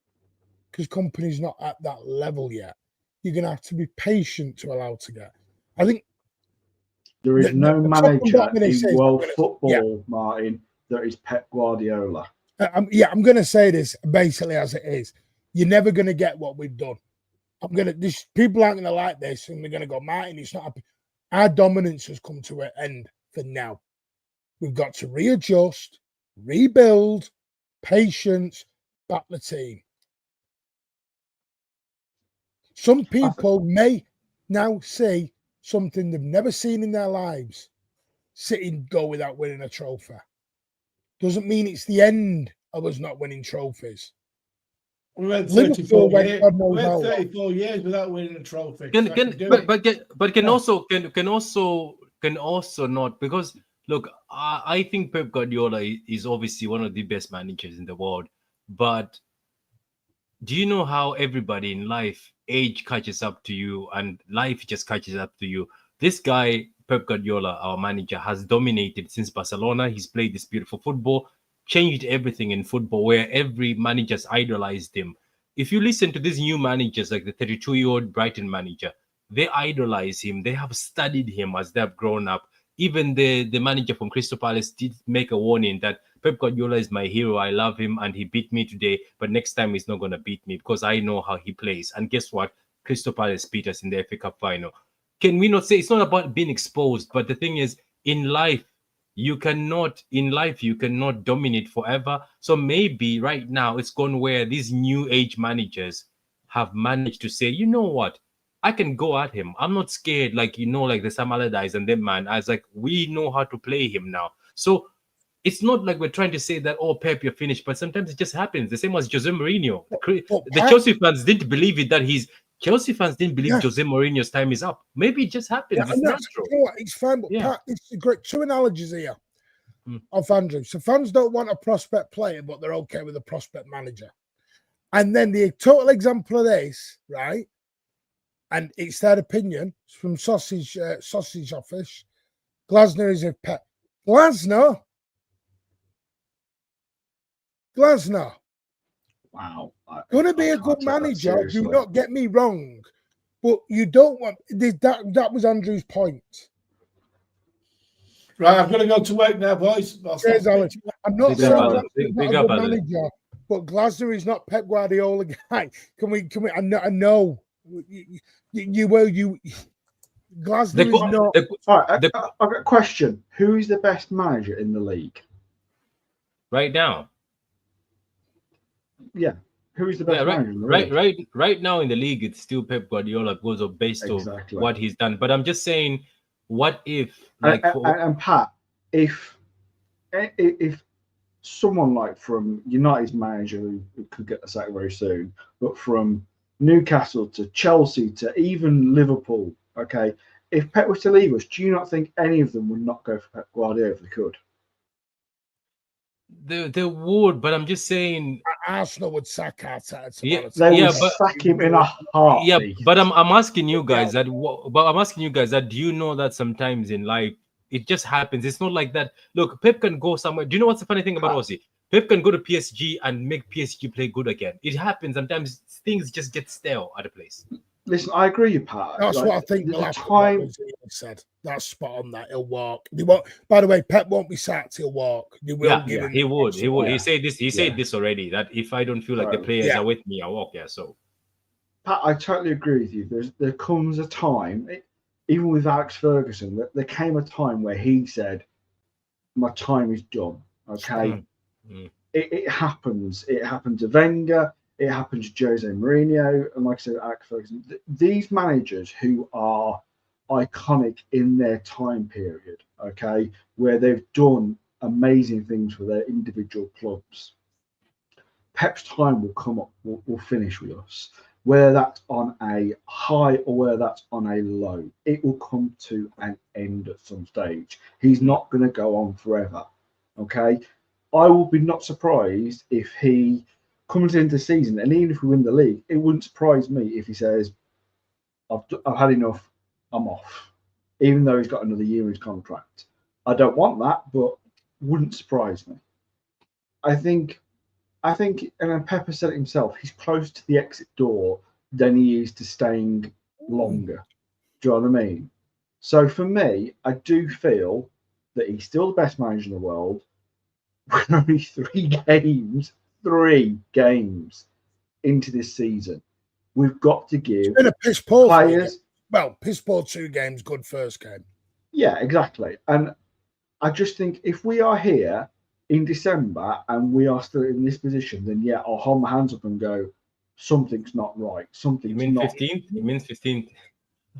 Because company's not at that level yet. You're going to have to be patient to allow to get. I think there is no manager in world football, Martin, that is Pep Guardiola. I'm going to say this basically as it is. You're never going to get what we've done. People aren't going to like this, and they're going to go, Martin, it's not happy. Our dominance has come to an end for now. We've got to readjust, rebuild, patience, back the team. Some people may now see something they've never seen in their lives. Go without winning a trophy. Doesn't mean it's the end of us not winning trophies. We went 34 years without winning a trophy. Can also not, because look, I think Pep Guardiola is obviously one of the best managers in the world. But do you know how everybody in life age catches up to you and life just catches up to you. This guy, Pep Guardiola, our manager, has dominated since Barcelona. He's played this beautiful football, changed everything in football, where every manager's idolized him. If you listen to these new managers, like the 32-year-old Brighton manager, they idolize him. They have studied him as they have grown up. Even the manager from Crystal Palace did make a warning that Pep Guardiola is my hero. I love him and he beat me today, but next time he's not going to beat me because I know how he plays. And guess what? Crystal Palace beat us in the FA Cup final. Can we not say it's not about being exposed, but the thing is, in life, you cannot dominate forever. So maybe right now it's gone where these new age managers have managed to say, you know what? I can go at him. I'm not scared, like the Sam Allardyce and them, man. I was like, we know how to play him now. So it's not like we're trying to say that, oh, Pep, you're finished. But sometimes it just happens. The same as Jose Mourinho. The Chelsea fans didn't believe it, that Chelsea fans didn't believe Jose Mourinho's time is up. Maybe it just happens. It's natural. You know what? It's fine, but Pat, it's a great two analogies here of Andrew. So fans don't want a prospect player, but they're okay with a prospect manager. And then the total example of this, right? And it's their opinion. It's from Sausage Office. Glasner is a Pep. Glasner. Wow. Going to be a good manager. Do not get me wrong. But you don't want that was Andrew's point. Right, I'm going to go to work now, boys. Cheers, Alex. I'm not saying that he's not a good manager, but Glasner is not Pep Guardiola guy. Can we? I know. Glasner is not. All right, I've got a question. Who is the best manager in the league right now? Yeah, who is the best manager in the league? Right now in the league, it's still Pep Guardiola because of based on what he's done. But I'm just saying, what if, like, and Pat, if someone like from United's manager who could get the sack very soon, but from Newcastle to Chelsea to even Liverpool, okay, if Pep was to leave us, do you not think any of them would not go for Pep Guardiola if they could? They would, but I'm just saying Arsenal would sack Arteta. They would sack him in a heartbeat. Yeah, but I'm asking you guys that. But I'm asking you guys that. Do you know that sometimes in life it just happens? It's not like that. Look, Pep can go somewhere. Do you know what's the funny thing about Aussie? Pep can go to PSG and make PSG play good again. It happens sometimes. Things just get stale at a place. Listen, I agree with Pat. That's what I think. The last time said that's spot on. That he'll walk. He won't. By the way, Pep won't be sacked. He'll walk. He will give him. He would. He said this. He said this already. That if I don't feel like the players are with me, I'll walk. Yeah. So, Pat, I totally agree with you. There comes a time, even with Alex Ferguson, that there came a time where he said, "My time is done." Okay. It happens. It happened to Wenger. It happened to Jose Mourinho, and like I said, Alex Ferguson. These managers who are iconic in their time period, okay, where they've done amazing things for their individual clubs. Pep's time will come up, will finish with us. Whether that's on a high or whether that's on a low, it will come to an end at some stage. He's not going to go on forever, okay? I will be not surprised if he comes into the season, and even if we win the league, it wouldn't surprise me if he says, I've had enough, I'm off, even though he's got another year in his contract. I don't want that, but wouldn't surprise me. I think, and Pepper said it himself, he's close to the exit door than he is to staying longer. Do you know what I mean? So for me, I do feel that he's still the best manager in the world. We're only 3 games into this season. We've got to give it's been a piss poor players. Well, piss poor 2 games, good first game. Yeah, exactly. And I just think if we are here in December and we are still in this position, then yeah, I'll hold my hands up and go, something's not right. Something's you mean not. 15th? You mean 15th?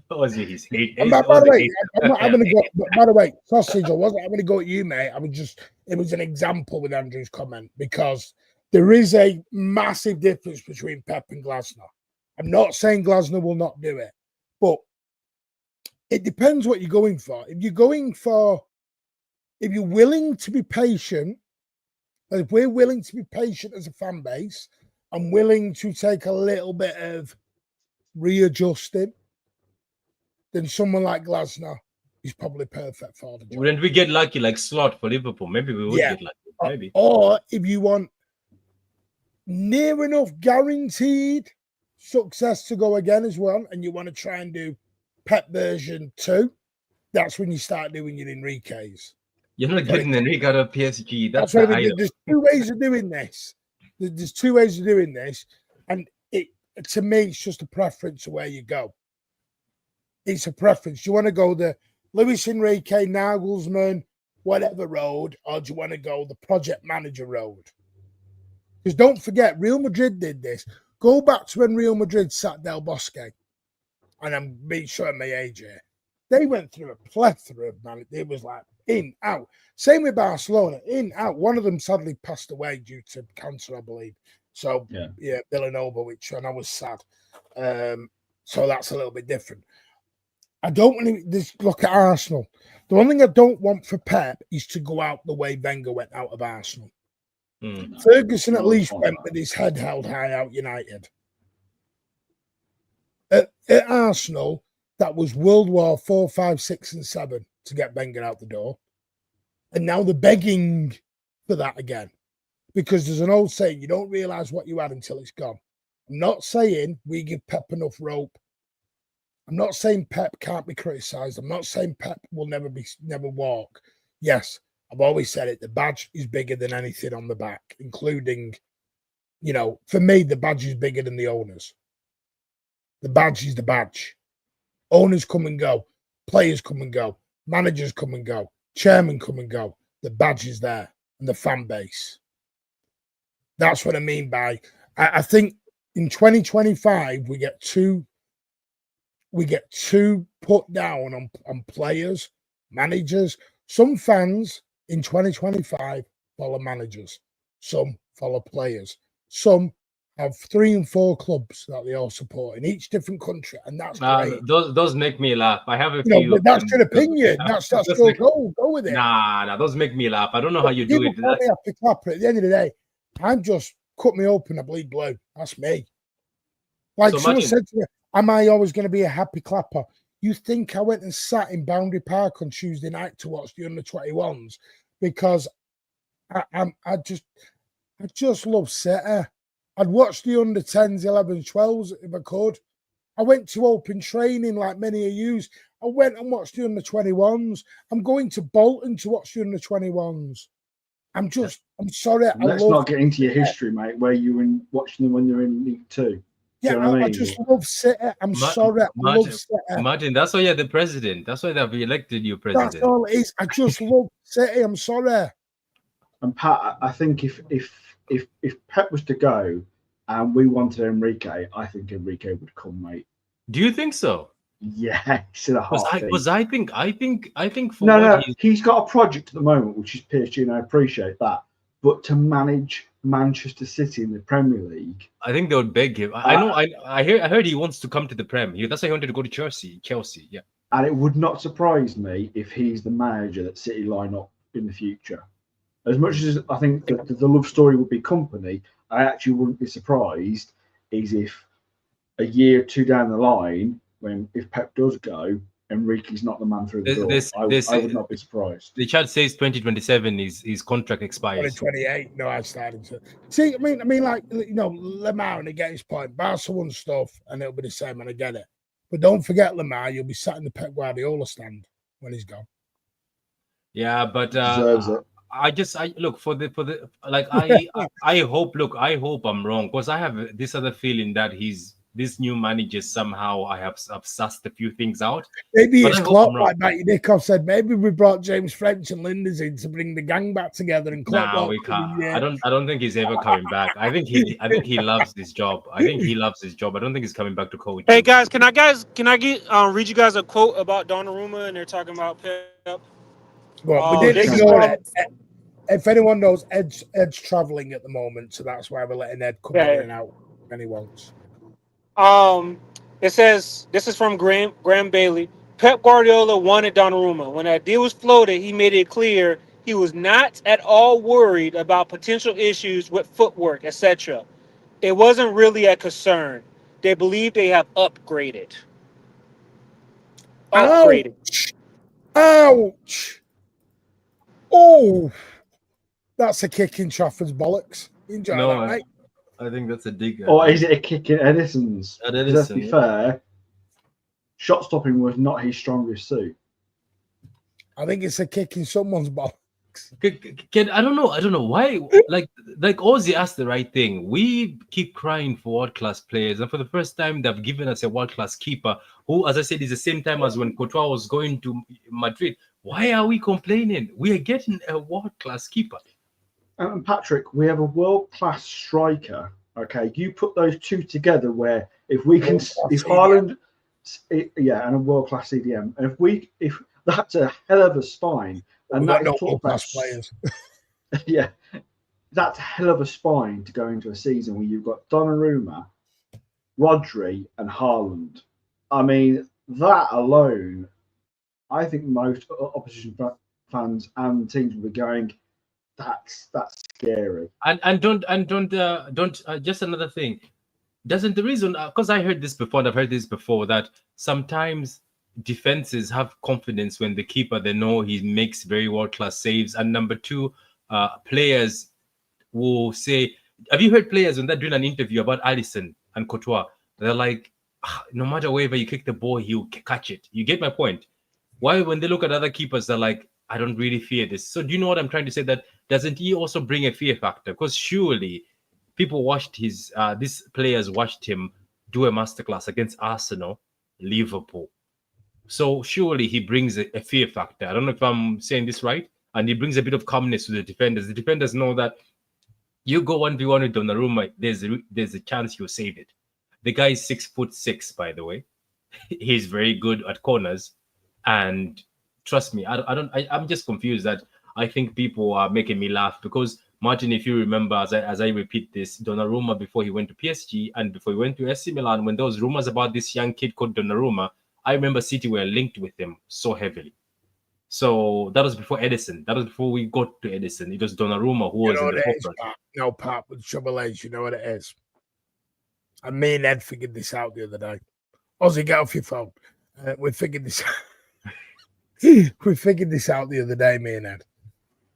By the way, I'm not having to go. By the way, Sausage, I wasn't having to go at you, mate. It was an example with Andrew's comment because there is a massive difference between Pep and Glasner. I'm not saying Glasner will not do it, but it depends what you're going for. If you're willing to be patient, if we're willing to be patient as a fan base, I'm willing to take a little bit of readjusting, then someone like Glasner is probably perfect for the job. Wouldn't we get lucky like Slot for Liverpool? Maybe we would get lucky. Maybe. Or if you want near enough guaranteed success to go again as well, and you want to try and do Pep version 2, that's when you start doing your Enrique's. You're not getting Enrique out of PSG. That's what I mean. There's 2 ways of doing this. There's 2 ways of doing this, and to me, it's just a preference of where you go. It's a preference. Do you want to go the Luis Enrique, Nagelsmann, whatever road, or do you want to go the project manager road? Because don't forget, Real Madrid did this. Go back to when Real Madrid sat Del Bosque, and I'm being showing my age here. They went through a plethora of man. It was like in, out. Same with Barcelona, in, out. One of them sadly passed away due to cancer, I believe. So, yeah, Villanova, which I know was sad. So that's a little bit different. I don't want to look at Arsenal. The one thing I don't want for Pep is to go out the way Wenger went out of Arsenal. Ferguson at least went with his head held high out United. At Arsenal, that was World War 4, 5, 6, and 7 to get Wenger out the door. And now they're begging for that again. Because there's an old saying, you don't realise what you had until it's gone. I'm not saying we give Pep enough rope. I'm not saying Pep can't be criticised. I'm not saying Pep will never walk. Yes, I've always said it. The badge is bigger than anything on the back, including, for me, the badge is bigger than the owners. The badge is the badge. Owners come and go. Players come and go. Managers come and go. Chairmen come and go. The badge is there and the fan base. That's what I mean by, I think in 2025, we get too put down on players, managers. Some fans in 2025 follow managers. Some follow players. Some have 3 and 4 clubs that they all support in each different country, and that's great. Those make me laugh. I have a few. But that's your opinion. That's your goal. Go with it. Nah, those make me laugh. I don't know how you do it. At the end of the day, I'm just cut me open, I bleed blue. That's me. Like someone said to me, am I always going to be a happy clapper? You think I went and sat in Boundary Park on Tuesday night to watch the under-21s because I just love City. I'd watch the under-10s, 11s, 12s if I could. I went to open training like many of you. I went and watched the under-21s. I'm going to Bolton to watch the under-21s. I'm sorry. Let's not get into your history, mate, where you were watching them when they're in League 2. Yeah, I just love City. I'm sorry. I love City. Martin, that's why you're the president. That's why they've elected you president. That's all it is. I just love City. I'm sorry. And Pat, I think if Pep was to go and we wanted Enrique, I think Enrique would come, mate. Do you think so? Yeah, because I think for no, he's got a project at the moment, which is PSG, and I appreciate that. But to manage Manchester City in the Premier League, I think they would beg him. I heard he wants to come to the Prem. That's why he wanted to go to Chelsea, yeah. And it would not surprise me if he's the manager that City line up in the future. As much as I think the love story would be company, I actually wouldn't be surprised is if a year or 2 down the line, if Pep does go, Enrique's not the man through the door. I would not be surprised. The chat says 2027 his contract expires. 2028. No, I started to see. I mean, like Lamar, and I get his point. Barca won stuff, and it'll be the same, and I get it. But don't forget, Lamar, you'll be sat in the Pep Guardiola stand when he's gone. Yeah, but deserves it. I look for the like I hope I'm wrong, because I have this other feeling that this new manager somehow I have sussed a few things out. Maybe it's Klopp, like Matty Nichols said. Maybe we brought James French and Linders in to bring the gang back together. And Klopp we can't. I don't think he's ever coming back. I think he loves this job. I think he loves his job. I don't think he's coming back to coach. Hey guys, can I read you guys a quote about Donnarumma, and they're talking about Pep. Well, we didn't ignore it. If anyone knows, Ed's traveling at the moment, so that's why we're letting Ed come in and out when he wants. It says, this is from Graham Bailey. Pep Guardiola wanted Donnarumma. When that deal was floated, he made it clear he was not at all worried about potential issues with footwork, etc. It wasn't really a concern. they believe they have upgraded. Ouch! Ouch! Oh, that's a kick in Trafford's bollocks. Enjoy No, that, mate. I think that's a dig. Or is it a kick in Ederson's? At 'Cause let's be Ederson, yeah. fair, shot stopping was not his strongest suit. I think it's a kick in someone's bollocks. I don't know why. Like Ozzy asked the right thing. We keep crying for world-class players, and for the first time, they've given us a world-class keeper who, as I said, is the same time as when Courtois was going to Madrid. Why are we complaining? We are getting a world-class keeper. And Patrick, we have a world-class striker. Okay, you put those two together. Where if we can, if Haaland, yeah, and a world-class CDM, and if that's a hell of a spine, and We've got that's no talk about world-class players. yeah, that's a hell of a spine to go into a season where you've got Donnarumma, Rodri, and Haaland. I mean, that alone, I think most opposition fans and teams will be going, that's scary. And don't just another thing. Doesn't the reason, because I heard this before and I've heard this before, that sometimes defenses have confidence when the keeper, they know he makes very world-class saves. And number two, players will say, have you heard players when they're doing an interview about Ederson and Courtois, they're like, no matter wherever you kick the ball, he'll catch it. You get my point? Why, when they look at other keepers, they're like, I don't really fear this. So do you know what I'm trying to say? That doesn't he also bring a fear factor? Because surely people watched these players watched him do a masterclass against Arsenal, Liverpool. So surely he brings a fear factor. I don't know if I'm saying this right. And he brings a bit of calmness to the defenders. The defenders know that you go 1v1 with Donnarumma, there's a chance you'll save it. The guy is 6'6", by the way. He's very good at corners. And trust me, I'm just confused that I think people are making me laugh because, Martin, if you remember, as I repeat this, Donnarumma, before he went to PSG and before he went to AC Milan, when there was rumors about this young kid called Donnarumma, I remember City were linked with him so heavily. So that was before Ederson. That was before we got to Ederson. It was Donnarumma who was in the forefront. No, Pat, but the trouble is, you know what it is? And me and Ed figured this out the other day. Ozzy, get off your phone. We figured this out. We figured this out the other day, me and Ed.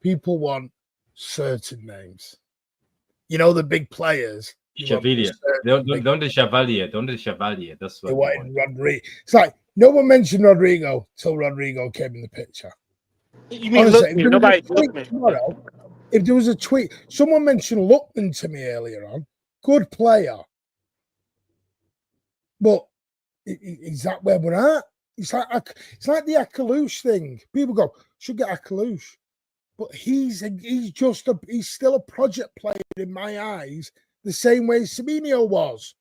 People want certain names. You know, the big players. Chevalier. Don't the Chevalier. Don't the Chevalier. That's what they wanted. Rodrigo. It's like no one mentioned Rodrigo till Rodrigo came in the picture. You mean Lookman? Nobody Lookman. Tomorrow, if there was a tweet, someone mentioned Lookman to me earlier on. Good player. But is that where we're at? It's like the Akalouche thing. People go, should get Akalouche. But he's still a project player in my eyes, the same way Semenyo was.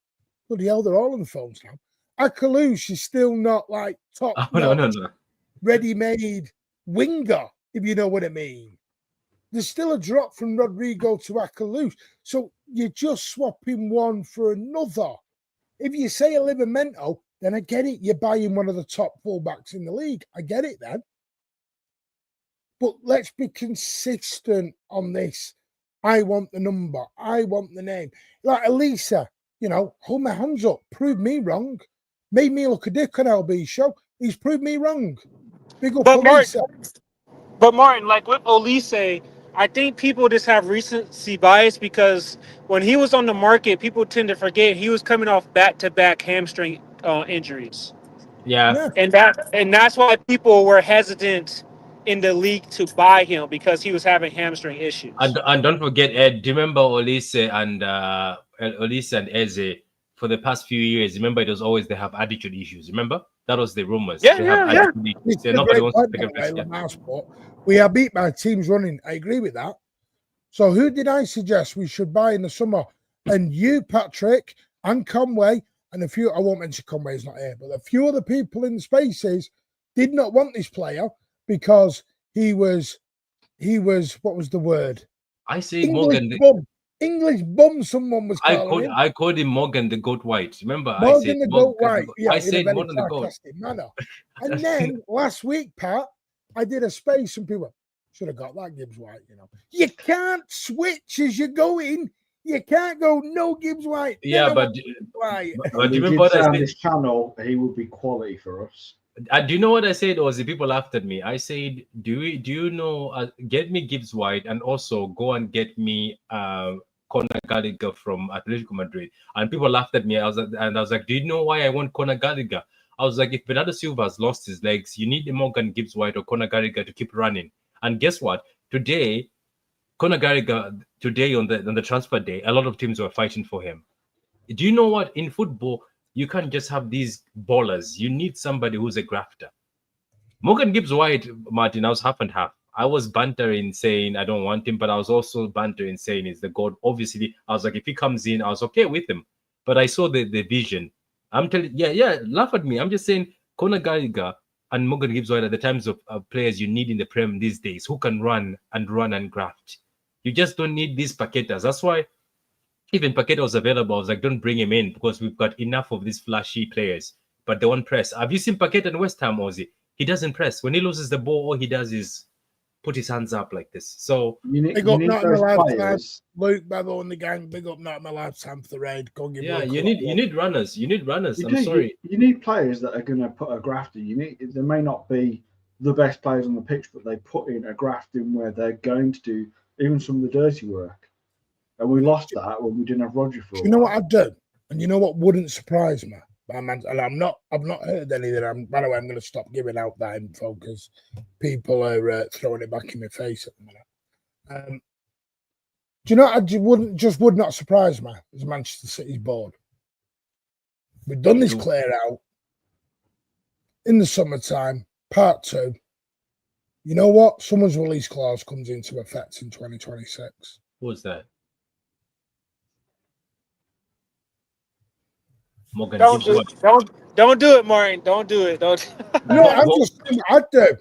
Bloody hell, they're all on the phones now. Akalouche is still not like top no. ready-made winger, if you know what I mean. There's still a drop from Rodrigo to Akalouche. So you're just swapping one for another. If you say a Livramento, then I get it. You're buying one of the top fullbacks in the league. I get it then. But let's be consistent on this. I want the number. I want the name. Like Elisa, hold my hands up. Prove me wrong. Made me look a dick on LB show. He's proved me wrong. Big up Elisa. But Martin, like with Olise, I think people just have recency bias because when he was on the market, people tend to forget he was coming off back-to-back hamstring injuries. Yeah. And that's why people were hesitant in the league to buy him because he was having hamstring issues. And don't forget, Ed, do you remember Olise and Eze for the past few years? Remember, it was always they have attitude issues. Remember? That was the rumors. Yeah. Nobody wants to take a risk. We are beat by teams running. I agree with that. So who did I suggest we should buy in the summer? And you, Patrick, and Conway, and a few, I won't mention Conway's not here, but a few other people in the spaces did not want this player because he was, what was the word? I say English bum, someone was calling him. I called him Morgan the Goat White. Remember? Morgan the Goat White. Yeah, I said Morgan the Goat. Manner. And then last week, Pat, I did a space and people should have got that Gibbs White, You can't switch as you're going. You can't go no Gibbs White. Yeah, Never but White. but do He you did remember what say I on said? this channel he would be quality for us. Do you know what I said? Or the people laughed at me. I said, "Do you know? Get me Gibbs White, and also go and get me Conor Gallagher from Atletico Madrid." And people laughed at me. I was like, "Do you know why I want Conor Gallagher?" I was like, "If Bernardo Silva has lost his legs, you need Morgan Gibbs White or Conor Gallagher to keep running." And guess what? Today, Conor Gallagher, today on the transfer day, a lot of teams were fighting for him. Do you know what? In football, you can't just have these ballers. You need somebody who's a grafter. Morgan Gibbs White, Martin, I was half and half. I was bantering saying I don't want him, but I was also bantering saying he's the god. Obviously, I was like, if he comes in, I was okay with him. But I saw the vision. I'm telling yeah, laugh at me. I'm just saying Conor Gallagher and Morgan Gibbs White are the types of players you need in the Prem these days who can run and graft. You just don't need these Paquetas. That's why even Paqueta was available. I was like, don't bring him in because we've got enough of these flashy players, but they won't press. Have you seen Paqueta in West Ham, Ozzy? He doesn't press. When he loses the ball, all he does is put his hands up like this. So Big up not in my lifetime. Luke, Bevo, and the gang. Big up not in my lifetime for the raid. Go give you need runners. You need runners. Sorry. You need players that are going to put a graft in. They may not be the best players on the pitch, but they put in a graft in where they're going to do even some of the dirty work. And we lost that when we didn't have Roger for a while. You know what I'd do? And you know what wouldn't surprise me? And I've not heard any of that. By the way, I'm going to stop giving out that info because people are throwing it back in my face at the minute. Do you know what would not surprise me as Manchester City's board? We've done this clear out in the summertime, part 2. You know what? Someone's release clause comes into effect in 2026. What's that? Morgan Don't do it, Martin. Don't do it. Don't. No, I'm just saying I'd do.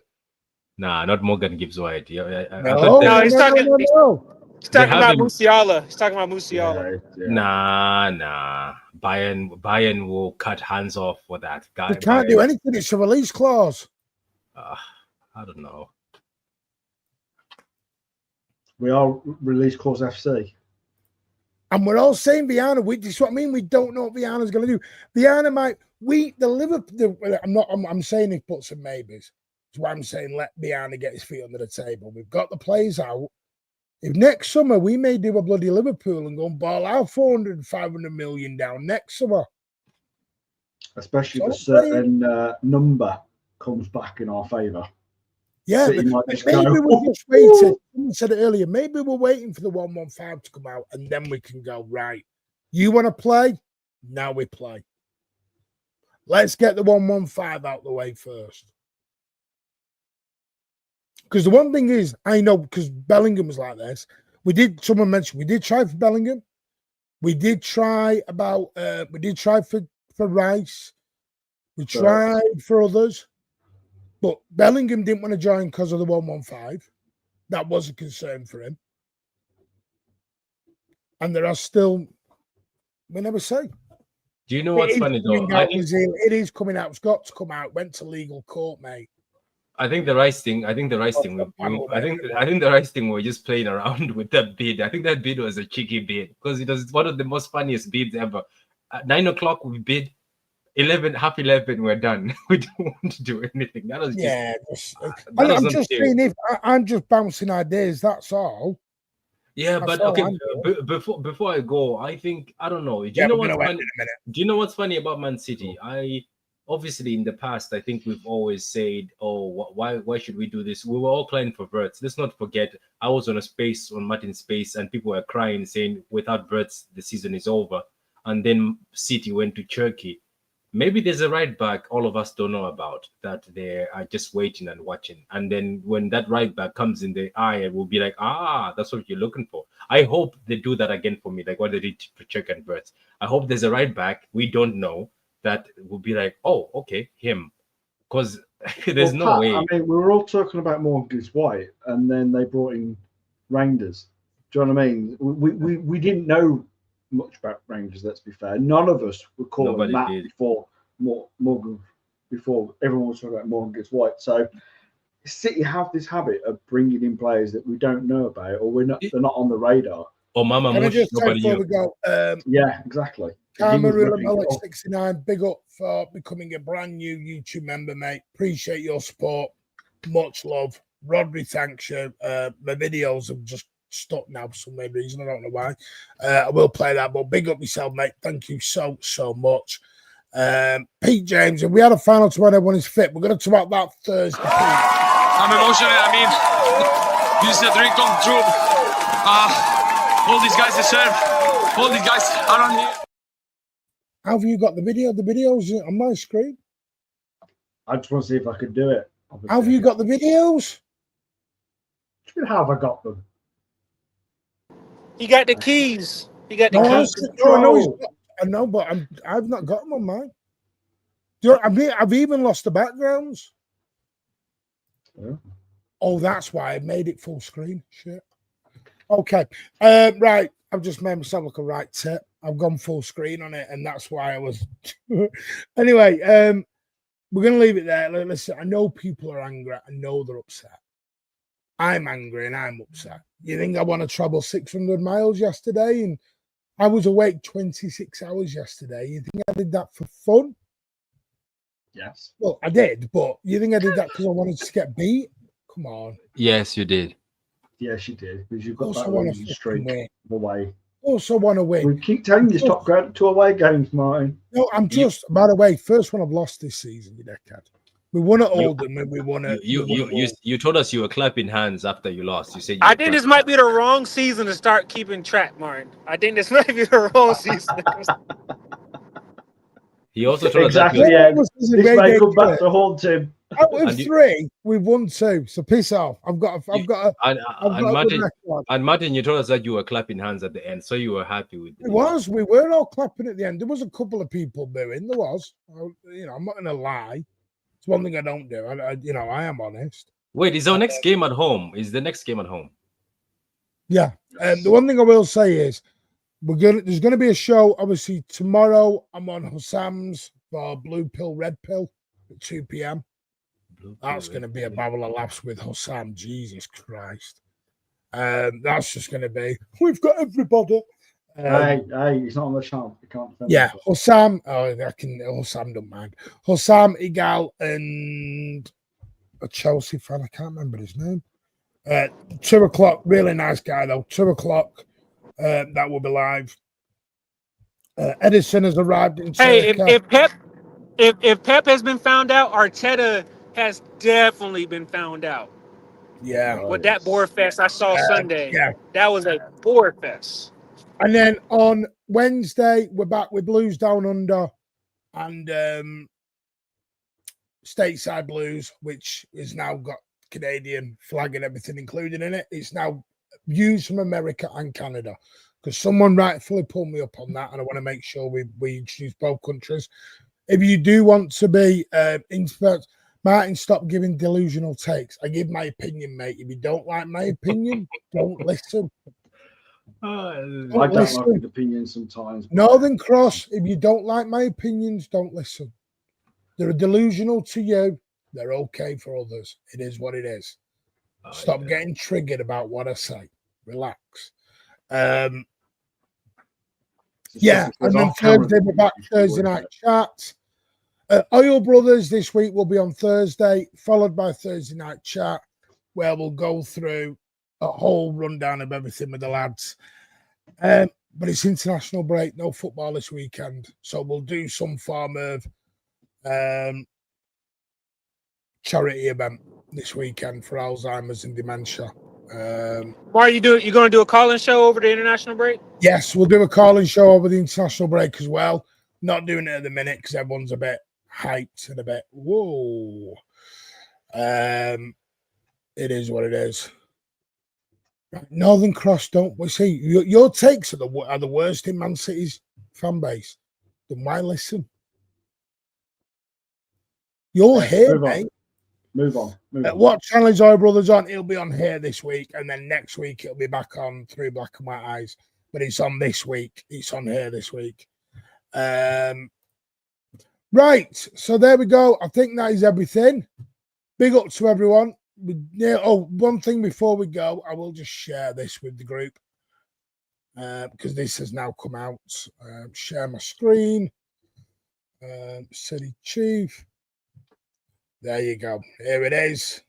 Nah, not Morgan Gibbs White. No, he's talking about Musiala. He's talking about Musiala. Yeah. Nah. Bayern will cut hands off for that guy. You can't do anything. It's a release clause. I don't know. We are release clause FC. And we're all saying Viana. This is what I mean. We don't know what Viana's going to do. Viana might. I'm saying it, put some maybes. That's why I'm saying let Viana get his feet under the table. We've got the players out. If next summer we may do a bloody Liverpool and go and ball out 400, 500 million down next summer. Especially if a certain number comes back in our favour. Yeah, maybe we're just waiting. Someone said it earlier. Maybe we're waiting for the 115 to come out, and then we can go, right, you want to play? Now we play. Let's get the 115 out the way first. Because the one thing is, I know, because Bellingham was like this. Someone mentioned, we did try for Bellingham. We did try for Rice. We tried for others. But Bellingham didn't want to join because of the 115. That was a concern for him. And there are still, we never say. Do you know what's funny though? It is coming out. It's got to come out. Went to legal court, mate. I think the Rice thing. We're just playing around with that bid. I think that bid was a cheeky bid because it was one of the most funniest bids ever. At 9 o'clock we bid. 11:30 we're done. We don't want to do anything. That was I'm just saying, I'm just bouncing ideas. That's all. Yeah, but okay. Before I go, I don't know. Do you know what's funny about Man City? Obviously in the past, I think we've always said, "Oh, why should we do this?" We were all playing for Verts. Let's not forget, I was on Martin's space, and people were crying, saying, "Without Verts, the season is over." And then City went to Turkey. Maybe there's a right back all of us don't know about that they are just waiting and watching. And then when that right back comes in the eye, it will be like, that's what you're looking for. I hope they do that again for me, like what they did for Czech and Verts. I hope there's a right back we don't know that will be like, oh, okay, him. Because there's no way. I mean, we were all talking about Morgan Gibbs White, and then they brought in Rangers. Do you know what I mean? We didn't know much about Rangers, let's be fair. None of us were calling that before Morgan, before everyone was talking about Morgan Gibbs White. So City have this habit of bringing in players that we don't know about, or they're not on the radar. Oh, Mama Can I Mush, just say nobody before you. we go, Yeah, exactly. Cameroon Ripping off. 69, big up for becoming a brand new YouTube member, mate. Appreciate your support. Much love. Rodri, thanks you. My videos have just stuck now for some weird reason. I don't know why. I will play that, but big up yourself, mate. Thank you so much. Pete James, and we had a final to when everyone is fit. We're going to talk about that Thursday. Pete. I'm emotional. I mean, this is a dream come true. All these guys deserve. All these guys around here. How have you got the video? The video's on my screen. I just want to see if I could do it. How have you got the videos? How have I got them? He got the keys. He got the No, keys. I know he's got, I know, but I've not got them on mine. I've even lost the backgrounds. Yeah. Oh, that's why I made it full screen. Shit. Okay. Right. I've just made myself look a right tip. I've gone full screen on it, and that's why I was. Anyway, we're going to leave it there. Listen, I know people are angry. I know they're upset. I'm angry and I'm upset. You think I want to travel 600 miles yesterday? And I was awake 26 hours yesterday. You think I did that for fun? Yes. Well, I did, but you think I did that because I wanted to get beat? Come on. Yes, you did. Yes, you did. Because you've got Also that want losing to streak win. away. Also want to win. We keep telling you stop going to away games, Martin. No, I'm just, by the way, first one I've lost this season, you dickhead. We won at Oldham and we won at. You told us you were clapping hands after you lost. You said I think this might be the wrong season to start keeping track, Martin. I think this might be the wrong season. He also told Exactly. us that Yeah. This may come back to haunt him. Out of three, we've won two. So piss off. I've got and Martin, you told us that you were clapping hands at the end, so you were happy with it. It was. We were all clapping at the end. There was a couple of people booing. There was. You know, I'm not going to lie. It's one thing I don't do. I am honest. Wait, is our next game at home? Is the next game at home? Yeah. The one thing I will say is there's going to be a show. Obviously, tomorrow I'm on Hussam's for Blue Pill, Red Pill at 2 p.m. That's going to be a babble of laughs with Hussam. Jesus Christ. That's just going to be. We've got everybody. Hey, he's not on the channel. You can't. Yeah, Hussam. Hussam don't mind. Hussam, Igal, and a Chelsea fan. I can't remember his name. 2 o'clock. Really nice guy though. 2 o'clock. That will be live. Ederson has arrived in. Hey, if Pep has been found out, Arteta has definitely been found out. Yeah. With that board fest I saw Sunday. Yeah. That was a board fest. And then on Wednesday, we're back with Blues Down Under and Stateside Blues, which has now got Canadian flag and everything included in it. It's now views from America and Canada because someone rightfully pulled me up on that, and I want to make sure we introduce both countries. If you do want to be influenced, Martin, stop giving delusional takes. I give my opinion, mate. If you don't like my opinion, don't listen. I don't like his opinion sometimes. Northern Cross, if you don't like my opinions, don't listen. They're delusional to you. They're okay for others. It is what it is. Stop getting triggered about what I say. Relax. And then Thursday, we're back Thursday night chat. Oil Brothers this week will be on Thursday, followed by Thursday night chat, where we'll go through a whole rundown of everything with the lads. But it's international break, no football this weekend. So we'll do some form of charity event this weekend for Alzheimer's and dementia. Why are you going to do a call-in show over the international break? Yes, we'll do a call-in show over the international break as well. Not doing it at the minute because everyone's a bit hyped and a bit, whoa. It is what it is. Northern Cross, don't we see your takes are the worst in Man City's fan base? Then why listen? You're here, mate. Move on. What channel is our brothers on? It'll be on here this week, and then next week it'll be back on Through Black and White Eyes. But it's on this week. It's on here this week. Right. So there we go. I think that is everything. Big up to everyone. One thing before we go, I will just share this with the group. because this has now come out. Share my screen. City Chief. There you go. Here it is.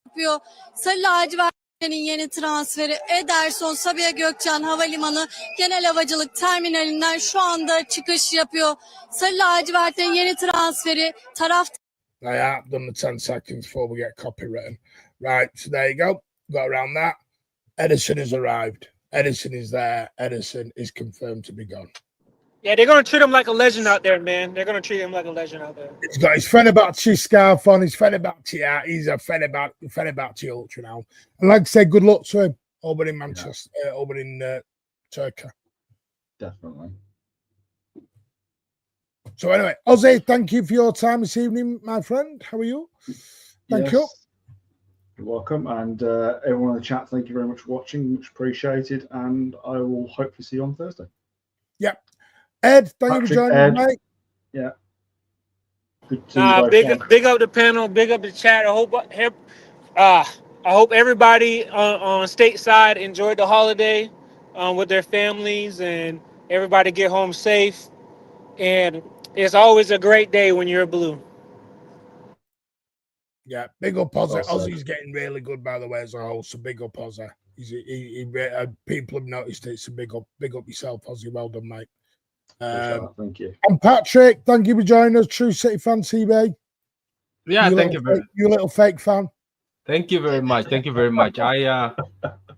Yapıyor. Sarı lacivertlerin yeni transferi Ederson Sabiha Gökçen Havalimanı Genel Havacılık Terminalinden şu anda çıkış yapıyor. Sarı lacivertlerin yeni transferi taraf. I have done the 10 seconds before we get copywritten. Right, so there you go. Got around that. Ederson has arrived. Ederson is there. Ederson is confirmed to be gone. Yeah, they're gonna treat him like a legend out there, man. They're gonna treat him like a legend out there. He's got his Fenerbahce scarf on, his Fenerbahce hat. He's a Fenerbahce ultra now. And like I said, good luck to him over in Manchester, over in Turkey. Definitely. So anyway, Ozzy, thank you for your time this evening, my friend. How are you? Thank you. You're welcome. And everyone in the chat, thank you very much for watching. Much appreciated. And I will hopefully see you on Thursday. Yep. Ed, thank you for joining us, mate. Yeah. Good to big up the panel, big up the chat. I hope everybody on stateside enjoyed the holiday with their families and everybody get home safe. And it's always a great day when you're blue. Yeah, big up Ozzy. Ozzy's getting really good, by the way, as a whole. So big up Ozzy. People have noticed it. So big up yourself, Ozzy. Well done, mate. Thank you. And Patrick, thank you for joining us. True City fan, CB. Yeah, thank you very much. You little fake fan. Thank you very much. Thank you very much.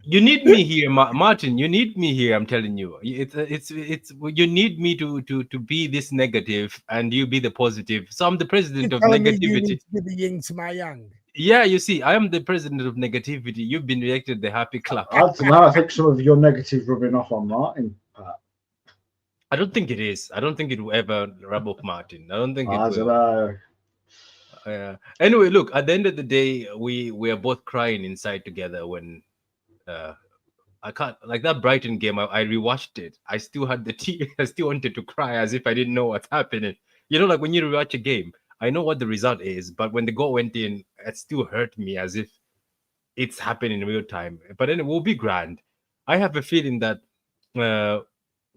You need me here, Martin. You need me here. I'm telling you, it's you need me to be this negative and you be the positive. So I'm the president of negativity. You need to be the yin to my yang. Yeah, you see, I am the president of negativity. You've been reacted the happy clap. I don't know. I think some of your negative rubbing off on Martin. I don't think it is. I don't think it will ever rub off Martin. I don't think it will. Know. Anyway, look, at the end of the day, we are both crying inside together when I can't, like that Brighton game, I rewatched it. I still had the tears. I still wanted to cry as if I didn't know what's happening. You know, like when you rewatch a game, I know what the result is, but when the goal went in, it still hurt me as if it's happening in real time. But then it will be grand. I have a feeling that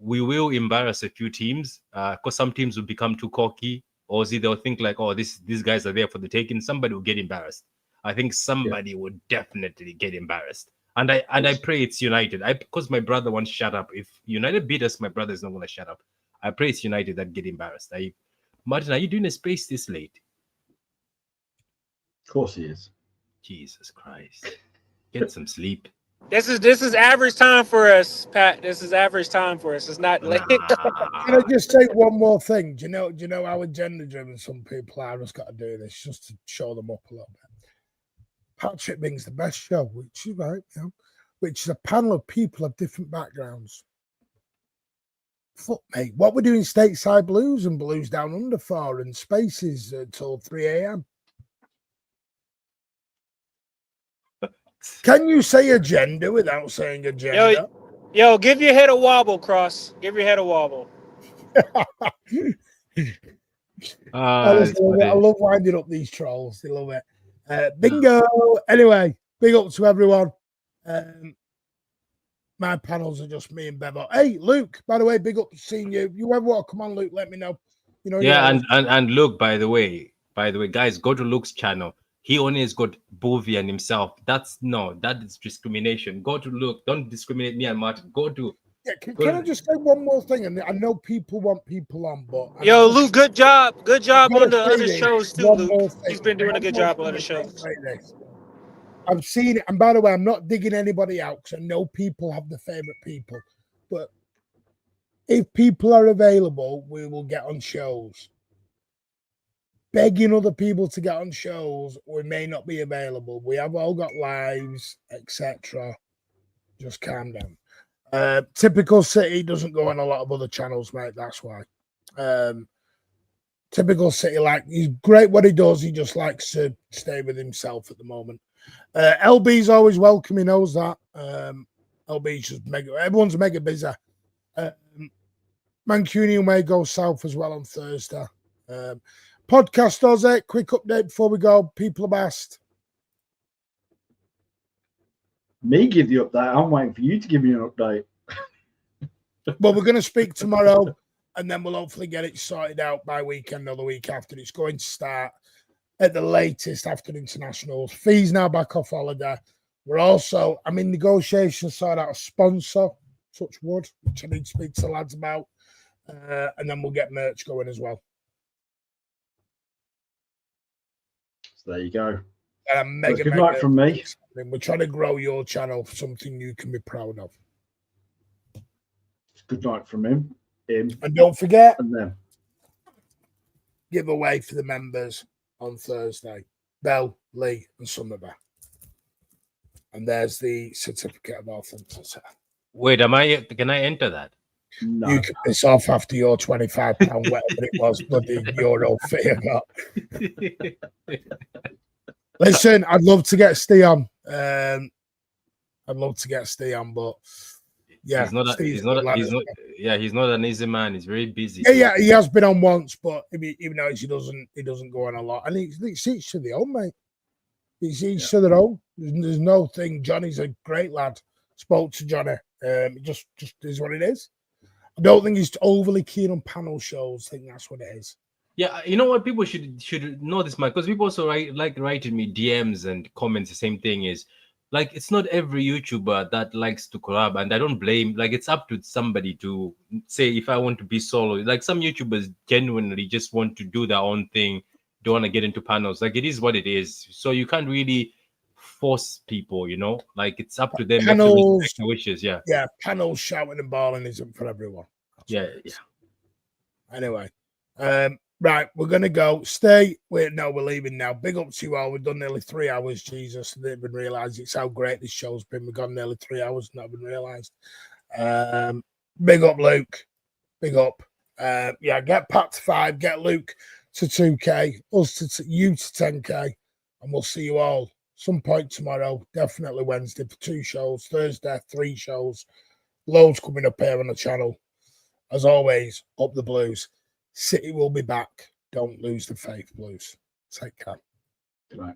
we will embarrass a few teams because some teams will become too cocky, or they'll think like, oh, these guys are there for the taking. Somebody will get embarrassed. I think somebody would definitely get embarrassed. And I pray it's United. Because my brother won't shut up. If United beat us, my brother is not going to shut up. I pray it's United that get embarrassed. Martin, are you doing a space this late? Of course he is. Jesus Christ. Get some sleep. This is average time for us, Pat. This is average time for us. It's not late. Can I just say one more thing? Do you know how agenda-driven some people are? I've just got to do this just to show them up a little bit. Patrick brings the best show, which is right, you know, which is a panel of people of different backgrounds. Fuck me, what we're doing stateside blues and blues down under for and spaces until 3 a.m. Can you say agenda without saying agenda? Yo, give your head a wobble, Cross. Give your head a wobble. I love winding up these trolls. They love it. Bingo. Anyway, big up to everyone. My panels are just me and Bevo. Hey, Luke, by the way, big up to seeing you. You ever want to come on, Luke, let me know. You know. Yeah, and Luke, by the way, guys, go to Luke's channel. He only has got Bovie and himself. That is discrimination. Go to Luke. Don't discriminate me and Martin. Go to. Yeah, can I just say one more thing? And I know people want people on, but Luke, good job on the other shows too, Luke. He's been doing a good job on other shows. I've seen it, and by the way, I'm not digging anybody out because I know people have their favorite people. But if people are available, we will get on shows. Begging other people to get on shows, we may not be available. We have all got lives, etc. Just calm down. Typical City doesn't go on a lot of other channels, mate. That's why. Typical City, like, he's great what he does. He just likes to stay with himself at the moment. LB's always welcome. He knows that. LB's just mega. Everyone's mega busy. Mancunian may go south as well on Thursday. Podcast Ozzy, quick update before we go. People have asked. Me give the update. I'm waiting for you to give me an update. But we're going to speak tomorrow, and then we'll hopefully get it sorted out by weekend or the week after. It's going to start at the latest after internationals. Fee's now back off holiday. I'm in negotiations, sort out a sponsor, touch wood, which I need to speak to the lads about. And then we'll get merch going as well. So there you go. Mega, good night from me. We're trying to grow your channel for something you can be proud of. Good night from him. And don't forget, and them. Giveaway for the members on Thursday. Bell, Lee, and Summerby. And there's the certificate of authenticity. Wait, can I enter that? No. You can piss off after your £25, whatever it was, bloody euro fee I got. Listen, I'd love to get Steve on. But yeah, he's not an easy man. He's very busy. Yeah, he has been on once, but even though he doesn't go on a lot, and it's each to their own, mate. It's each to their own. There's no thing. Johnny's a great lad. Spoke to Johnny. It just is what it is. I don't think he's overly keen on panel shows. I think that's what it is. Yeah, you know what? People should know this, Mike, because people also writing me DMs and comments. The same thing is, like, it's not every YouTuber that likes to collab, and I don't blame. Like, it's up to somebody to say if I want to be solo. Like, some YouTubers genuinely just want to do their own thing, don't want to get into panels. Like, it is what it is. So you can't really force people, you know. Like, it's up to them. Panels, respect their wishes, yeah. Yeah, panels shouting and balling isn't for everyone. Yeah. Anyway, right, we're gonna go. We're leaving now. Big up to you all. We've done nearly 3 hours. Jesus, I didn't even realise it's how great this show's been. We've gone nearly 3 hours, not even realised. Big up, Luke. Big up. Get Pat to 5, get Luke to 2K, us to you to 10K, and we'll see you all some point tomorrow. Definitely Wednesday for 2 shows. Thursday 3 shows. Loads coming up here on the channel. As always, up the Blues. City will be back. Don't lose the faith, Blues. Take care. Good night.